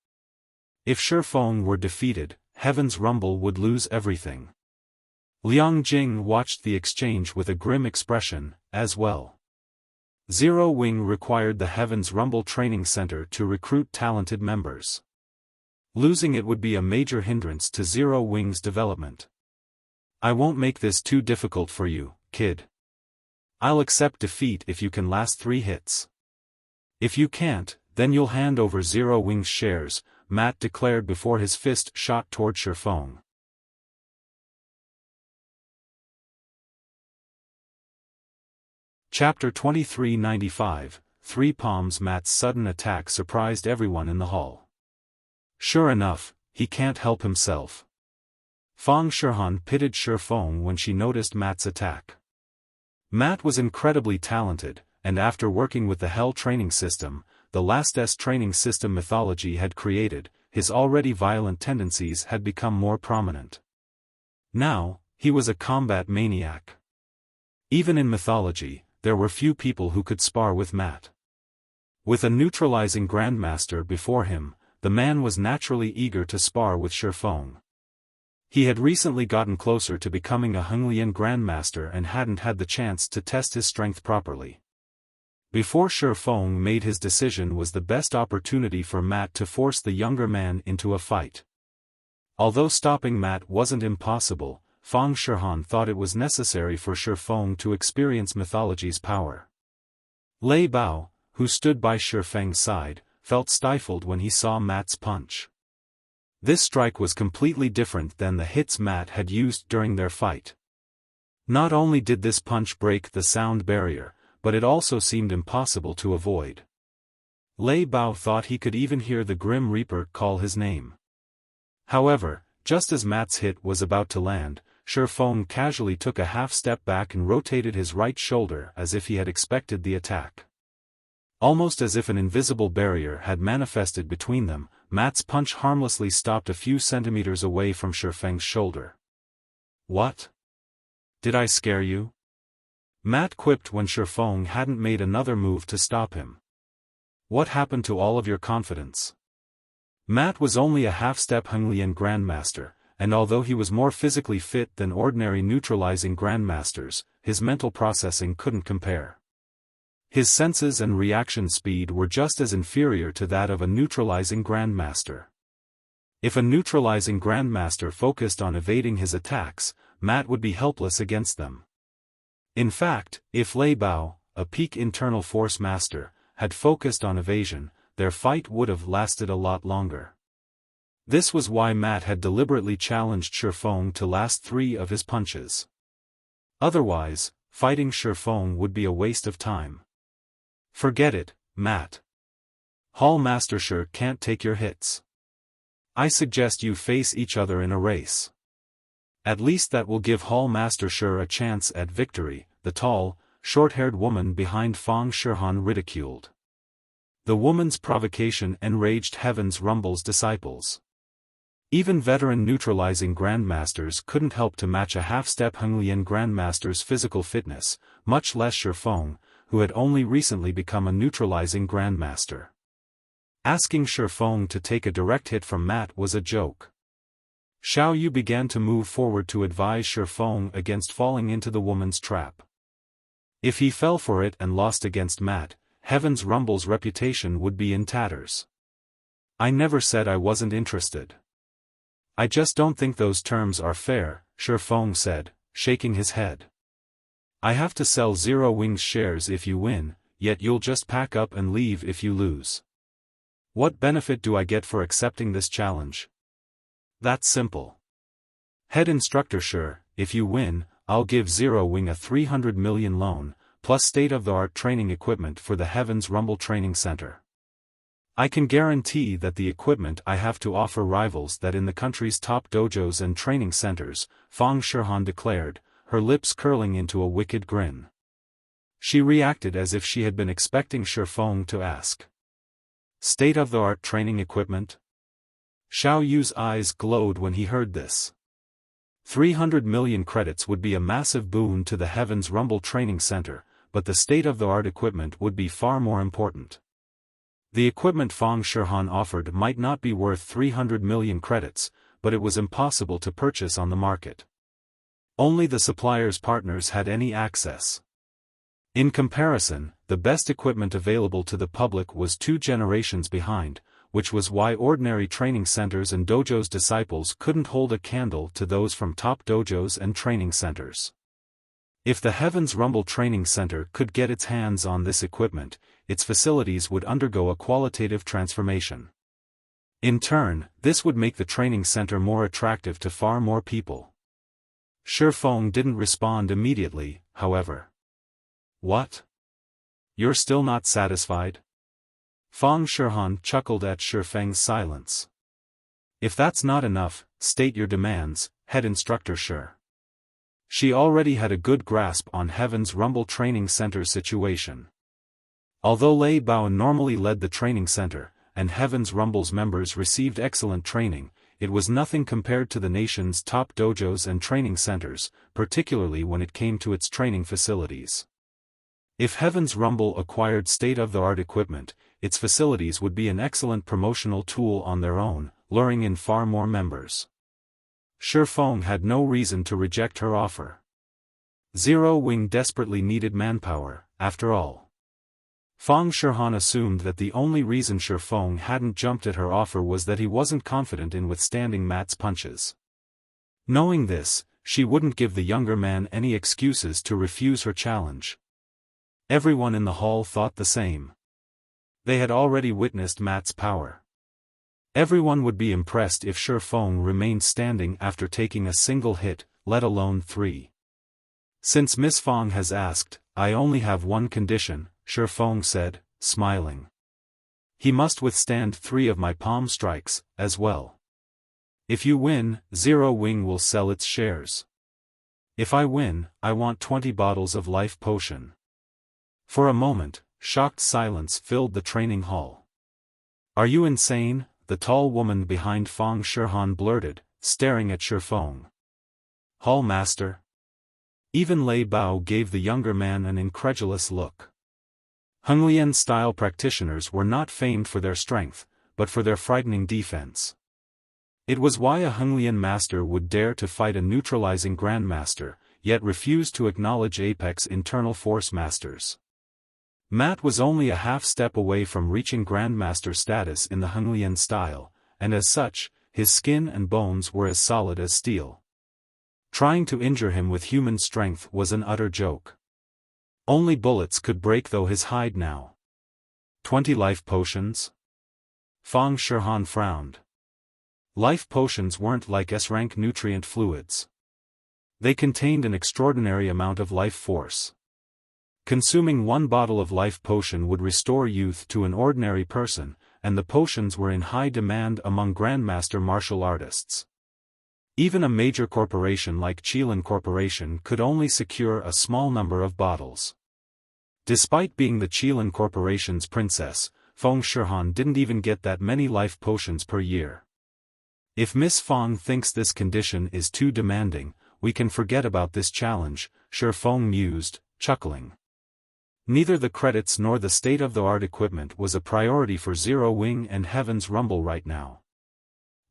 Speaker 1: If Xiaofan were defeated, Heaven's Rumble would lose everything. Liang Jing watched the exchange with a grim expression, as well. Zero Wing required the Heaven's Rumble Training Center to recruit talented members. Losing it would be a major hindrance to Zero Wing's development. I won't make this too difficult for you, kid. I'll accept defeat if you can last 3 hits. If you can't, then you'll hand over Zero Wing's shares, Matt declared before his fist shot toward Xiaofan. Chapter 2395, 3 Palms. Matt's sudden attack surprised everyone in the hall. Sure enough, he can't help himself. Fang Shihan pitied Xiaofan when she noticed Matt's attack. Matt was incredibly talented, and after working with the Hell training system, the last training system mythology had created, his already violent tendencies had become more prominent. Now, he was a combat maniac. Even in mythology, there were few people who could spar with Matt. With a neutralizing grandmaster before him, the man was naturally eager to spar with Xiaofan. He had recently gotten closer to becoming a Fenglin grandmaster and hadn't had the chance to test his strength properly. Before Xiaofan made his decision was the best opportunity for Matt to force the younger man into a fight. Although stopping Matt wasn't impossible, Feng Shihan thought it was necessary for Xiaofan to experience mythology's power. Lei Bao, who stood by Xiaofang's side, felt stifled when he saw Matt's punch. This strike was completely different than the hits Matt had used during their fight. Not only did this punch break the sound barrier, but it also seemed impossible to avoid. Lei Bao thought he could even hear the Grim Reaper call his name. However, just as Matt's hit was about to land, Xiaofan casually took a half step back and rotated his right shoulder as if he had expected the attack. Almost as if an invisible barrier had manifested between them, Matt's punch harmlessly stopped a few centimeters away from Xiaofang's shoulder. "What? Did I scare you?" Matt quipped when Xiaofan hadn't made another move to stop him. "What happened to all of your confidence?" Matt was only a half-step Fenglin grandmaster, and although he was more physically fit than ordinary neutralizing grandmasters, his mental processing couldn't compare. His senses and reaction speed were just as inferior to that of a neutralizing grandmaster. If a neutralizing grandmaster focused on evading his attacks, Matt would be helpless against them. In fact, if Lei Bao, a peak internal force master, had focused on evasion, their fight would have lasted a lot longer. This was why Matt had deliberately challenged Xiaofan to last 3 of his punches. Otherwise, fighting Xiaofan would be a waste of time. "Forget it, Matt. Hall Master Shi can't take your hits. I suggest you face each other in a race. At least that will give Hall Master Shi a chance at victory," the tall, short-haired woman behind Feng Shihan ridiculed. The woman's provocation enraged Heaven's Rumble's disciples. Even veteran neutralizing grandmasters couldn't help to match a half-step Fenglin grandmaster's physical fitness, much less Xiaofan, who had only recently become a neutralizing grandmaster. Asking Xiaofan to take a direct hit from Matt was a joke. Xiao Yu began to move forward to advise Xiaofan against falling into the woman's trap. If he fell for it and lost against Matt, Heaven's Rumble's reputation would be in tatters. "I never said I wasn't interested. I just don't think those terms are fair," Xiaofan said, shaking his head. "I have to sell Zero Wings shares if you win, yet you'll just pack up and leave if you lose. What benefit do I get for accepting this challenge? That's simple. Head Instructor Shi, if you win, I'll give Zero Wing a 300 million loan, plus state-of-the-art training equipment for the Heaven's Rumble Training Center. I can guarantee that the equipment I have to offer rivals that in the country's top dojos and training centers," Feng Shihan declared, her lips curling into a wicked grin. She reacted as if she had been expecting Xiaofan to ask. "State-of-the-art training equipment?" Xiao Yu's eyes glowed when he heard this. 300 million credits would be a massive boon to the Heaven's Rumble Training Center, but the state-of-the-art equipment would be far more important. The equipment Feng Shihan offered might not be worth 300 million credits, but it was impossible to purchase on the market. Only the supplier's partners had any access. In comparison, the best equipment available to the public was 2 generations behind, which was why ordinary training centers and dojos' disciples couldn't hold a candle to those from top dojos and training centers. If the Heaven's Rumble Training Center could get its hands on this equipment, its facilities would undergo a qualitative transformation. In turn, this would make the training center more attractive to far more people. Xiaofan didn't respond immediately, however. "What? You're still not satisfied?" Feng Shihan chuckled at Xiaofang's silence. "If that's not enough, state your demands, Head Instructor Shi." She already had a good grasp on Heaven's Rumble Training Center's situation. Although Lei Bao normally led the training center, and Heaven's Rumble's members received excellent training, it was nothing compared to the nation's top dojos and training centers, particularly when it came to its training facilities. If Heaven's Rumble acquired state-of-the-art equipment, its facilities would be an excellent promotional tool on their own, luring in far more members. Xiaofan had no reason to reject her offer. Zero Wing desperately needed manpower, after all. Feng Shihan assumed that the only reason Xiaofan hadn't jumped at her offer was that he wasn't confident in withstanding Matt's punches. Knowing this, she wouldn't give the younger man any excuses to refuse her challenge. Everyone in the hall thought the same. They had already witnessed Matt's power. Everyone would be impressed if Xiaofan remained standing after taking a single hit, let alone 3. Since Miss Feng has asked, I only have one condition, Xiaofan said, smiling. He must withstand 3 of my palm strikes, as well. If you win, Zero Wing will sell its shares. If I win, I want 20 bottles of life potion. For a moment, shocked silence filled the training hall. Are you insane? The tall woman behind Feng Shihan blurted, staring at Xiaofan. Hall master? Even Lei Bao gave the younger man an incredulous look. Henglian-style practitioners were not famed for their strength, but for their frightening defense. It was why a Henglian master would dare to fight a neutralizing grandmaster, yet refuse to acknowledge Apex internal force masters. Matt was only a half-step away from reaching grandmaster status in the Henglian style, and as such, his skin and bones were as solid as steel. Trying to injure him with human strength was an utter joke. Only bullets could break though his hide now. 20 life potions? Feng Shihan frowned. Life potions weren't like S-rank nutrient fluids. They contained an extraordinary amount of life force. Consuming 1 bottle of life potion would restore youth to an ordinary person, and the potions were in high demand among grandmaster martial artists. Even a major corporation like Qilin Corporation could only secure a small number of bottles. Despite being the Qilin Corporation's princess, Feng Shihan didn't even get that many life potions per year. If Miss Feng thinks this condition is too demanding, we can forget about this challenge, Xiaofan mused, chuckling. Neither the credits nor the state-of-the-art equipment was a priority for Zero Wing and Heaven's Rumble right now.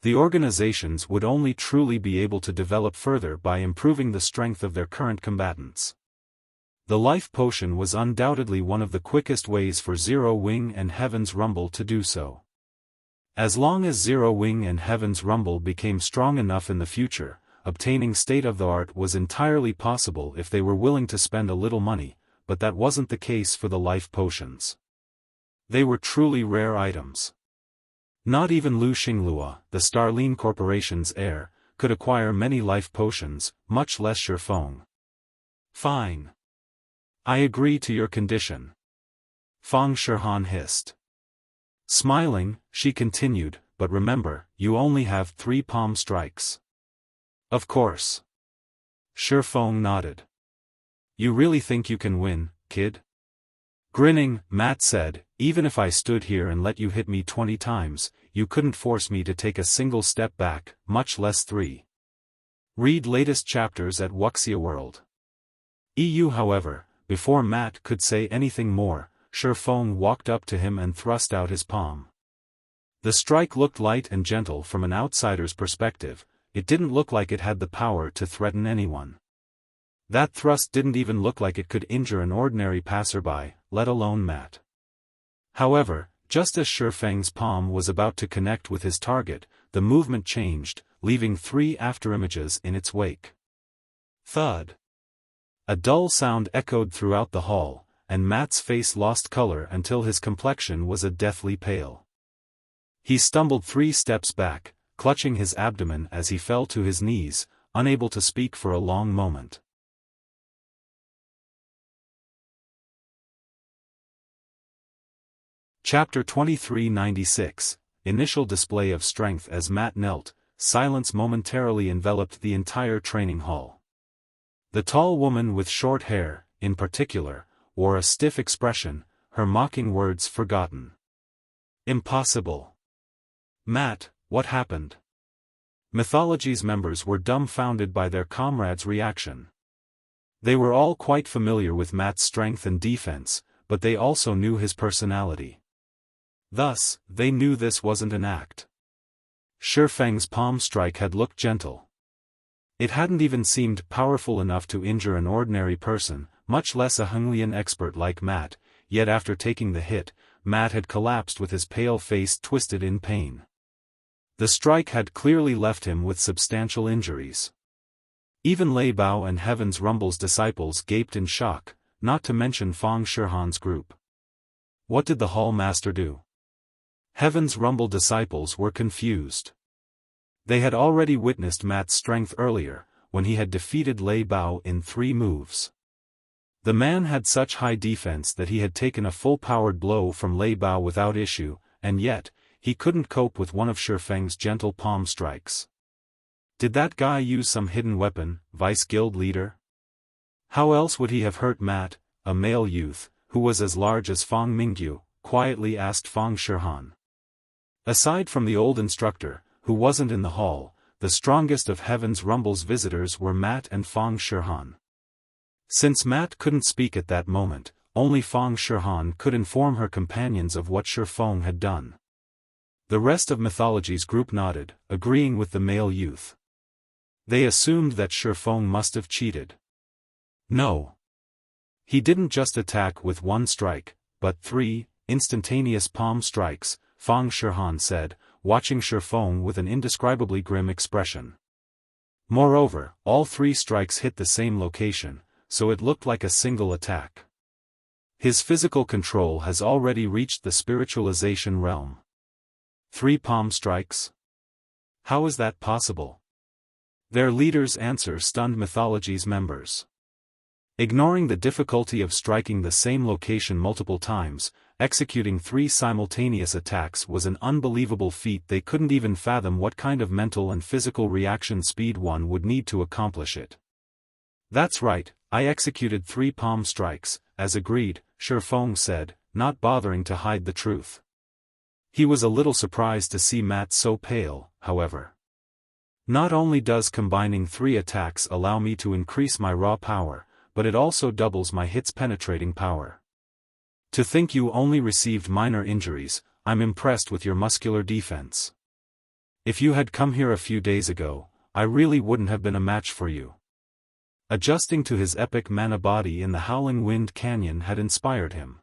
Speaker 1: The organizations would only truly be able to develop further by improving the strength of their current combatants. The life potion was undoubtedly one of the quickest ways for Zero Wing and Heaven's Rumble to do so. As long as Zero Wing and Heaven's Rumble became strong enough in the future, obtaining state-of-the-art was entirely possible if they were willing to spend a little money, but that wasn't the case for the life potions. They were truly rare items. Not even Lu Xinglua, the Starline Corporation's heir, could acquire many life potions, much less Xiaofan. Fine. I agree to your condition. Feng Shihan hissed. Smiling, she continued, but remember, you only have 3 palm strikes. Of course. Xiaofan nodded. You really think you can win, kid? Grinning, Matt said, even if I stood here and let you hit me 20 times, you couldn't force me to take a single step back, much less 3. Read latest chapters at Wuxia World. However, before Matt could say anything more, Xiaofan walked up to him and thrust out his palm. The strike looked light and gentle from an outsider's perspective, it didn't look like it had the power to threaten anyone. That thrust didn't even look like it could injure an ordinary passerby, let alone Matt. However, just as Xiaofan's palm was about to connect with his target, the movement changed, leaving 3 afterimages in its wake. Thud. A dull sound echoed throughout the hall, and Matt's face lost color until his complexion was a deathly pale. He stumbled 3 steps back, clutching his abdomen as he fell to his knees, unable to speak for a long moment. Chapter 2396, Initial Display of Strength. As Matt knelt, silence momentarily enveloped the entire training hall. The tall woman with short hair, in particular, wore a stiff expression, her mocking words forgotten. Impossible. Matt, what happened? Mythology's members were dumbfounded by their comrades' reaction. They were all quite familiar with Matt's strength and defense, but they also knew his personality. Thus, they knew this wasn't an act. Xiaofang's palm strike had looked gentle. It hadn't even seemed powerful enough to injure an ordinary person, much less a Fenglin expert like Matt, yet after taking the hit, Matt had collapsed with his pale face twisted in pain. The strike had clearly left him with substantial injuries. Even Lei Bao and Heaven's Rumble's disciples gaped in shock, not to mention Feng Shihan's group. What did the Hall Master do? Heaven's Rumble disciples were confused. They had already witnessed Matt's strength earlier, when he had defeated Lei Bao in 3 moves. The man had such high defense that he had taken a full-powered blow from Lei Bao without issue, and yet, he couldn't cope with one of Xiaofang's gentle palm strikes. Did that guy use some hidden weapon, Vice Guild Leader? How else would he have hurt Matt, a male youth, who was as large as Feng Mingyu? Quietly asked Feng Shihan. Aside from the old instructor, who wasn't in the hall, the strongest of Heaven's Rumble's visitors were Matt and Feng Shihan. Since Matt couldn't speak at that moment, only Feng Shihan could inform her companions of what Xiaofan had done. The rest of Mythology's group nodded, agreeing with the male youth. They assumed that Xiaofan must have cheated. No. He didn't just attack with 1 strike, but 3 instantaneous palm strikes, Feng Shihan said, watching Xiaofan with an indescribably grim expression. Moreover, all 3 strikes hit the same location, so it looked like a single attack. His physical control has already reached the spiritualization realm. 3 palm strikes? How is that possible? Their leader's answer stunned Mythology's members. Ignoring the difficulty of striking the same location multiple times, executing 3 simultaneous attacks was an unbelievable feat. They couldn't even fathom what kind of mental and physical reaction speed one would need to accomplish it. That's right, I executed 3 palm strikes, as agreed, Xiaofan said, not bothering to hide the truth. He was a little surprised to see Matt so pale, however. Not only does combining 3 attacks allow me to increase my raw power, but it also doubles my hits penetrating power. To think you only received minor injuries, I'm impressed with your muscular defense. If you had come here a few days ago, I really wouldn't have been a match for you. Adjusting to his epic mana body in the Howling Wind Canyon had inspired him.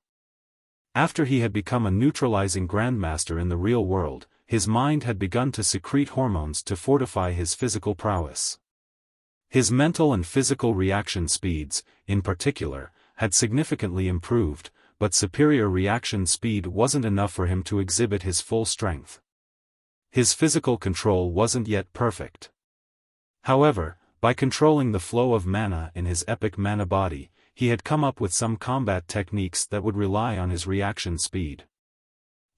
Speaker 1: After he had become a neutralizing grandmaster in the real world, his mind had begun to secrete hormones to fortify his physical prowess. His mental and physical reaction speeds, in particular, had significantly improved, but superior reaction speed wasn't enough for him to exhibit his full strength. His physical control wasn't yet perfect. However, by controlling the flow of mana in his epic mana body, he had come up with some combat techniques that would rely on his reaction speed.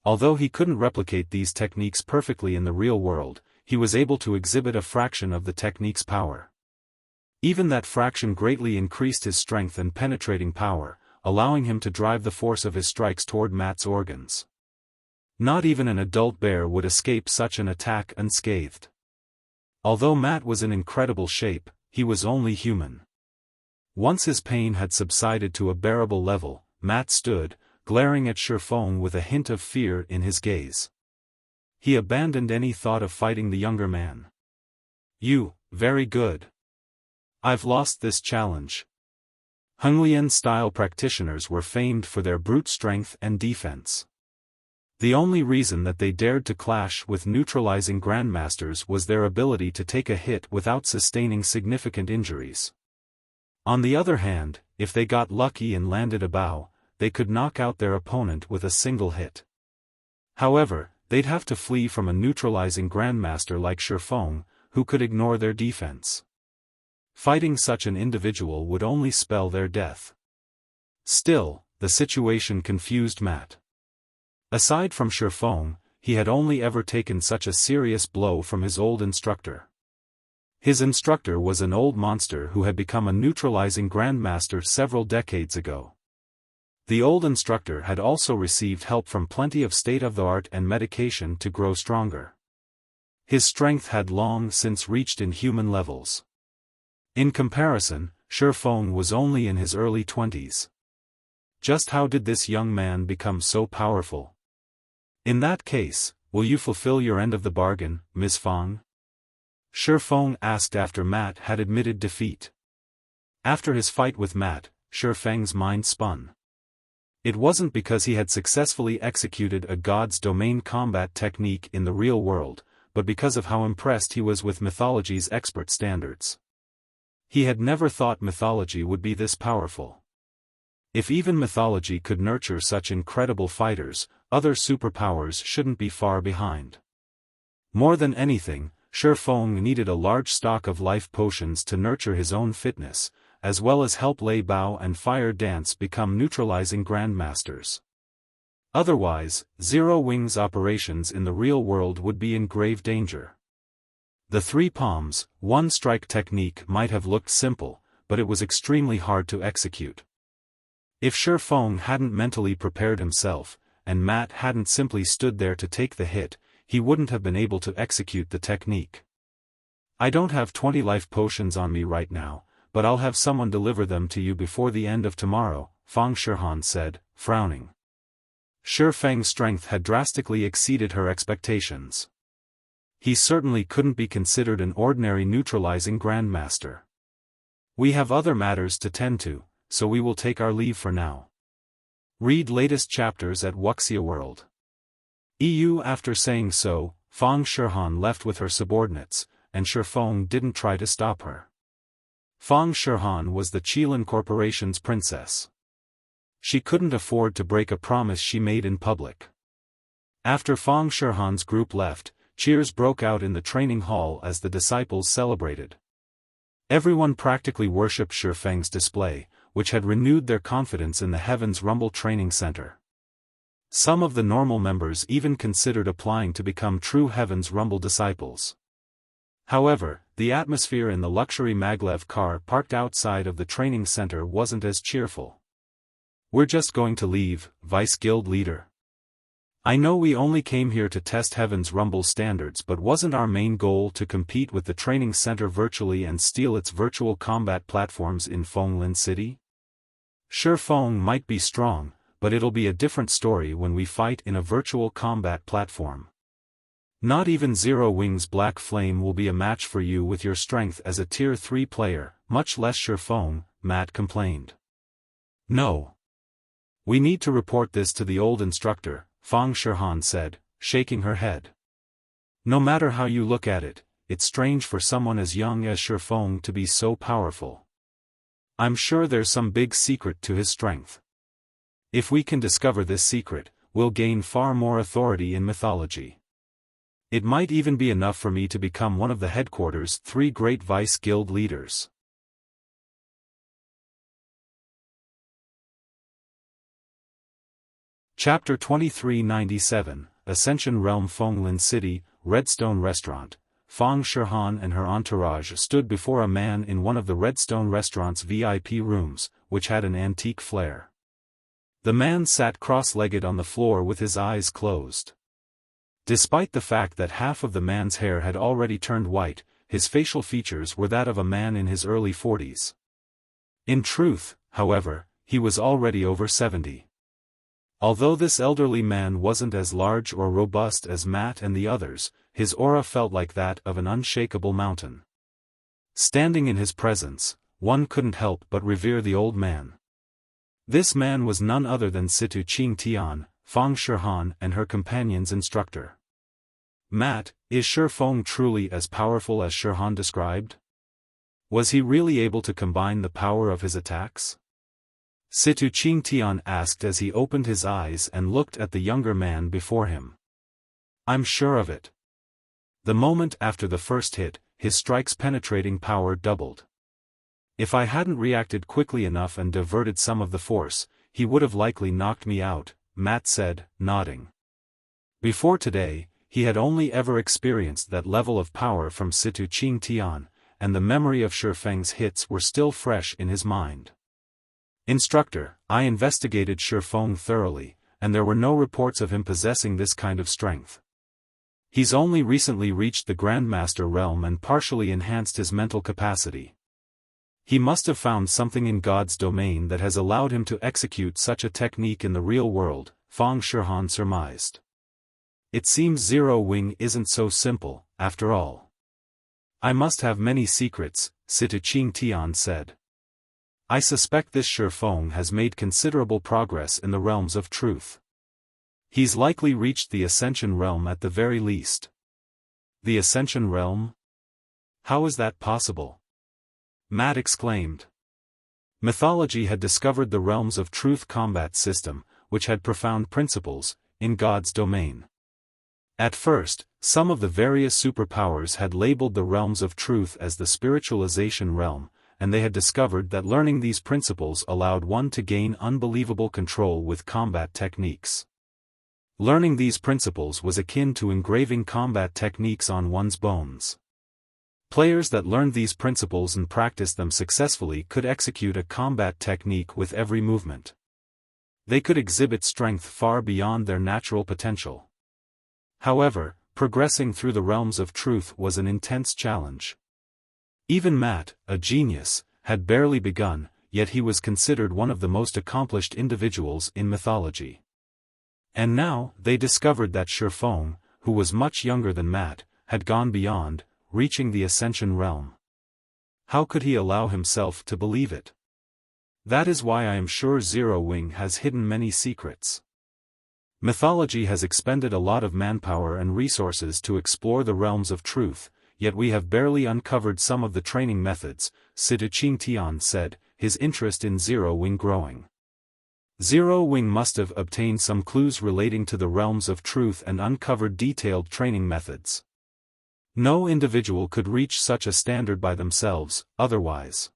Speaker 1: Although he couldn't replicate these techniques perfectly in the real world, he was able to exhibit a fraction of the technique's power. Even that fraction greatly increased his strength and penetrating power, allowing him to drive the force of his strikes toward Matt's organs. Not even an adult bear would escape such an attack unscathed. Although Matt was in incredible shape, he was only human. Once his pain had subsided to a bearable level, Matt stood, glaring at Xiaofan with a hint of fear in his gaze. He abandoned any thought of fighting the younger man. Very good. I've lost this challenge. Fenglin-style practitioners were famed for their brute strength and defense. The only reason that they dared to clash with neutralizing grandmasters was their ability to take a hit without sustaining significant injuries. On the other hand, if they got lucky and landed a bow, they could knock out their opponent with a single hit. However, they'd have to flee from a neutralizing grandmaster like Xiaofan, who could ignore their defense. Fighting such an individual would only spell their death. Still, the situation confused Matt. Aside from Xiaofan, he had only ever taken such a serious blow from his old instructor. His instructor was an old monster who had become a neutralizing grandmaster several decades ago. The old instructor had also received help from plenty of state-of-the-art and medication to grow stronger. His strength had long since reached inhuman levels. In comparison, Xiaofan was only in his early 20s. Just how did this young man become so powerful? In that case, will you fulfill your end of the bargain, Ms. Fang? Xiaofan asked after Matt had admitted defeat. After his fight with Matt, Xiaofang's mind spun. It wasn't because he had successfully executed a god's domain combat technique in the real world, but because of how impressed he was with mythology's expert standards. He had never thought mythology would be this powerful. If even mythology could nurture such incredible fighters, other superpowers shouldn't be far behind. More than anything, Xiaofan needed a large stock of life potions to nurture his own fitness, as well as help Lei Bao and Fire Dance become neutralizing grandmasters. Otherwise, Zero Wings operations in the real world would be in grave danger. The three palms, one strike technique might have looked simple, but it was extremely hard to execute. If Xiaofan hadn't mentally prepared himself, and Matt hadn't simply stood there to take the hit, he wouldn't have been able to execute the technique. I don't have 20 life potions on me right now, but I'll have someone deliver them to you before the end of tomorrow, Fang Shihan said, frowning. Xiaofang's strength had drastically exceeded her expectations. He certainly couldn't be considered an ordinary neutralizing grandmaster. We have other matters to tend to, so we will take our leave for now. Read latest chapters at Wuxia World. EU. After saying so, Fang Shihan left with her subordinates, and Xiaofan didn't try to stop her. Fang Shihan was the Qilin Corporation's princess. She couldn't afford to break a promise she made in public. After Fang Shihan's group left, cheers broke out in the training hall as the disciples celebrated. Everyone practically worshipped Xiaofang's display, which had renewed their confidence in the Heaven's Rumble Training Center. Some of the normal members even considered applying to become true Heaven's Rumble disciples. However, the atmosphere in the luxury maglev car parked outside of the training center wasn't as cheerful. We're just going to leave, Vice Guild Leader. I know we only came here to test Heaven's Rumble standards, but wasn't our main goal to compete with the training center virtually and steal its virtual combat platforms in Fenglin City? Xiaofan might be strong, but it'll be a different story when we fight in a virtual combat platform. Not even Zero Wings Black Flame will be a match for you with your strength as a Tier 3 player, much less Xiaofan, Matt complained. No. We need to report this to the old instructor, Fang Shihan said, shaking her head. No matter how you look at it, it's strange for someone as young as Xiaofan to be so powerful. I'm sure there's some big secret to his strength. If we can discover this secret, we'll gain far more authority in mythology. It might even be enough for me to become one of the headquarters' 3 great vice guild leaders. Chapter 2397, Ascension Realm. Fenglin City, Redstone Restaurant. Fang Shihan and her entourage stood before a man in one of the Redstone Restaurant's VIP rooms, which had an antique flair. The man sat cross-legged on the floor with his eyes closed. Despite the fact that half of the man's hair had already turned white, his facial features were that of a man in his early 40s. In truth, however, he was already over 70. Although this elderly man wasn't as large or robust as Matt and the others, his aura felt like that of an unshakable mountain. Standing in his presence, one couldn't help but revere the old man. This man was none other than Situ Qingtian, Fang Shihan and her companion's instructor. Matt, is Xiaofan truly as powerful as Shihan described? Was he really able to combine the power of his attacks? Situ Qingtian asked as he opened his eyes and looked at the younger man before him. I'm sure of it. The moment after the first hit, his strike's penetrating power doubled. If I hadn't reacted quickly enough and diverted some of the force, he would have likely knocked me out, Matt said, nodding. Before today, he had only ever experienced that level of power from Situ Qingtian, and the memory of Xiaofang's hits were still fresh in his mind. Instructor, I investigated Xiaofan thoroughly, and there were no reports of him possessing this kind of strength. He's only recently reached the Grandmaster realm and partially enhanced his mental capacity. He must have found something in God's domain that has allowed him to execute such a technique in the real world, Fang Xiaofan surmised. It seems Zero Wing isn't so simple, after all. I must have many secrets, Situching Tian said. I suspect this Xiaofan has made considerable progress in the realms of truth. He's likely reached the Ascension realm at the very least. The Ascension realm? How is that possible? Matt exclaimed. Mythology had discovered the realms of truth combat system, which had profound principles, in God's domain. At first, some of the various superpowers had labeled the realms of truth as the spiritualization realm, and they had discovered that learning these principles allowed one to gain unbelievable control with combat techniques. Learning these principles was akin to engraving combat techniques on one's bones. Players that learned these principles and practiced them successfully could execute a combat technique with every movement. They could exhibit strength far beyond their natural potential. However, progressing through the realms of truth was an intense challenge. Even Matt, a genius, had barely begun, yet he was considered one of the most accomplished individuals in mythology. And now, they discovered that Xiaofan, who was much younger than Matt, had gone beyond, reaching the Ascension realm. How could he allow himself to believe it? That is why I am sure Zero Wing has hidden many secrets. Mythology has expended a lot of manpower and resources to explore the realms of truth, yet we have barely uncovered some of the training methods, Situching Tian said, his interest in Zero Wing growing. Zero Wing must have obtained some clues relating to the realms of truth and uncovered detailed training methods. No individual could reach such a standard by themselves, otherwise.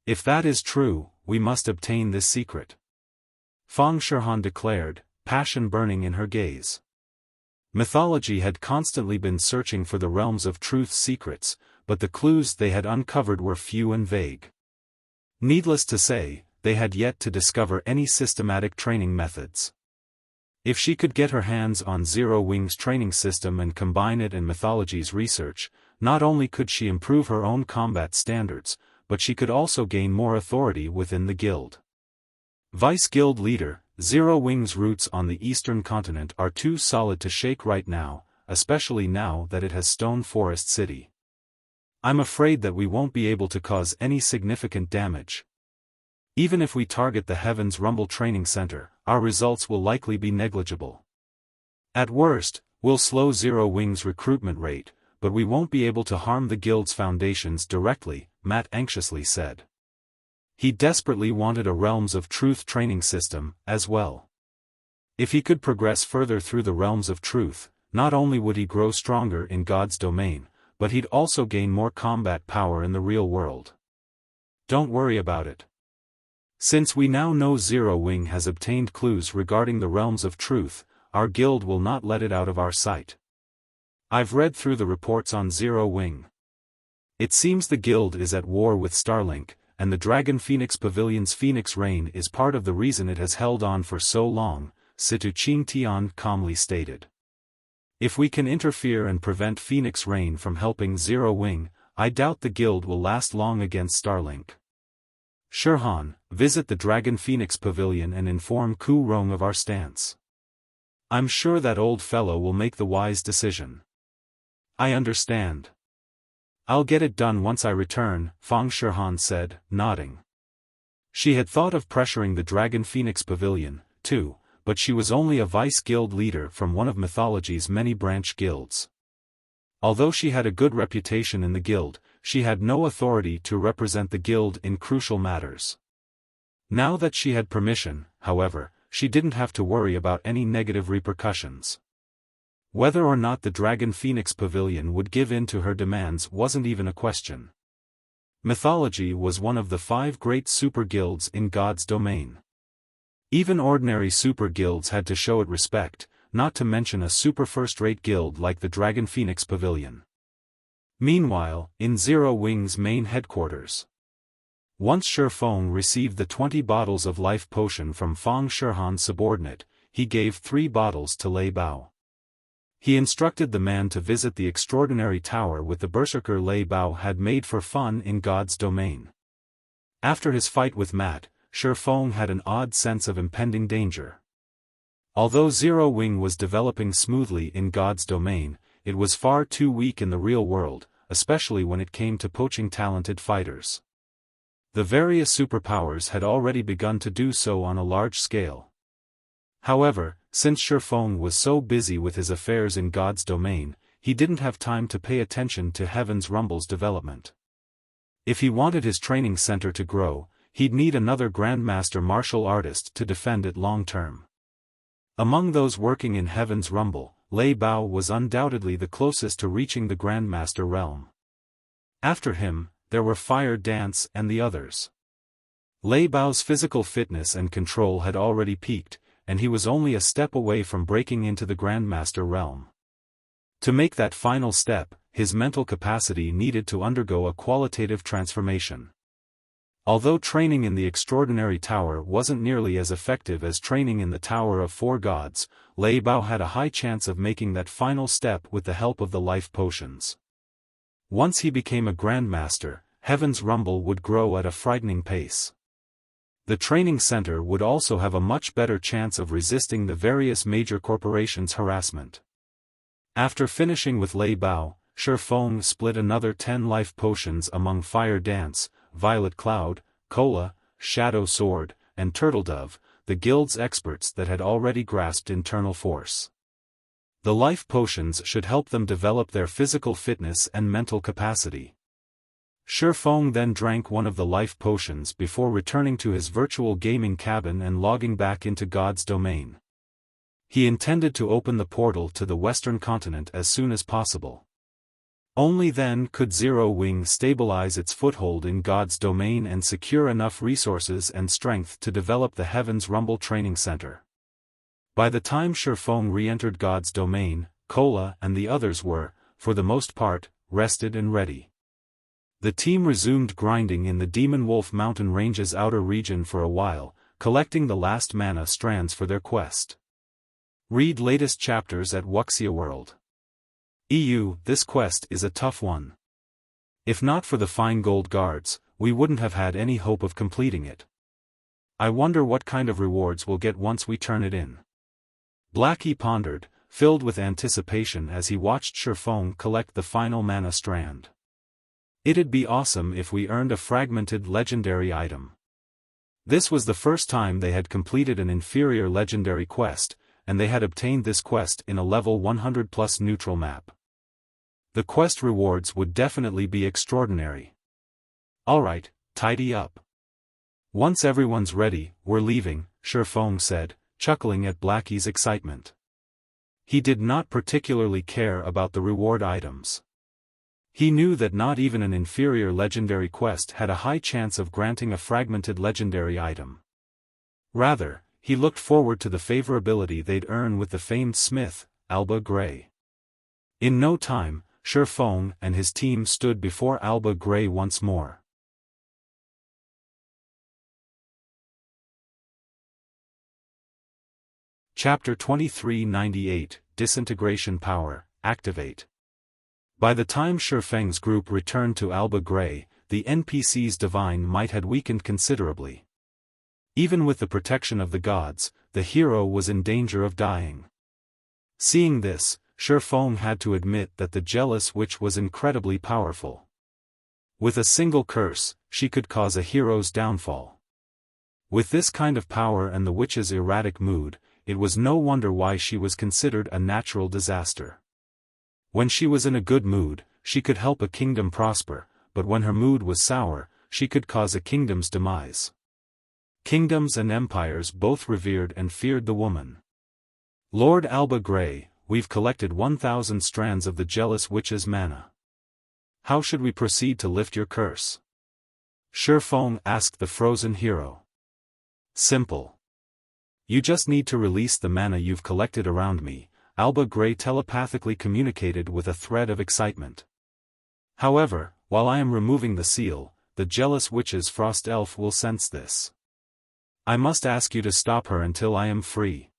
Speaker 1: If that is true, we must obtain this secret. Fang Xiaofan declared, passion burning in her gaze. Mythology had constantly been searching for the realms of truth's secrets, but the clues they had uncovered were few and vague. Needless to say, they had yet to discover any systematic training methods. If she could get her hands on Zero Wing's training system and combine it and mythology's research, not only could she improve her own combat standards, but she could also gain more authority within the guild. Vice Guild Leader, Zero Wing's roots on the eastern continent are too solid to shake right now, especially now that it has Stone Forest City. I'm afraid that we won't be able to cause any significant damage. Even if we target the Heaven's Rumble Training Center, our results will likely be negligible. At worst, we'll slow Zero Wing's recruitment rate, but we won't be able to harm the guild's foundations directly, Matt anxiously said. He desperately wanted a Realms of Truth training system, as well. If he could progress further through the Realms of Truth, not only would he grow stronger in God's domain, but he'd also gain more combat power in the real world. Don't worry about it. Since we now know Zero Wing has obtained clues regarding the Realms of Truth, our guild will not let it out of our sight. I've read through the reports on Zero Wing. It seems the guild is at war with Starlink, and the Dragon Phoenix Pavilion's Phoenix Rain is part of the reason it has held on for so long, Situching Tian calmly stated. If we can interfere and prevent Phoenix Rain from helping Zero Wing, I doubt the guild will last long against Starlink. Xiaofan, visit the Dragon Phoenix Pavilion and inform Ku Rong of our stance. I'm sure that old fellow will make the wise decision. I understand. I'll get it done once I return, Fang Xiaofan said, nodding. She had thought of pressuring the Dragon Phoenix Pavilion, too, but she was only a vice guild leader from one of mythology's many branch guilds. Although she had a good reputation in the guild, she had no authority to represent the guild in crucial matters. Now that she had permission, however, she didn't have to worry about any negative repercussions. Whether or not the Dragon Phoenix Pavilion would give in to her demands wasn't even a question. Mythology was one of the 5 great super guilds in God's domain. Even ordinary super guilds had to show it respect, not to mention a super first-rate guild like the Dragon Phoenix Pavilion. Meanwhile, in Zero Wing's main headquarters, Once Xiaofan received the 20 bottles of life potion from Fang Shihan's subordinate, he gave 3 bottles to Lei Bao. He instructed the man to visit the extraordinary tower with the berserker Lei Bao had made for fun in God's domain. After his fight with Matt, Xiaofan had an odd sense of impending danger. Although Zero Wing was developing smoothly in God's domain, it was far too weak in the real world, especially when it came to poaching talented fighters. The various superpowers had already begun to do so on a large scale. However, since Xiaofan was so busy with his affairs in God's domain, he didn't have time to pay attention to Heaven's Rumble's development. If he wanted his training center to grow, he'd need another Grandmaster martial artist to defend it long-term. Among those working in Heaven's Rumble, Lei Bao was undoubtedly the closest to reaching the Grandmaster realm. After him, there were Fire Dance and the others. Lei Bao's physical fitness and control had already peaked, and he was only a step away from breaking into the Grandmaster realm. To make that final step, his mental capacity needed to undergo a qualitative transformation. Although training in the Extraordinary Tower wasn't nearly as effective as training in the Tower of Four Gods, Lei Bao had a high chance of making that final step with the help of the life potions. Once he became a Grandmaster, Heaven's Rumble would grow at a frightening pace. The training center would also have a much better chance of resisting the various major corporations' harassment. After finishing with Lei Bao, Xiaofan split another 10 life potions among Fire Dance, Violet Cloud, Cola, Shadow Sword, and Turtle Dove, the guild's experts that had already grasped internal force. The life potions should help them develop their physical fitness and mental capacity. Xiaofan then drank one of the life potions before returning to his virtual gaming cabin and logging back into God's domain. He intended to open the portal to the western continent as soon as possible. Only then could Zero Wing stabilize its foothold in God's domain and secure enough resources and strength to develop the Heaven's Rumble Training Center. By the time Xiaofan re-entered God's domain, Cola and the others were, for the most part, rested and ready. The team resumed grinding in the Demonwolf mountain range's outer region for a while, collecting the last mana strands for their quest. Read latest chapters at Wuxia World. This quest is a tough one. If not for the fine gold guards, we wouldn't have had any hope of completing it. I wonder what kind of rewards we'll get once we turn it in. Blackie pondered, filled with anticipation as he watched Xiaofan collect the final mana strand. It'd be awesome if we earned a fragmented legendary item. This was the first time they had completed an inferior legendary quest, and they had obtained this quest in a level 100+ neutral map. The quest rewards would definitely be extraordinary. Alright, tidy up. Once everyone's ready, we're leaving, Xiaofan said, chuckling at Blackie's excitement. He did not particularly care about the reward items. He knew that not even an inferior legendary quest had a high chance of granting a fragmented legendary item. Rather, he looked forward to the favorability they'd earn with the famed smith, Alba Gray. In no time, Xiaofan and his team stood before Alba Gray once more. Chapter 2398, Disintegration Power, Activate. By the time Xiaofang's group returned to Alba Gray, the NPC's divine might had weakened considerably. Even with the protection of the gods, the hero was in danger of dying. Seeing this, Xiaofan had to admit that the jealous witch was incredibly powerful. With a single curse, she could cause a hero's downfall. With this kind of power and the witch's erratic mood, it was no wonder why she was considered a natural disaster. When she was in a good mood, she could help a kingdom prosper, but when her mood was sour, she could cause a kingdom's demise. Kingdoms and empires both revered and feared the woman. Lord Alba Gray, we've collected 1,000 strands of the jealous witch's mana. How should we proceed to lift your curse? Xiaofan asked the frozen hero. Simple. You just need to release the mana you've collected around me, Alba Gray telepathically communicated with a thread of excitement. However, while I am removing the seal, the jealous witch's frost elf will sense this. I must ask you to stop her until I am free.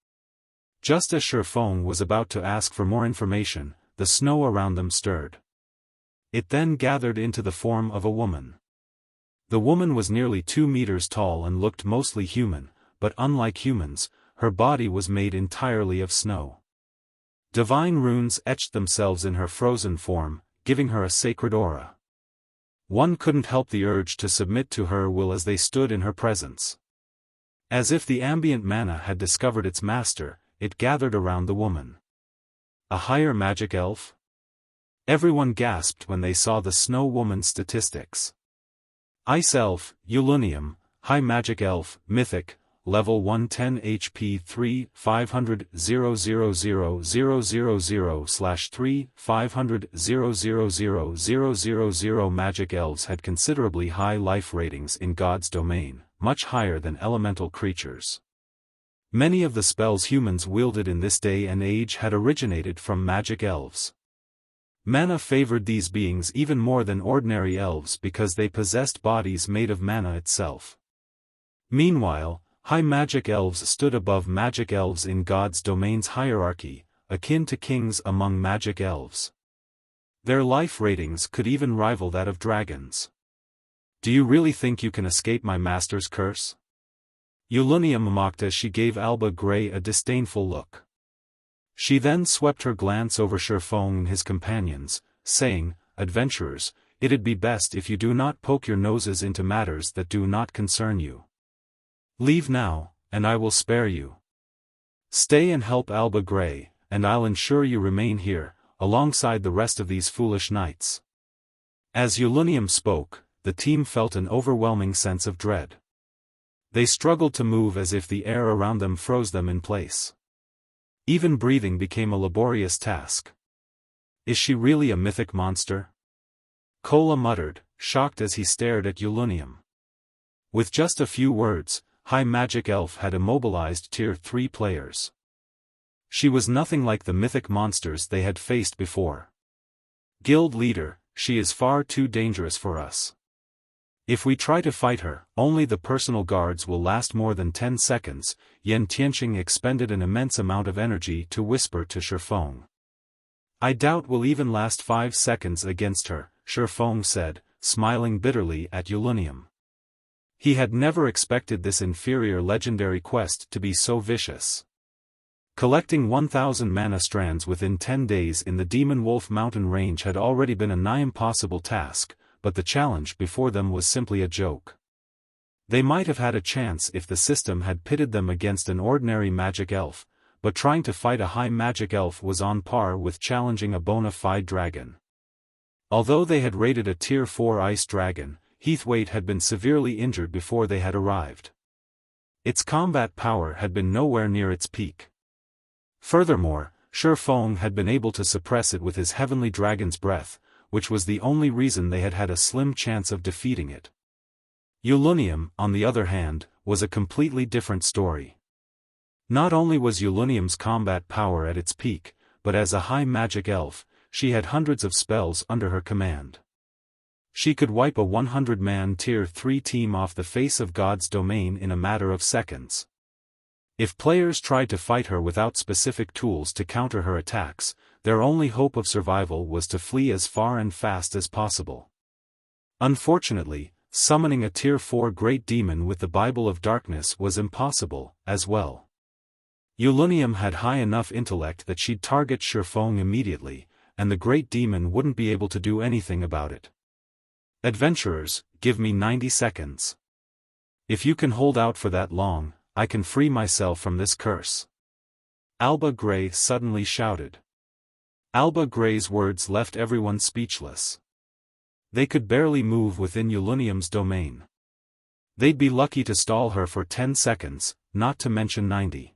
Speaker 1: Just as Xiaofan was about to ask for more information, the snow around them stirred. It then gathered into the form of a woman. The woman was nearly 2 meters tall and looked mostly human, but unlike humans, her body was made entirely of snow. Divine runes etched themselves in her frozen form, giving her a sacred aura. One couldn't help the urge to submit to her will as they stood in her presence. As if the ambient mana had discovered its master, it gathered around the woman. A higher magic elf? Everyone gasped when they saw the snow woman's statistics. Ice Elf, Ulunium, High Magic Elf, Mythic, Level 110 HP 3, 500 00000/3, 500 0000000. Magic Elves had considerably high life ratings in God's domain, much higher than elemental creatures. Many of the spells humans wielded in this day and age had originated from magic elves. Mana favored these beings even more than ordinary elves because they possessed bodies made of mana itself. Meanwhile, high magic elves stood above magic elves in God's domain's hierarchy, akin to kings among magic elves. Their life ratings could even rival that of dragons. Do you really think you can escape my master's curse? Ulunium mocked as she gave Alba Grey a disdainful look. She then swept her glance over Xiaofan and his companions, saying, "Adventurers, it'd be best if you do not poke your noses into matters that do not concern you. Leave now, and I will spare you. Stay and help Alba Grey, and I'll ensure you remain here, alongside the rest of these foolish knights." As Ulunium spoke, the team felt an overwhelming sense of dread. They struggled to move as if the air around them froze them in place. Even breathing became a laborious task. Is she really a mythic monster? Kola muttered, shocked as he stared at Ulunium. With just a few words, High Magic Elf had immobilized Tier 3 players. She was nothing like the mythic monsters they had faced before. Guild leader, she is far too dangerous for us. If we try to fight her, only the personal guards will last more than 10 seconds, Yen Tianqing expended an immense amount of energy to whisper to Xiaofan. I doubt we'll even last 5 seconds against her, Xiaofan said, smiling bitterly at Ulunium. He had never expected this inferior legendary quest to be so vicious. Collecting 1,000 mana strands within 10 days in the Demonwolf mountain range had already been a nigh impossible task, but the challenge before them was simply a joke. They might have had a chance if the system had pitted them against an ordinary magic elf, but trying to fight a high magic elf was on par with challenging a bona fide dragon. Although they had raided a Tier 4 ice dragon, Heathwaite had been severely injured before they had arrived. Its combat power had been nowhere near its peak. Furthermore, Xiaofan had been able to suppress it with his heavenly dragon's breath, which was the only reason they had had a slim chance of defeating it. Ulunium, on the other hand, was a completely different story. Not only was Ulunium's combat power at its peak, but as a high magic elf, she had hundreds of spells under her command. She could wipe a 100-man Tier 3 team off the face of God's domain in a matter of seconds. If players tried to fight her without specific tools to counter her attacks, their only hope of survival was to flee as far and fast as possible. Unfortunately, summoning a Tier 4 Great Demon with the Bible of Darkness was impossible, as well. Ulunium had high enough intellect that she'd target Xiaofan immediately, and the Great Demon wouldn't be able to do anything about it. Adventurers, give me 90 seconds. If you can hold out for that long, I can free myself from this curse. Alba Grey suddenly shouted. Alba Grey's words left everyone speechless. They could barely move within Ulunium's domain. They'd be lucky to stall her for 10 seconds, not to mention 90.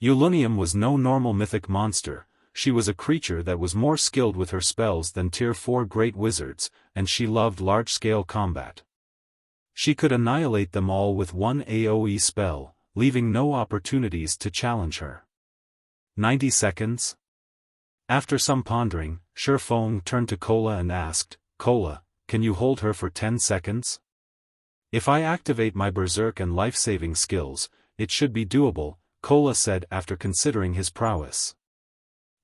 Speaker 1: Ulunium was no normal mythic monster, she was a creature that was more skilled with her spells than Tier 4 great wizards, and she loved large-scale combat. She could annihilate them all with one AoE spell, leaving no opportunities to challenge her. 90 seconds? After some pondering, Xiaofan turned to Kola and asked, Kola, can you hold her for 10 seconds? If I activate my Berserk and life-saving skills, it should be doable, Kola said after considering his prowess.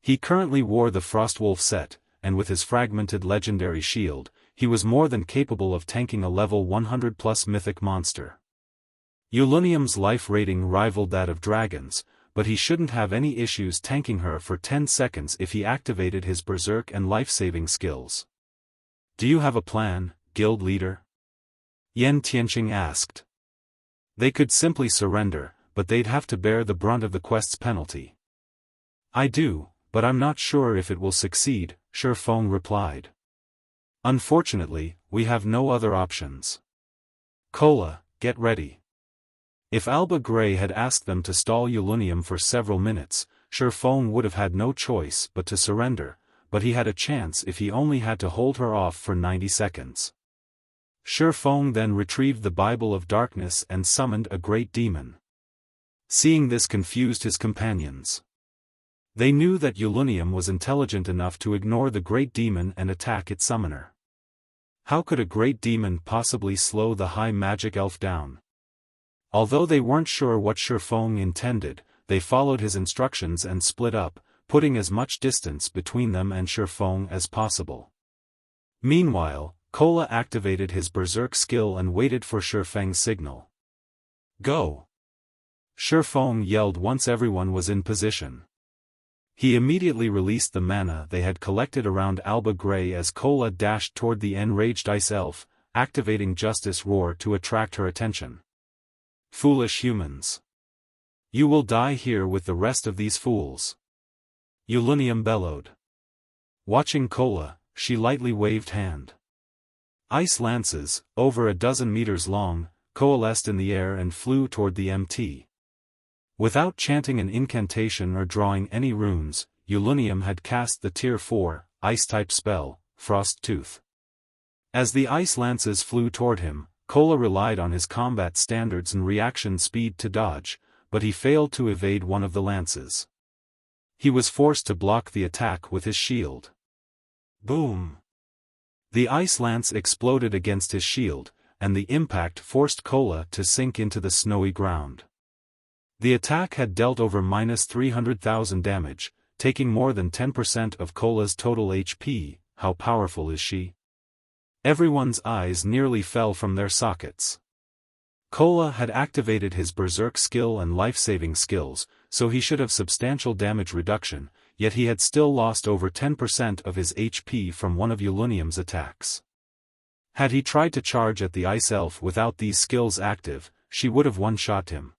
Speaker 1: He currently wore the Frostwolf set, and with his fragmented legendary shield, he was more than capable of tanking a level 100+ mythic monster. Yulunium's life rating rivaled that of Dragon's, but he shouldn't have any issues tanking her for 10 seconds if he activated his Berserk and life-saving skills. Do you have a plan, guild leader? Yan Tianqing asked. They could simply surrender, but they'd have to bear the brunt of the quest's penalty. I do, but I'm not sure if it will succeed, Xiaofan replied. Unfortunately, we have no other options. Kola, get ready. If Alba Grey had asked them to stall Yulunium for several minutes, Xiaofan would have had no choice but to surrender, but he had a chance if he only had to hold her off for 90 seconds. Xiaofan then retrieved the Bible of Darkness and summoned a great demon. Seeing this confused his companions. They knew that Yulunium was intelligent enough to ignore the great demon and attack its summoner. How could a great demon possibly slow the high magic elf down? Although they weren't sure what Xiaofan intended, they followed his instructions and split up, putting as much distance between them and Xiaofan as possible. Meanwhile, Kola activated his Berserk skill and waited for Xiaofang's signal. Go! Xiaofan yelled once everyone was in position. He immediately released the mana they had collected around Alba Grey as Kola dashed toward the enraged ice elf, activating Justice Roar to attract her attention. Foolish humans! You will die here with the rest of these fools! Yulunium bellowed. Watching Kola, she lightly waved hand. Ice lances, over a dozen meters long, coalesced in the air and flew toward the MT. Without chanting an incantation or drawing any runes, Yulunium had cast the Tier 4, Ice-type spell, Frost Tooth. As the ice lances flew toward him, Kola relied on his combat standards and reaction speed to dodge, but he failed to evade one of the lances. He was forced to block the attack with his shield. Boom! The ice lance exploded against his shield, and the impact forced Kola to sink into the snowy ground. The attack had dealt over -300,000 damage, taking more than 10% of Kola's total HP. How powerful is she? Everyone's eyes nearly fell from their sockets. Kola had activated his Berserk skill and life-saving skills, so he should have substantial damage reduction, yet he had still lost over 10% of his HP from one of Yulunium's attacks. Had he tried to charge at the Ice Elf without these skills active, she would have one-shot him.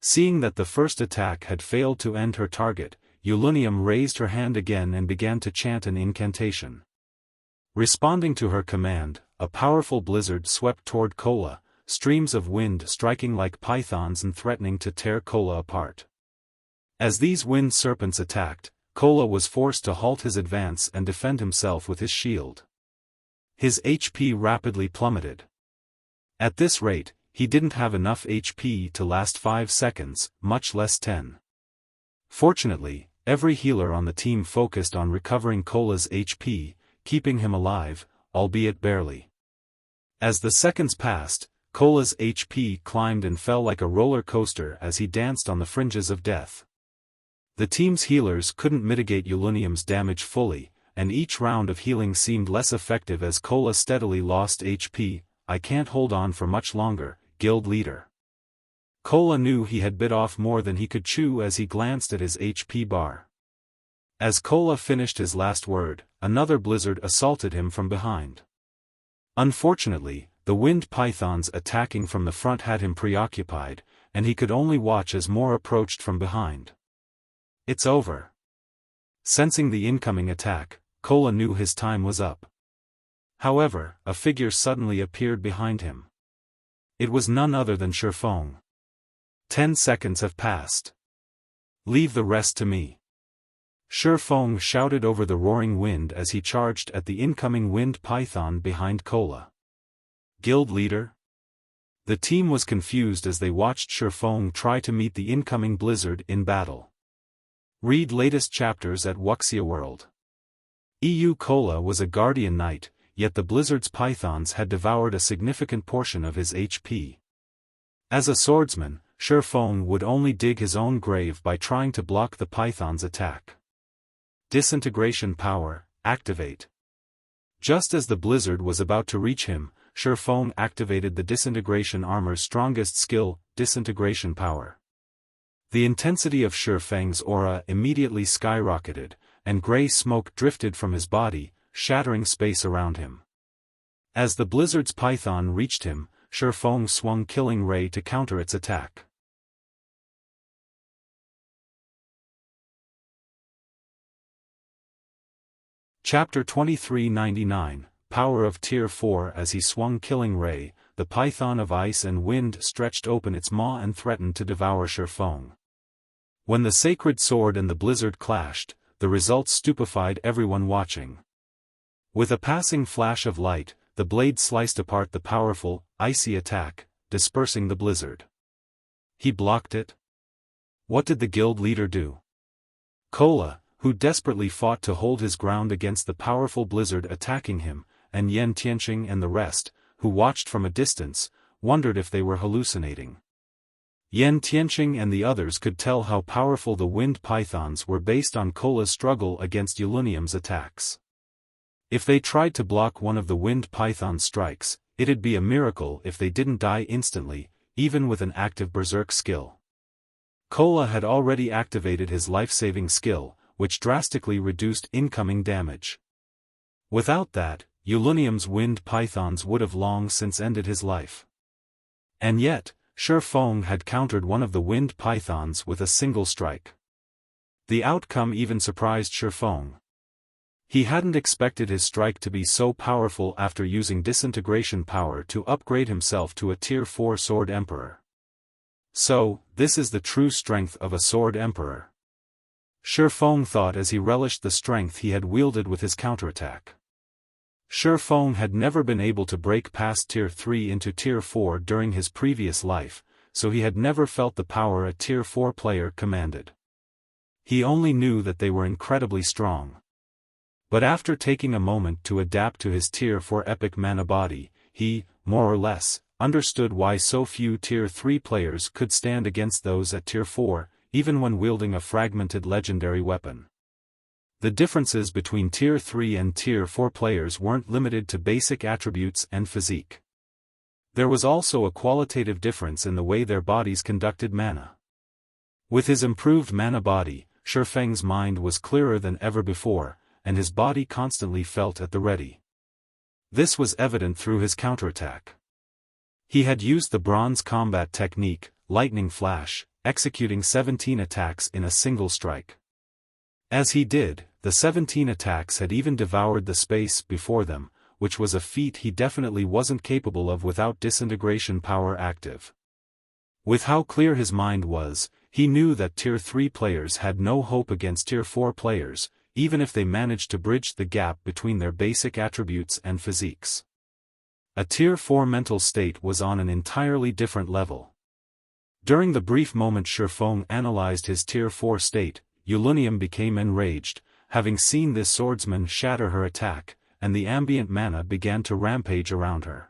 Speaker 1: Seeing that the first attack had failed to end her target, Yulunium raised her hand again and began to chant an incantation. Responding to her command, a powerful blizzard swept toward Kola, streams of wind striking like pythons and threatening to tear Kola apart. As these wind serpents attacked, Kola was forced to halt his advance and defend himself with his shield. His HP rapidly plummeted. At this rate, he didn't have enough HP to last 5 seconds, much less 10. Fortunately, every healer on the team focused on recovering Kola's HP, keeping him alive, albeit barely. As the seconds passed, Kola's HP climbed and fell like a roller coaster as he danced on the fringes of death. The team's healers couldn't mitigate Yulunium's damage fully, and each round of healing seemed less effective as Kola steadily lost HP. I can't hold on for much longer, guild leader. Kola knew he had bit off more than he could chew as he glanced at his HP bar. As Kola finished his last word, another blizzard assaulted him from behind. Unfortunately, the wind pythons attacking from the front had him preoccupied, and he could only watch as more approached from behind. It's over. Sensing the incoming attack, Kola knew his time was up. However, a figure suddenly appeared behind him. It was none other than Xiaofan. 10 seconds have passed. Leave the rest to me. Xiaofan shouted over the roaring wind as he charged at the incoming wind python behind Kola. Guild leader? The team was confused as they watched Xiaofan try to meet the incoming blizzard in battle. Read latest chapters at Wuxia World. Kola was a guardian knight, yet the blizzard's pythons had devoured a significant portion of his HP. As a swordsman, Xiaofan would only dig his own grave by trying to block the python's attack. Disintegration power, activate. Just as the blizzard was about to reach him, Xiaofan activated the disintegration armor's strongest skill, disintegration power. The intensity of Xiaofan's aura immediately skyrocketed, and gray smoke drifted from his body, shattering space around him. As the blizzard's python reached him, Xiaofan swung Killing Ray to counter its attack. Chapter 2399, Power of Tier 4. As he swung Killing Ray, the python of ice and wind stretched open its maw and threatened to devour Xiaofan. When the sacred sword and the blizzard clashed, the results stupefied everyone watching. With a passing flash of light, the blade sliced apart the powerful, icy attack, dispersing the blizzard. He blocked it? What did the guild leader do? Kola, who desperately fought to hold his ground against the powerful blizzard attacking him, and Yan Tianqing and the rest, who watched from a distance, wondered if they were hallucinating. Yan Tianqing and the others could tell how powerful the wind pythons were based on Kola's struggle against Yulunium's attacks. If they tried to block one of the wind python's strikes, it'd be a miracle if they didn't die instantly, even with an active berserk skill. Kola had already activated his life-saving skill, which drastically reduced incoming damage. Without that, Yulunium's wind pythons would have long since ended his life. And yet, Xiaofan had countered one of the wind pythons with a single strike. The outcome even surprised Xiaofan. He hadn't expected his strike to be so powerful after using disintegration power to upgrade himself to a Tier 4 Sword Emperor. So, this is the true strength of a Sword Emperor. Xiaofan thought as he relished the strength he had wielded with his counterattack. Xiaofan had never been able to break past Tier 3 into Tier 4 during his previous life, so he had never felt the power a Tier 4 player commanded. He only knew that they were incredibly strong. But after taking a moment to adapt to his Tier 4 epic mana body, he, more or less, understood why so few Tier 3 players could stand against those at Tier 4, even when wielding a fragmented legendary weapon. The differences between Tier 3 and Tier 4 players weren't limited to basic attributes and physique. There was also a qualitative difference in the way their bodies conducted mana. With his improved mana body, Xiaofang's mind was clearer than ever before, and his body constantly felt at the ready. This was evident through his counterattack. He had used the bronze combat technique, Lightning Flash, executing 17 attacks in a single strike. As he did, the 17 attacks had even devoured the space before them, which was a feat he definitely wasn't capable of without disintegration power active. With how clear his mind was, he knew that Tier 3 players had no hope against Tier 4 players, even if they managed to bridge the gap between their basic attributes and physiques. A Tier 4 mental state was on an entirely different level. During the brief moment Xiaofan analyzed his Tier 4 state, Yulunium became enraged, having seen this swordsman shatter her attack, and the ambient mana began to rampage around her.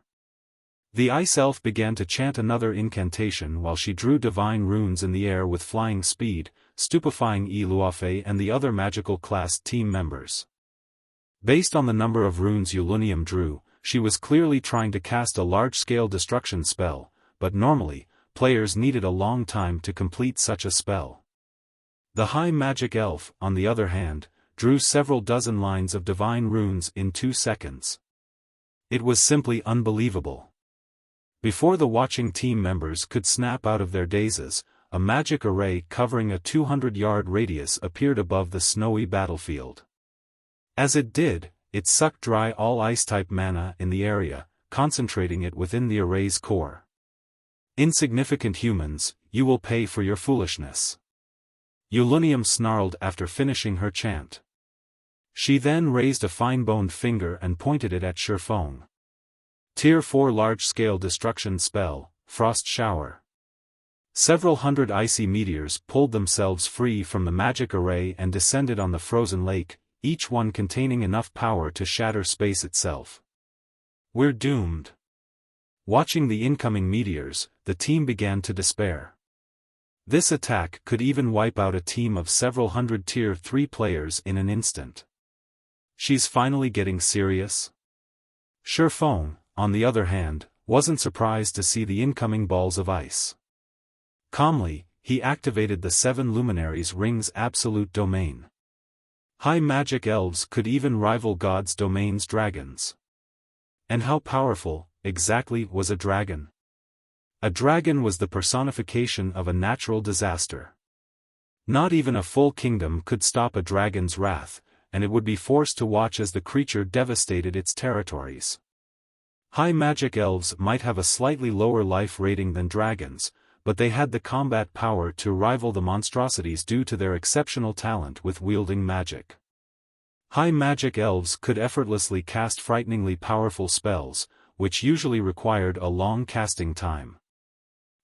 Speaker 1: The Ice Elf began to chant another incantation while she drew divine runes in the air with flying speed, stupefying Luofei and the other magical class team members. Based on the number of runes Yulunium drew, she was clearly trying to cast a large-scale destruction spell, but normally, players needed a long time to complete such a spell. The High Magic Elf, on the other hand, drew several dozen lines of divine runes in 2 seconds. It was simply unbelievable. Before the watching team members could snap out of their dazes, a magic array covering a 200-yard radius appeared above the snowy battlefield. As it did, it sucked dry all ice-type mana in the area, concentrating it within the array's core. Insignificant humans, you will pay for your foolishness. Yulunium snarled after finishing her chant. She then raised a fine-boned finger and pointed it at Xiaofan. Tier 4 large-scale destruction spell, Frost Shower. Several hundred icy meteors pulled themselves free from the magic array and descended on the frozen lake, each one containing enough power to shatter space itself. We're doomed. Watching the incoming meteors, the team began to despair. This attack could even wipe out a team of several hundred Tier 3 players in an instant. She's finally getting serious? Xiaofan, on the other hand, wasn't surprised to see the incoming balls of ice. Calmly, he activated the 7 Luminaries' Ring's absolute domain. High magic elves could even rival God's domain's dragons. And how powerful, exactly, was a dragon? A dragon was the personification of a natural disaster. Not even a full kingdom could stop a dragon's wrath, and it would be forced to watch as the creature devastated its territories. High magic elves might have a slightly lower life rating than dragons, but they had the combat power to rival the monstrosities due to their exceptional talent with wielding magic. High magic elves could effortlessly cast frighteningly powerful spells, which usually required a long casting time.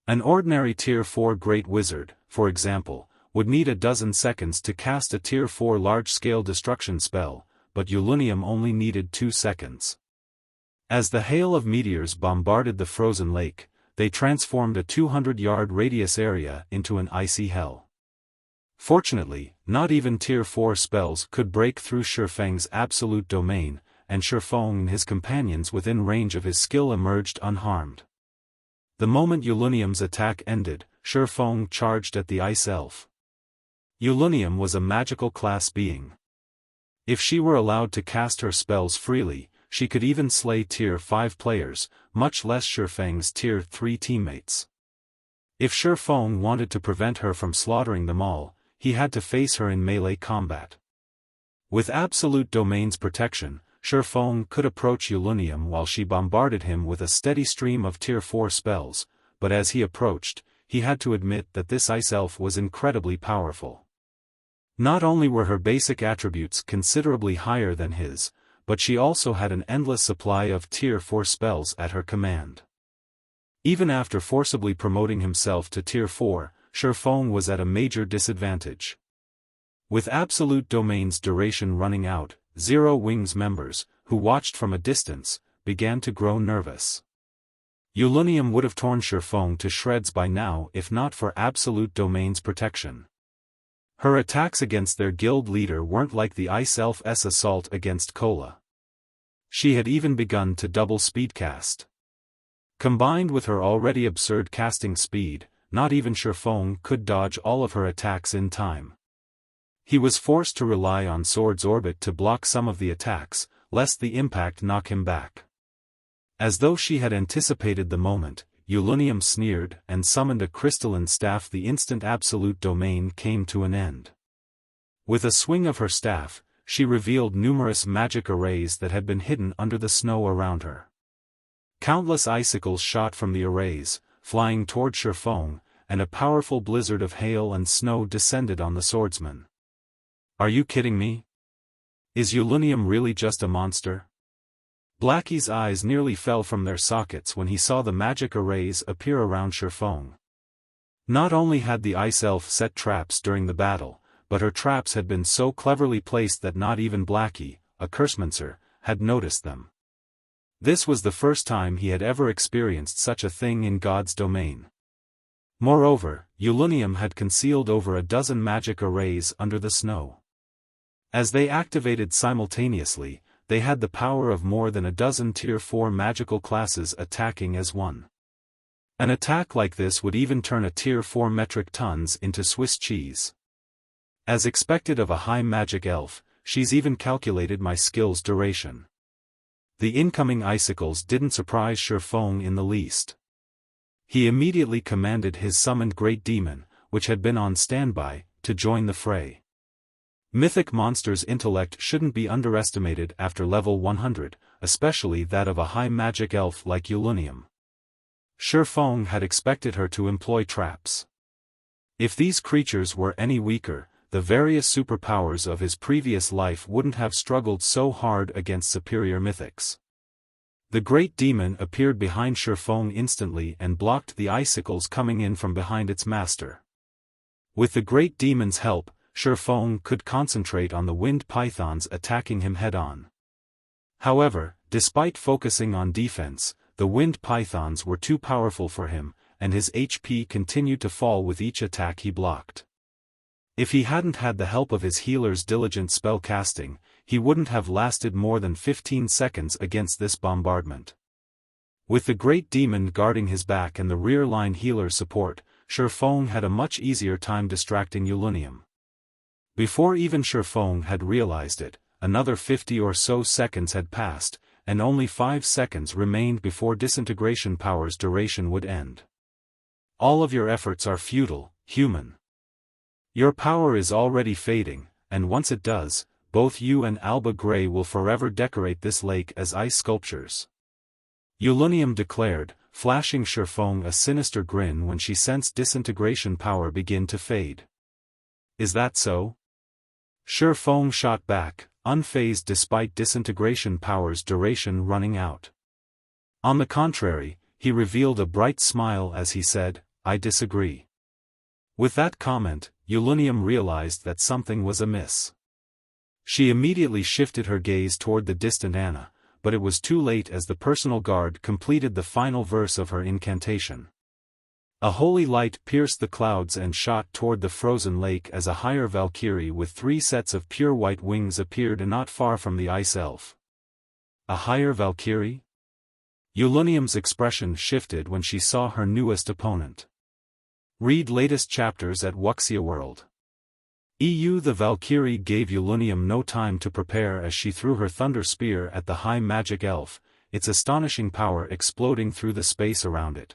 Speaker 1: An ordinary Tier 4 Great Wizard, for example, would need a dozen seconds to cast a Tier 4 large-scale destruction spell, but Ulunium only needed 2 seconds. As the hail of meteors bombarded the frozen lake, they transformed a 200-yard radius area into an icy hell. Fortunately, not even Tier 4 spells could break through Xiaofan's absolute domain, and Xiaofan and his companions within range of his skill emerged unharmed. The moment Ulunium's attack ended, Xiaofan charged at the Ice Elf. Ulunium was a magical class being. If she were allowed to cast her spells freely, she could even slay Tier 5 players, much less Xiaofan's Tier 3 teammates. If Xiaofan wanted to prevent her from slaughtering them all, he had to face her in melee combat. With absolute domain's protection, Xiaofan could approach Ulunium while she bombarded him with a steady stream of Tier 4 spells, but as he approached, he had to admit that this Ice Elf was incredibly powerful. Not only were her basic attributes considerably higher than his, but she also had an endless supply of Tier 4 spells at her command. Even after forcibly promoting himself to Tier 4, Xiaofan was at a major disadvantage. With absolute domain's duration running out, Zero Wings members, who watched from a distance, began to grow nervous. Ulunium would have torn Xiaofan to shreds by now if not for absolute domain's protection. Her attacks against their guild leader weren't like the Ice Elf's assault against Kola. She had even begun to double speedcast. Combined with her already absurd casting speed, not even Xiaofan could dodge all of her attacks in time. He was forced to rely on Sword's Orbit to block some of the attacks, lest the impact knock him back. As though she had anticipated the moment, Ulunium sneered and summoned a crystalline staff. The instant absolute domain came to an end. With a swing of her staff, she revealed numerous magic arrays that had been hidden under the snow around her. Countless icicles shot from the arrays, flying toward Xiaofan, and a powerful blizzard of hail and snow descended on the swordsman. Are you kidding me? Is Ulunium really just a monster? Blackie's eyes nearly fell from their sockets when he saw the magic arrays appear around Xiaofan. Not only had the Ice Elf set traps during the battle, but her traps had been so cleverly placed that not even Blackie, a cursemancer, had noticed them. This was the first time he had ever experienced such a thing in God's domain. Moreover, Ulunium had concealed over a dozen magic arrays under the snow. As they activated simultaneously, they had the power of more than a dozen Tier 4 magical classes attacking as one. An attack like this would even turn a Tier 4 metric tons into Swiss cheese. As expected of a high magic elf, she's even calculated my skill's duration. The incoming icicles didn't surprise Xiaofan in the least. He immediately commanded his summoned Great Demon, which had been on standby, to join the fray. Mythic monsters' intellect shouldn't be underestimated after level 100, especially that of a high magic elf like Ulunium. Xiaofan had expected her to employ traps. If these creatures were any weaker, the various superpowers of his previous life wouldn't have struggled so hard against superior mythics. The Great Demon appeared behind Xiaofan instantly and blocked the icicles coming in from behind its master. With the Great Demon's help, Xiaofan could concentrate on the wind pythons attacking him head-on. However, Despite focusing on defense, the wind pythons were too powerful for him, and his HP continued to fall with each attack he blocked. If he hadn't had the help of his healer's diligent spell casting, he wouldn't have lasted more than 15 seconds against this bombardment. With the great demon guarding his back and the rear line healer support, Xiaofan had a much easier time distracting Yulunium. Before even Xiaofan had realized it, another 50 or so seconds had passed, and only 5 seconds remained before Disintegration power's duration would end. All of your efforts are futile, human. Your power is already fading, and once it does, both you and Alba Grey will forever decorate this lake as ice sculptures. Yulunium declared, flashing Xiaofan a sinister grin when she sensed Disintegration power begin to fade. Is that so? Xiaofan shot back, unfazed despite Disintegration power's duration running out. On the contrary, he revealed a bright smile as he said, I disagree. With that comment, Yulunium realized that something was amiss. She immediately shifted her gaze toward the distant Anna, but it was too late as the personal guard completed the final verse of her incantation. A holy light pierced the clouds and shot toward the frozen lake as a higher Valkyrie with 3 sets of pure white wings appeared not far from the ice elf. A higher Valkyrie? Yulunium's expression shifted when she saw her newest opponent. Read latest chapters at Wuxia World. The Valkyrie gave Yulunium no time to prepare as she threw her thunder spear at the high magic elf, its astonishing power exploding through the space around it.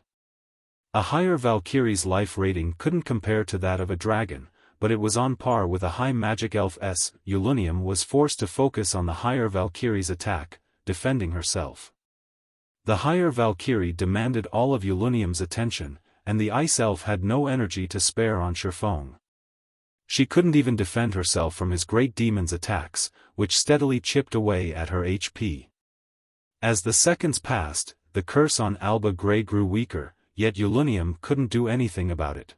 Speaker 1: A higher Valkyrie's life rating couldn't compare to that of a dragon, but it was on par with a high magic elf's. Yulunium was forced to focus on the higher Valkyrie's attack, defending herself. The higher Valkyrie demanded all of Yulunium's attention, and the ice elf had no energy to spare on Xiaofan. She couldn't even defend herself from his great demon's attacks, which steadily chipped away at her HP. As the seconds passed, the curse on Alba Grey grew weaker, yet Yulunium couldn't do anything about it.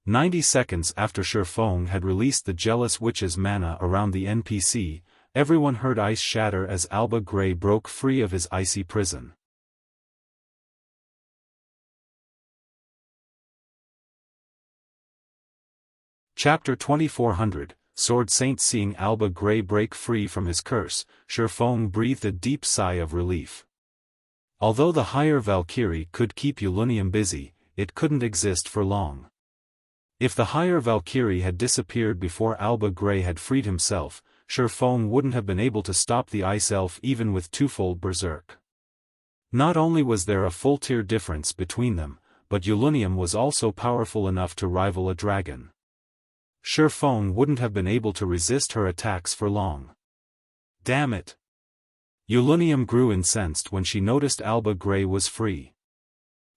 Speaker 1: 90 seconds after Xiaofan had released the jealous witch's mana around the NPC, everyone heard ice shatter as Alba Grey broke free of his icy prison. Chapter 2400, Sword Saint. Seeing Alba Grey break free from his curse, Xiaofan breathed a deep sigh of relief. Although the higher Valkyrie could keep Yulunium busy, it couldn't exist for long. If the higher Valkyrie had disappeared before Alba Grey had freed himself, Xiaofan wouldn't have been able to stop the ice elf even with twofold berserk. Not only was there a full tier difference between them, but Yulunium was also powerful enough to rival a dragon. Xiaofan wouldn't have been able to resist her attacks for long. Damn it! Yulunium grew incensed when she noticed Alba Grey was free.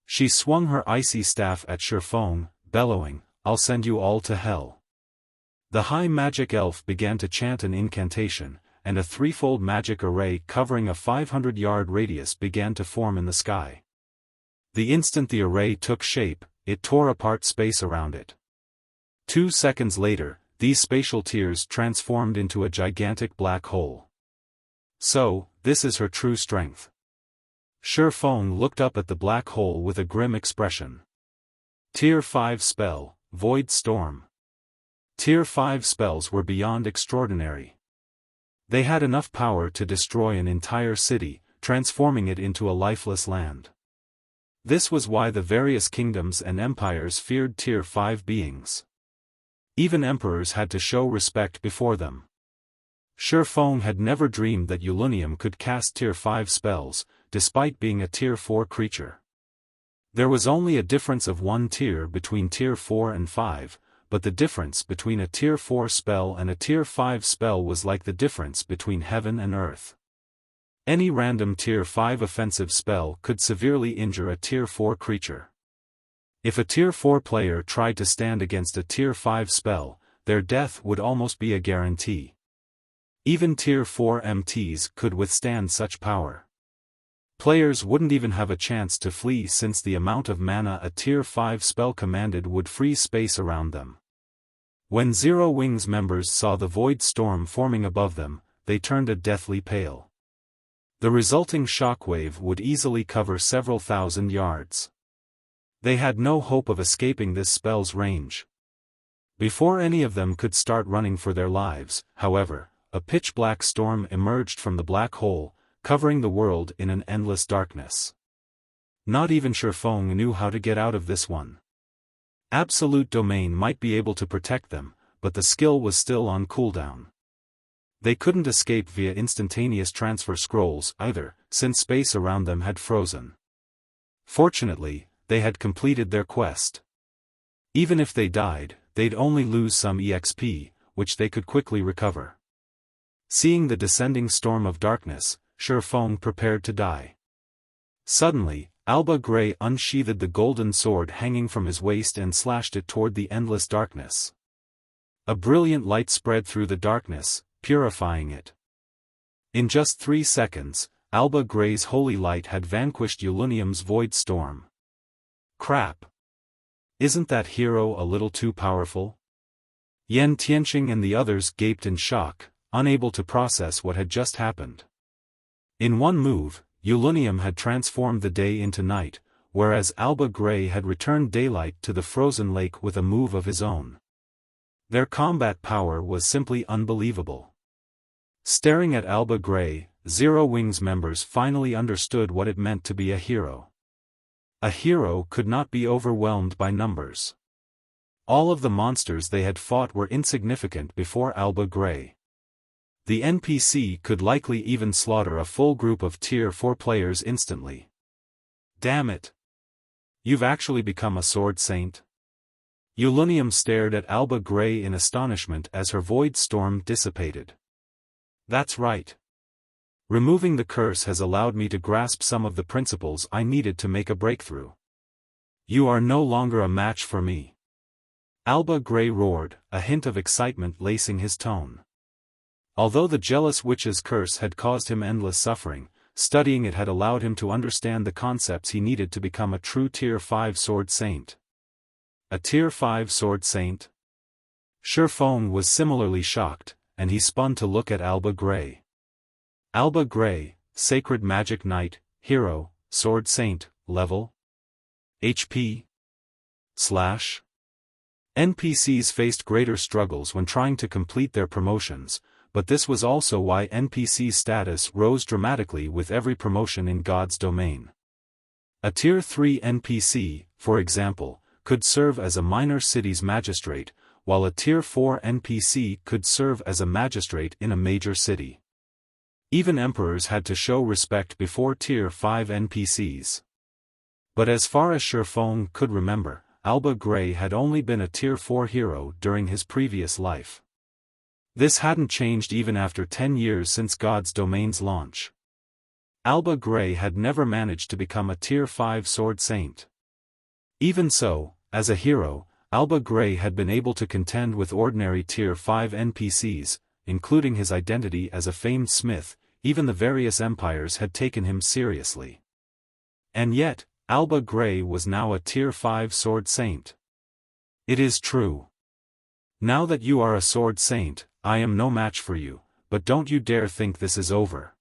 Speaker 1: She swung her icy staff at Xiaofan, bellowing, I'll send you all to hell. The high magic elf began to chant an incantation, and a threefold magic array covering a 500-yard radius began to form in the sky. The instant the array took shape, it tore apart space around it. 2 seconds later, these spatial tiers transformed into a gigantic black hole. So, this is her true strength. Xiaofan looked up at the black hole with a grim expression. Tier 5 spell, Void Storm. Tier 5 spells were beyond extraordinary. They had enough power to destroy an entire city, transforming it into a lifeless land. This was why the various kingdoms and empires feared Tier 5 beings. Even emperors had to show respect before them. Xiaofan had never dreamed that Yulunium could cast Tier 5 spells, despite being a Tier 4 creature. There was only a difference of 1 tier between Tier 4 and 5, but the difference between a Tier 4 spell and a Tier 5 spell was like the difference between heaven and earth. Any random Tier 5 offensive spell could severely injure a Tier 4 creature. If a Tier 4 player tried to stand against a Tier 5 spell, their death would almost be a guarantee. Even Tier 4 MTs could withstand such power. Players wouldn't even have a chance to flee since the amount of mana a Tier 5 spell commanded would freeze space around them. When Zero Wings members saw the Void Storm forming above them, they turned a deathly pale. The resulting shockwave would easily cover several thousand yards. They had no hope of escaping this spell's range. Before any of them could start running for their lives, however, a pitch-black storm emerged from the black hole, covering the world in an endless darkness. Not even Xiaofan knew how to get out of this one. Absolute Domain might be able to protect them, but the skill was still on cooldown. They couldn't escape via instantaneous transfer scrolls either, since space around them had frozen. Fortunately, they had completed their quest. Even if they died, they'd only lose some EXP, which they could quickly recover. Seeing the descending storm of darkness, Xiaofan prepared to die. Suddenly, Alba Gray unsheathed the golden sword hanging from his waist and slashed it toward the endless darkness. A brilliant light spread through the darkness, purifying it. In just 3 seconds, Alba Gray's holy light had vanquished Ulunium's void storm. Crap! Isn't that hero a little too powerful? Yan Tianqing and the others gaped in shock, unable to process what had just happened. In one move, Ulunium had transformed the day into night, whereas Alba Gray had returned daylight to the frozen lake with a move of his own. Their combat power was simply unbelievable. Staring at Alba Gray, Zero Wings members finally understood what it meant to be a hero. A hero could not be overwhelmed by numbers. All of the monsters they had fought were insignificant before Alba Gray. The NPC could likely even slaughter a full group of Tier 4 players instantly. Damn it! You've actually become a sword saint? Ulunium stared at Alba Gray in astonishment as her void storm dissipated. That's right. Removing the curse has allowed me to grasp some of the principles I needed to make a breakthrough. You are no longer a match for me. Alba Gray roared, a hint of excitement lacing his tone. Although the jealous witch's curse had caused him endless suffering, studying it had allowed him to understand the concepts he needed to become a true Tier 5 sword saint. A Tier 5 sword saint? Xiaofan was similarly shocked, and he spun to look at Alba Gray. Alba Gray, Sacred Magic Knight, Hero, Sword Saint, Level? HP? / NPCs faced greater struggles when trying to complete their promotions, but this was also why NPC status rose dramatically with every promotion in God's domain. A Tier 3 NPC, for example, could serve as a minor city's magistrate, while a Tier 4 NPC could serve as a magistrate in a major city. Even emperors had to show respect before Tier 5 NPCs. But as far as Xiaofan could remember, Alba Gray had only been a Tier 4 hero during his previous life. This hadn't changed even after 10 years since God's Domain's launch. Alba Gray had never managed to become a Tier 5 sword saint. Even so, as a hero, Alba Gray had been able to contend with ordinary Tier 5 NPCs, including his identity as a famed smith. Even the various empires had taken him seriously. And yet, Alba Gray was now a Tier 5 sword saint. It is true. Now that you are a sword saint, I am no match for you, but don't you dare think this is over.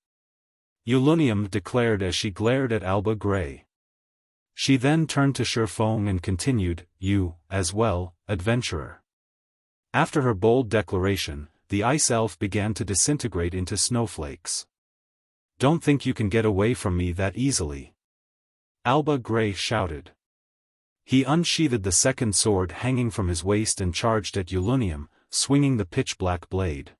Speaker 1: Ulunium declared as she glared at Alba Gray. She then turned to Xiaofan and continued, you, as well, adventurer. After her bold declaration, the ice elf began to disintegrate into snowflakes. Don't think you can get away from me that easily. Alba Gray shouted. He unsheathed the second sword hanging from his waist and charged at Ulunium, swinging the pitch-black blade.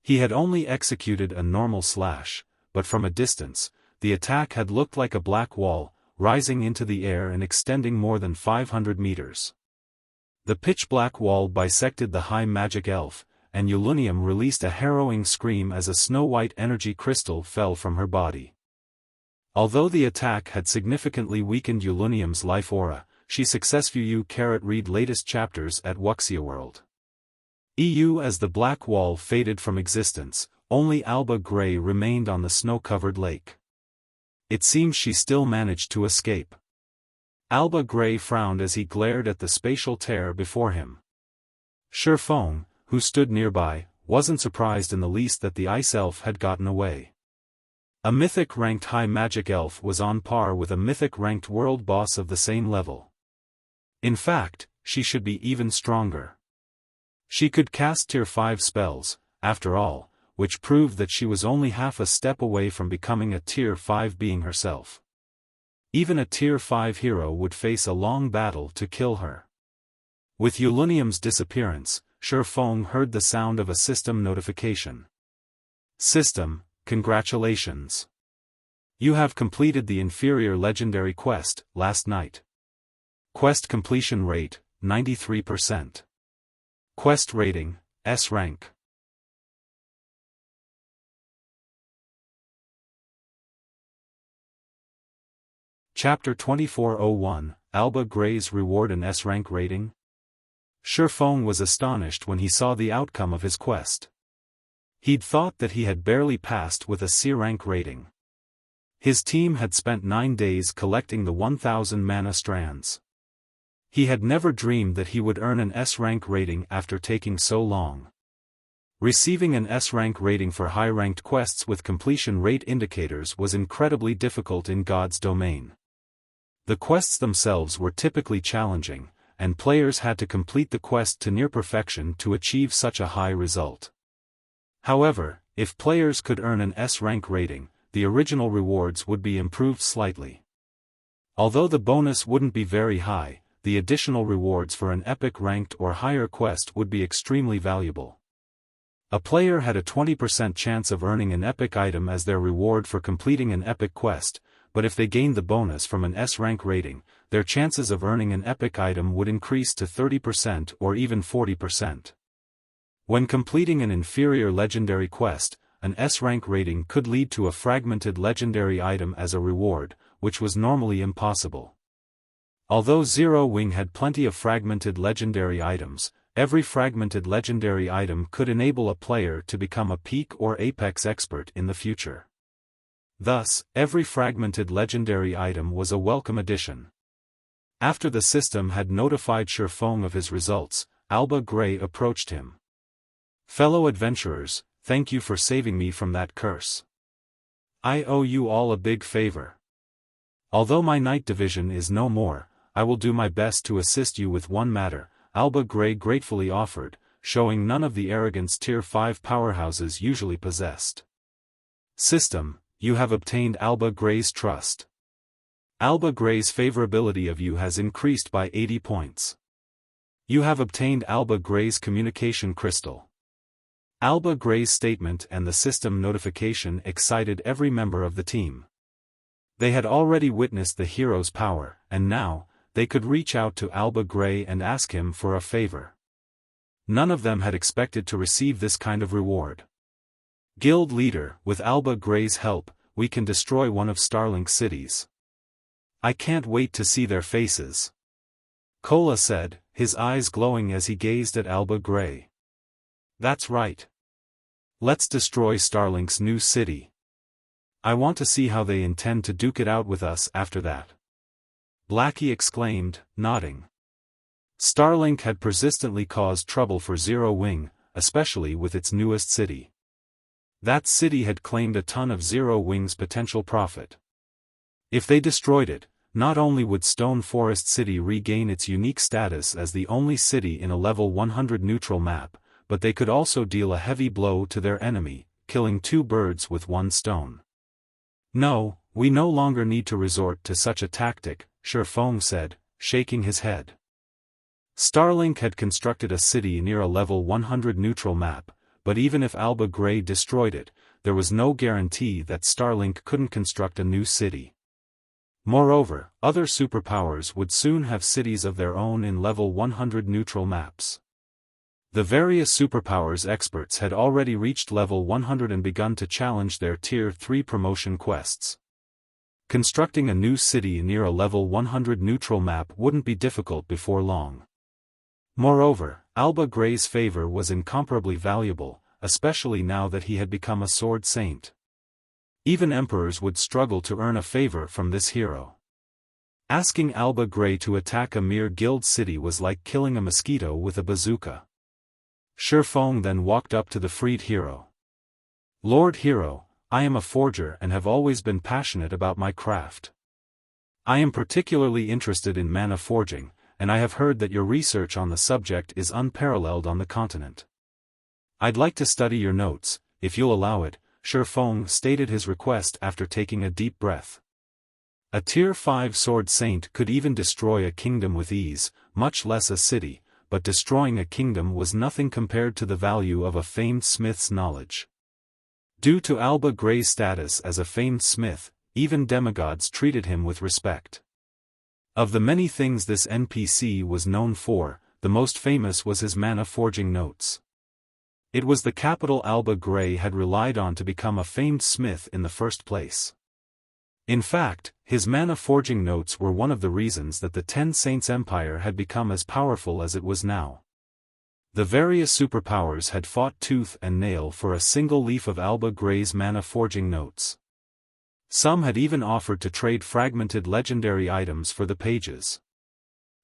Speaker 1: He had only executed a normal slash, but from a distance, the attack had looked like a black wall, rising into the air and extending more than 500 meters. The pitch-black wall bisected the high magic elf, and Ulunium released a harrowing scream as a snow-white energy crystal fell from her body. Although the attack had significantly weakened Ulunium's life aura, she successfully read latest chapters at Wuxia World. As the black wall faded from existence, only Alba Gray remained on the snow-covered lake. It seems she still managed to escape. Alba Gray frowned as he glared at the spatial tear before him. Xiaofan, who stood nearby, wasn't surprised in the least that the ice elf had gotten away. A mythic-ranked high magic elf was on par with a mythic-ranked world boss of the same level. In fact, she should be even stronger. She could cast tier 5 spells, after all, which proved that she was only half a step away from becoming a tier 5 being herself. Even a tier 5 hero would face a long battle to kill her. With Yulunium's disappearance, Xiaofan heard the sound of a system notification. System, congratulations. You have completed the inferior legendary quest, last night. Quest completion rate, 93%. Quest rating, S rank. Chapter 2401, Alba Gray's Reward and S rank rating. Xiaofan was astonished when he saw the outcome of his quest. He'd thought that he had barely passed with a C rank rating. His team had spent 9 days collecting the 1000 mana strands. He had never dreamed that he would earn an S rank rating after taking so long. Receiving an S rank rating for high-ranked quests with completion rate indicators was incredibly difficult in God's domain. The quests themselves were typically challenging, and players had to complete the quest to near perfection to achieve such a high result. However, if players could earn an S rank rating, the original rewards would be improved slightly. Although the bonus wouldn't be very high, the additional rewards for an epic ranked or higher quest would be extremely valuable. A player had a 20% chance of earning an epic item as their reward for completing an epic quest, but if they gained the bonus from an S rank rating, their chances of earning an epic item would increase to 30% or even 40%. When completing an inferior legendary quest, an S rank rating could lead to a fragmented legendary item as a reward, which was normally impossible. Although Zero Wing had plenty of fragmented legendary items, every fragmented legendary item could enable a player to become a peak or apex expert in the future. Thus, every fragmented legendary item was a welcome addition. After the system had notified Xiaofan of his results, Alba Gray approached him. Fellow adventurers, thank you for saving me from that curse. I owe you all a big favor. Although my night division is no more, I will do my best to assist you with one matter, Alba Gray gratefully offered, showing none of the arrogance tier 5 powerhouses usually possessed. System, you have obtained Alba Gray's trust. Alba Gray's favorability of you has increased by 80 points. You have obtained Alba Gray's communication crystal. Alba Gray's statement and the system notification excited every member of the team. They had already witnessed the hero's power, and now, they could reach out to Alba Gray and ask him for a favor. None of them had expected to receive this kind of reward. Guild leader, with Alba Gray's help, we can destroy one of Starlink's cities. I can't wait to see their faces. Kola said, his eyes glowing as he gazed at Alba Gray. That's right. Let's destroy Starlink's new city. I want to see how they intend to duke it out with us after that. Blackie exclaimed, nodding. Starlink had persistently caused trouble for Zero Wing, especially with its newest city. That city had claimed a ton of Zero Wing's potential profit. If they destroyed it, not only would Stone Forest City regain its unique status as the only city in a level 100 neutral map, but they could also deal a heavy blow to their enemy, killing 2 birds with 1 stone. No, we no longer need to resort to such a tactic, Xiaofan said, shaking his head. Starlink had constructed a city near a level 100 neutral map, but even if Alba Gray destroyed it, there was no guarantee that Starlink couldn't construct a new city. Moreover, other superpowers would soon have cities of their own in level 100 neutral maps. The various superpowers experts had already reached level 100 and begun to challenge their tier 3 promotion quests. Constructing a new city near a level 100 neutral map wouldn't be difficult before long. Moreover, Alba Gray's favor was incomparably valuable, especially now that he had become a sword saint. Even emperors would struggle to earn a favor from this hero. Asking Alba Gray to attack a mere guild city was like killing a mosquito with a bazooka. Xiaofan then walked up to the freed hero. Lord Hero, I am a forger and have always been passionate about my craft. I am particularly interested in mana forging, and I have heard that your research on the subject is unparalleled on the continent. I'd like to study your notes, if you'll allow it, Xiaofan stated his request after taking a deep breath. A Tier 5 sword saint could even destroy a kingdom with ease, much less a city, but destroying a kingdom was nothing compared to the value of a famed smith's knowledge. Due to Alba Gray's status as a famed smith, even demigods treated him with respect. Of the many things this NPC was known for, the most famous was his mana forging notes. It was the capital Alba Gray had relied on to become a famed smith in the first place. In fact, his mana forging notes were one of the reasons that the Ten Saints Empire had become as powerful as it was now. The various superpowers had fought tooth and nail for a single leaf of Alba Gray's mana forging notes. Some had even offered to trade fragmented legendary items for the pages.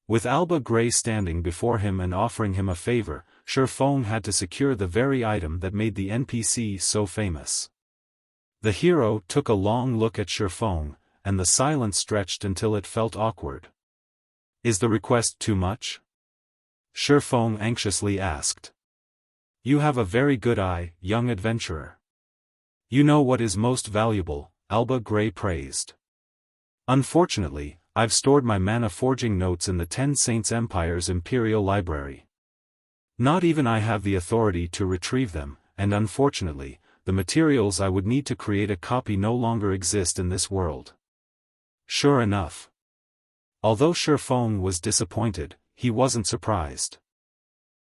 Speaker 1: With Alba Gray standing before him and offering him a favor, Xiaofan had to secure the very item that made the NPC so famous. The hero took a long look at Xiaofan, and the silence stretched until it felt awkward. Is the request too much? Xiaofan anxiously asked. You have a very good eye, young adventurer. You know what is most valuable, Alba Gray praised. Unfortunately, I've stored my mana forging notes in the Ten Saints Empire's Imperial Library. Not even I have the authority to retrieve them, and unfortunately, the materials I would need to create a copy no longer exist in this world. Sure enough. Although Xiaofan was disappointed, he wasn't surprised.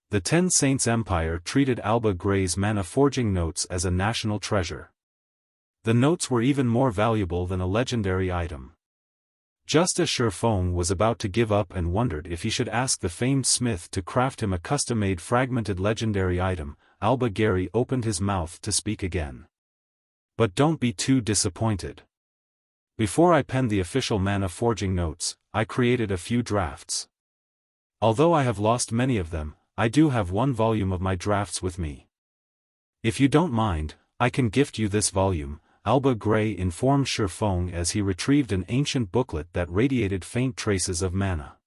Speaker 1: The Ten Saints Empire treated Alba Gray's mana forging notes as a national treasure. The notes were even more valuable than a legendary item. Just as Xiaofan was about to give up and wondered if he should ask the famed smith to craft him a custom-made fragmented legendary item, Alba Gray opened his mouth to speak again. But don't be too disappointed. Before I penned the official mana forging notes, I created a few drafts. Although I have lost many of them, I do have one volume of my drafts with me. If you don't mind, I can gift you this volume, Alba Gray informed Xiaofan as he retrieved an ancient booklet that radiated faint traces of mana.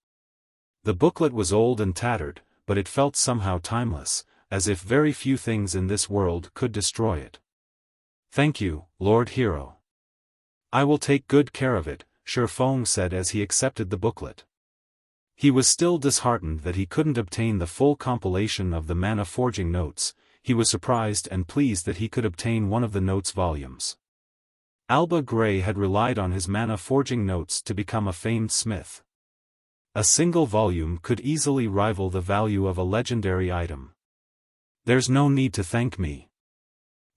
Speaker 1: The booklet was old and tattered, but it felt somehow timeless, as if very few things in this world could destroy it. Thank you, Lord Hero. I will take good care of it, Xiaofan said as he accepted the booklet. He was still disheartened that he couldn't obtain the full compilation of the mana forging notes. He was surprised and pleased that he could obtain one of the notes volumes. Alba Gray had relied on his mana forging notes to become a famed smith. A single volume could easily rival the value of a legendary item. There's no need to thank me.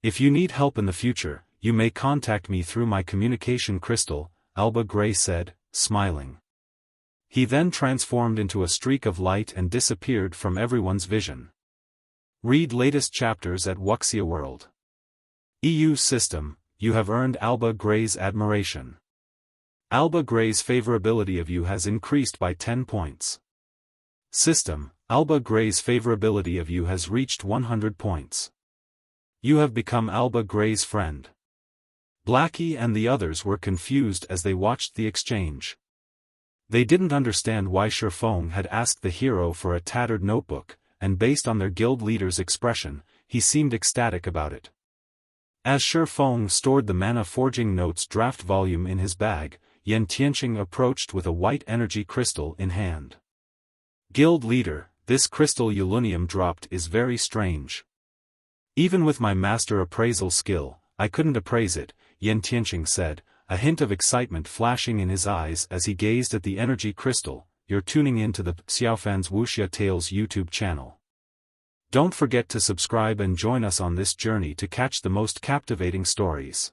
Speaker 1: If you need help in the future, you may contact me through my communication crystal, Alba Gray said, smiling. He then transformed into a streak of light and disappeared from everyone's vision. Read latest chapters at Wuxia World. EU System, you have earned Alba Gray's admiration. Alba Gray's favorability of you has increased by 10 points. System, Alba Gray's favorability of you has reached 100 points. You have become Alba Gray's friend. Blackie and the others were confused as they watched the exchange. They didn't understand why Xiaofan had asked the hero for a tattered notebook, and based on their guild leader's expression, he seemed ecstatic about it. As Xiaofan stored the mana forging notes draft volume in his bag, Yan Tianqing approached with a white energy crystal in hand. Guild leader, this crystal Ulunium dropped is very strange. Even with my master appraisal skill, I couldn't appraise it, Yan Tianqing said, a hint of excitement flashing in his eyes as he gazed at the energy crystal. You're tuning in to the Xiaofan's Wuxia Tales YouTube channel. Don't forget to subscribe and join us on this journey to catch the most captivating stories.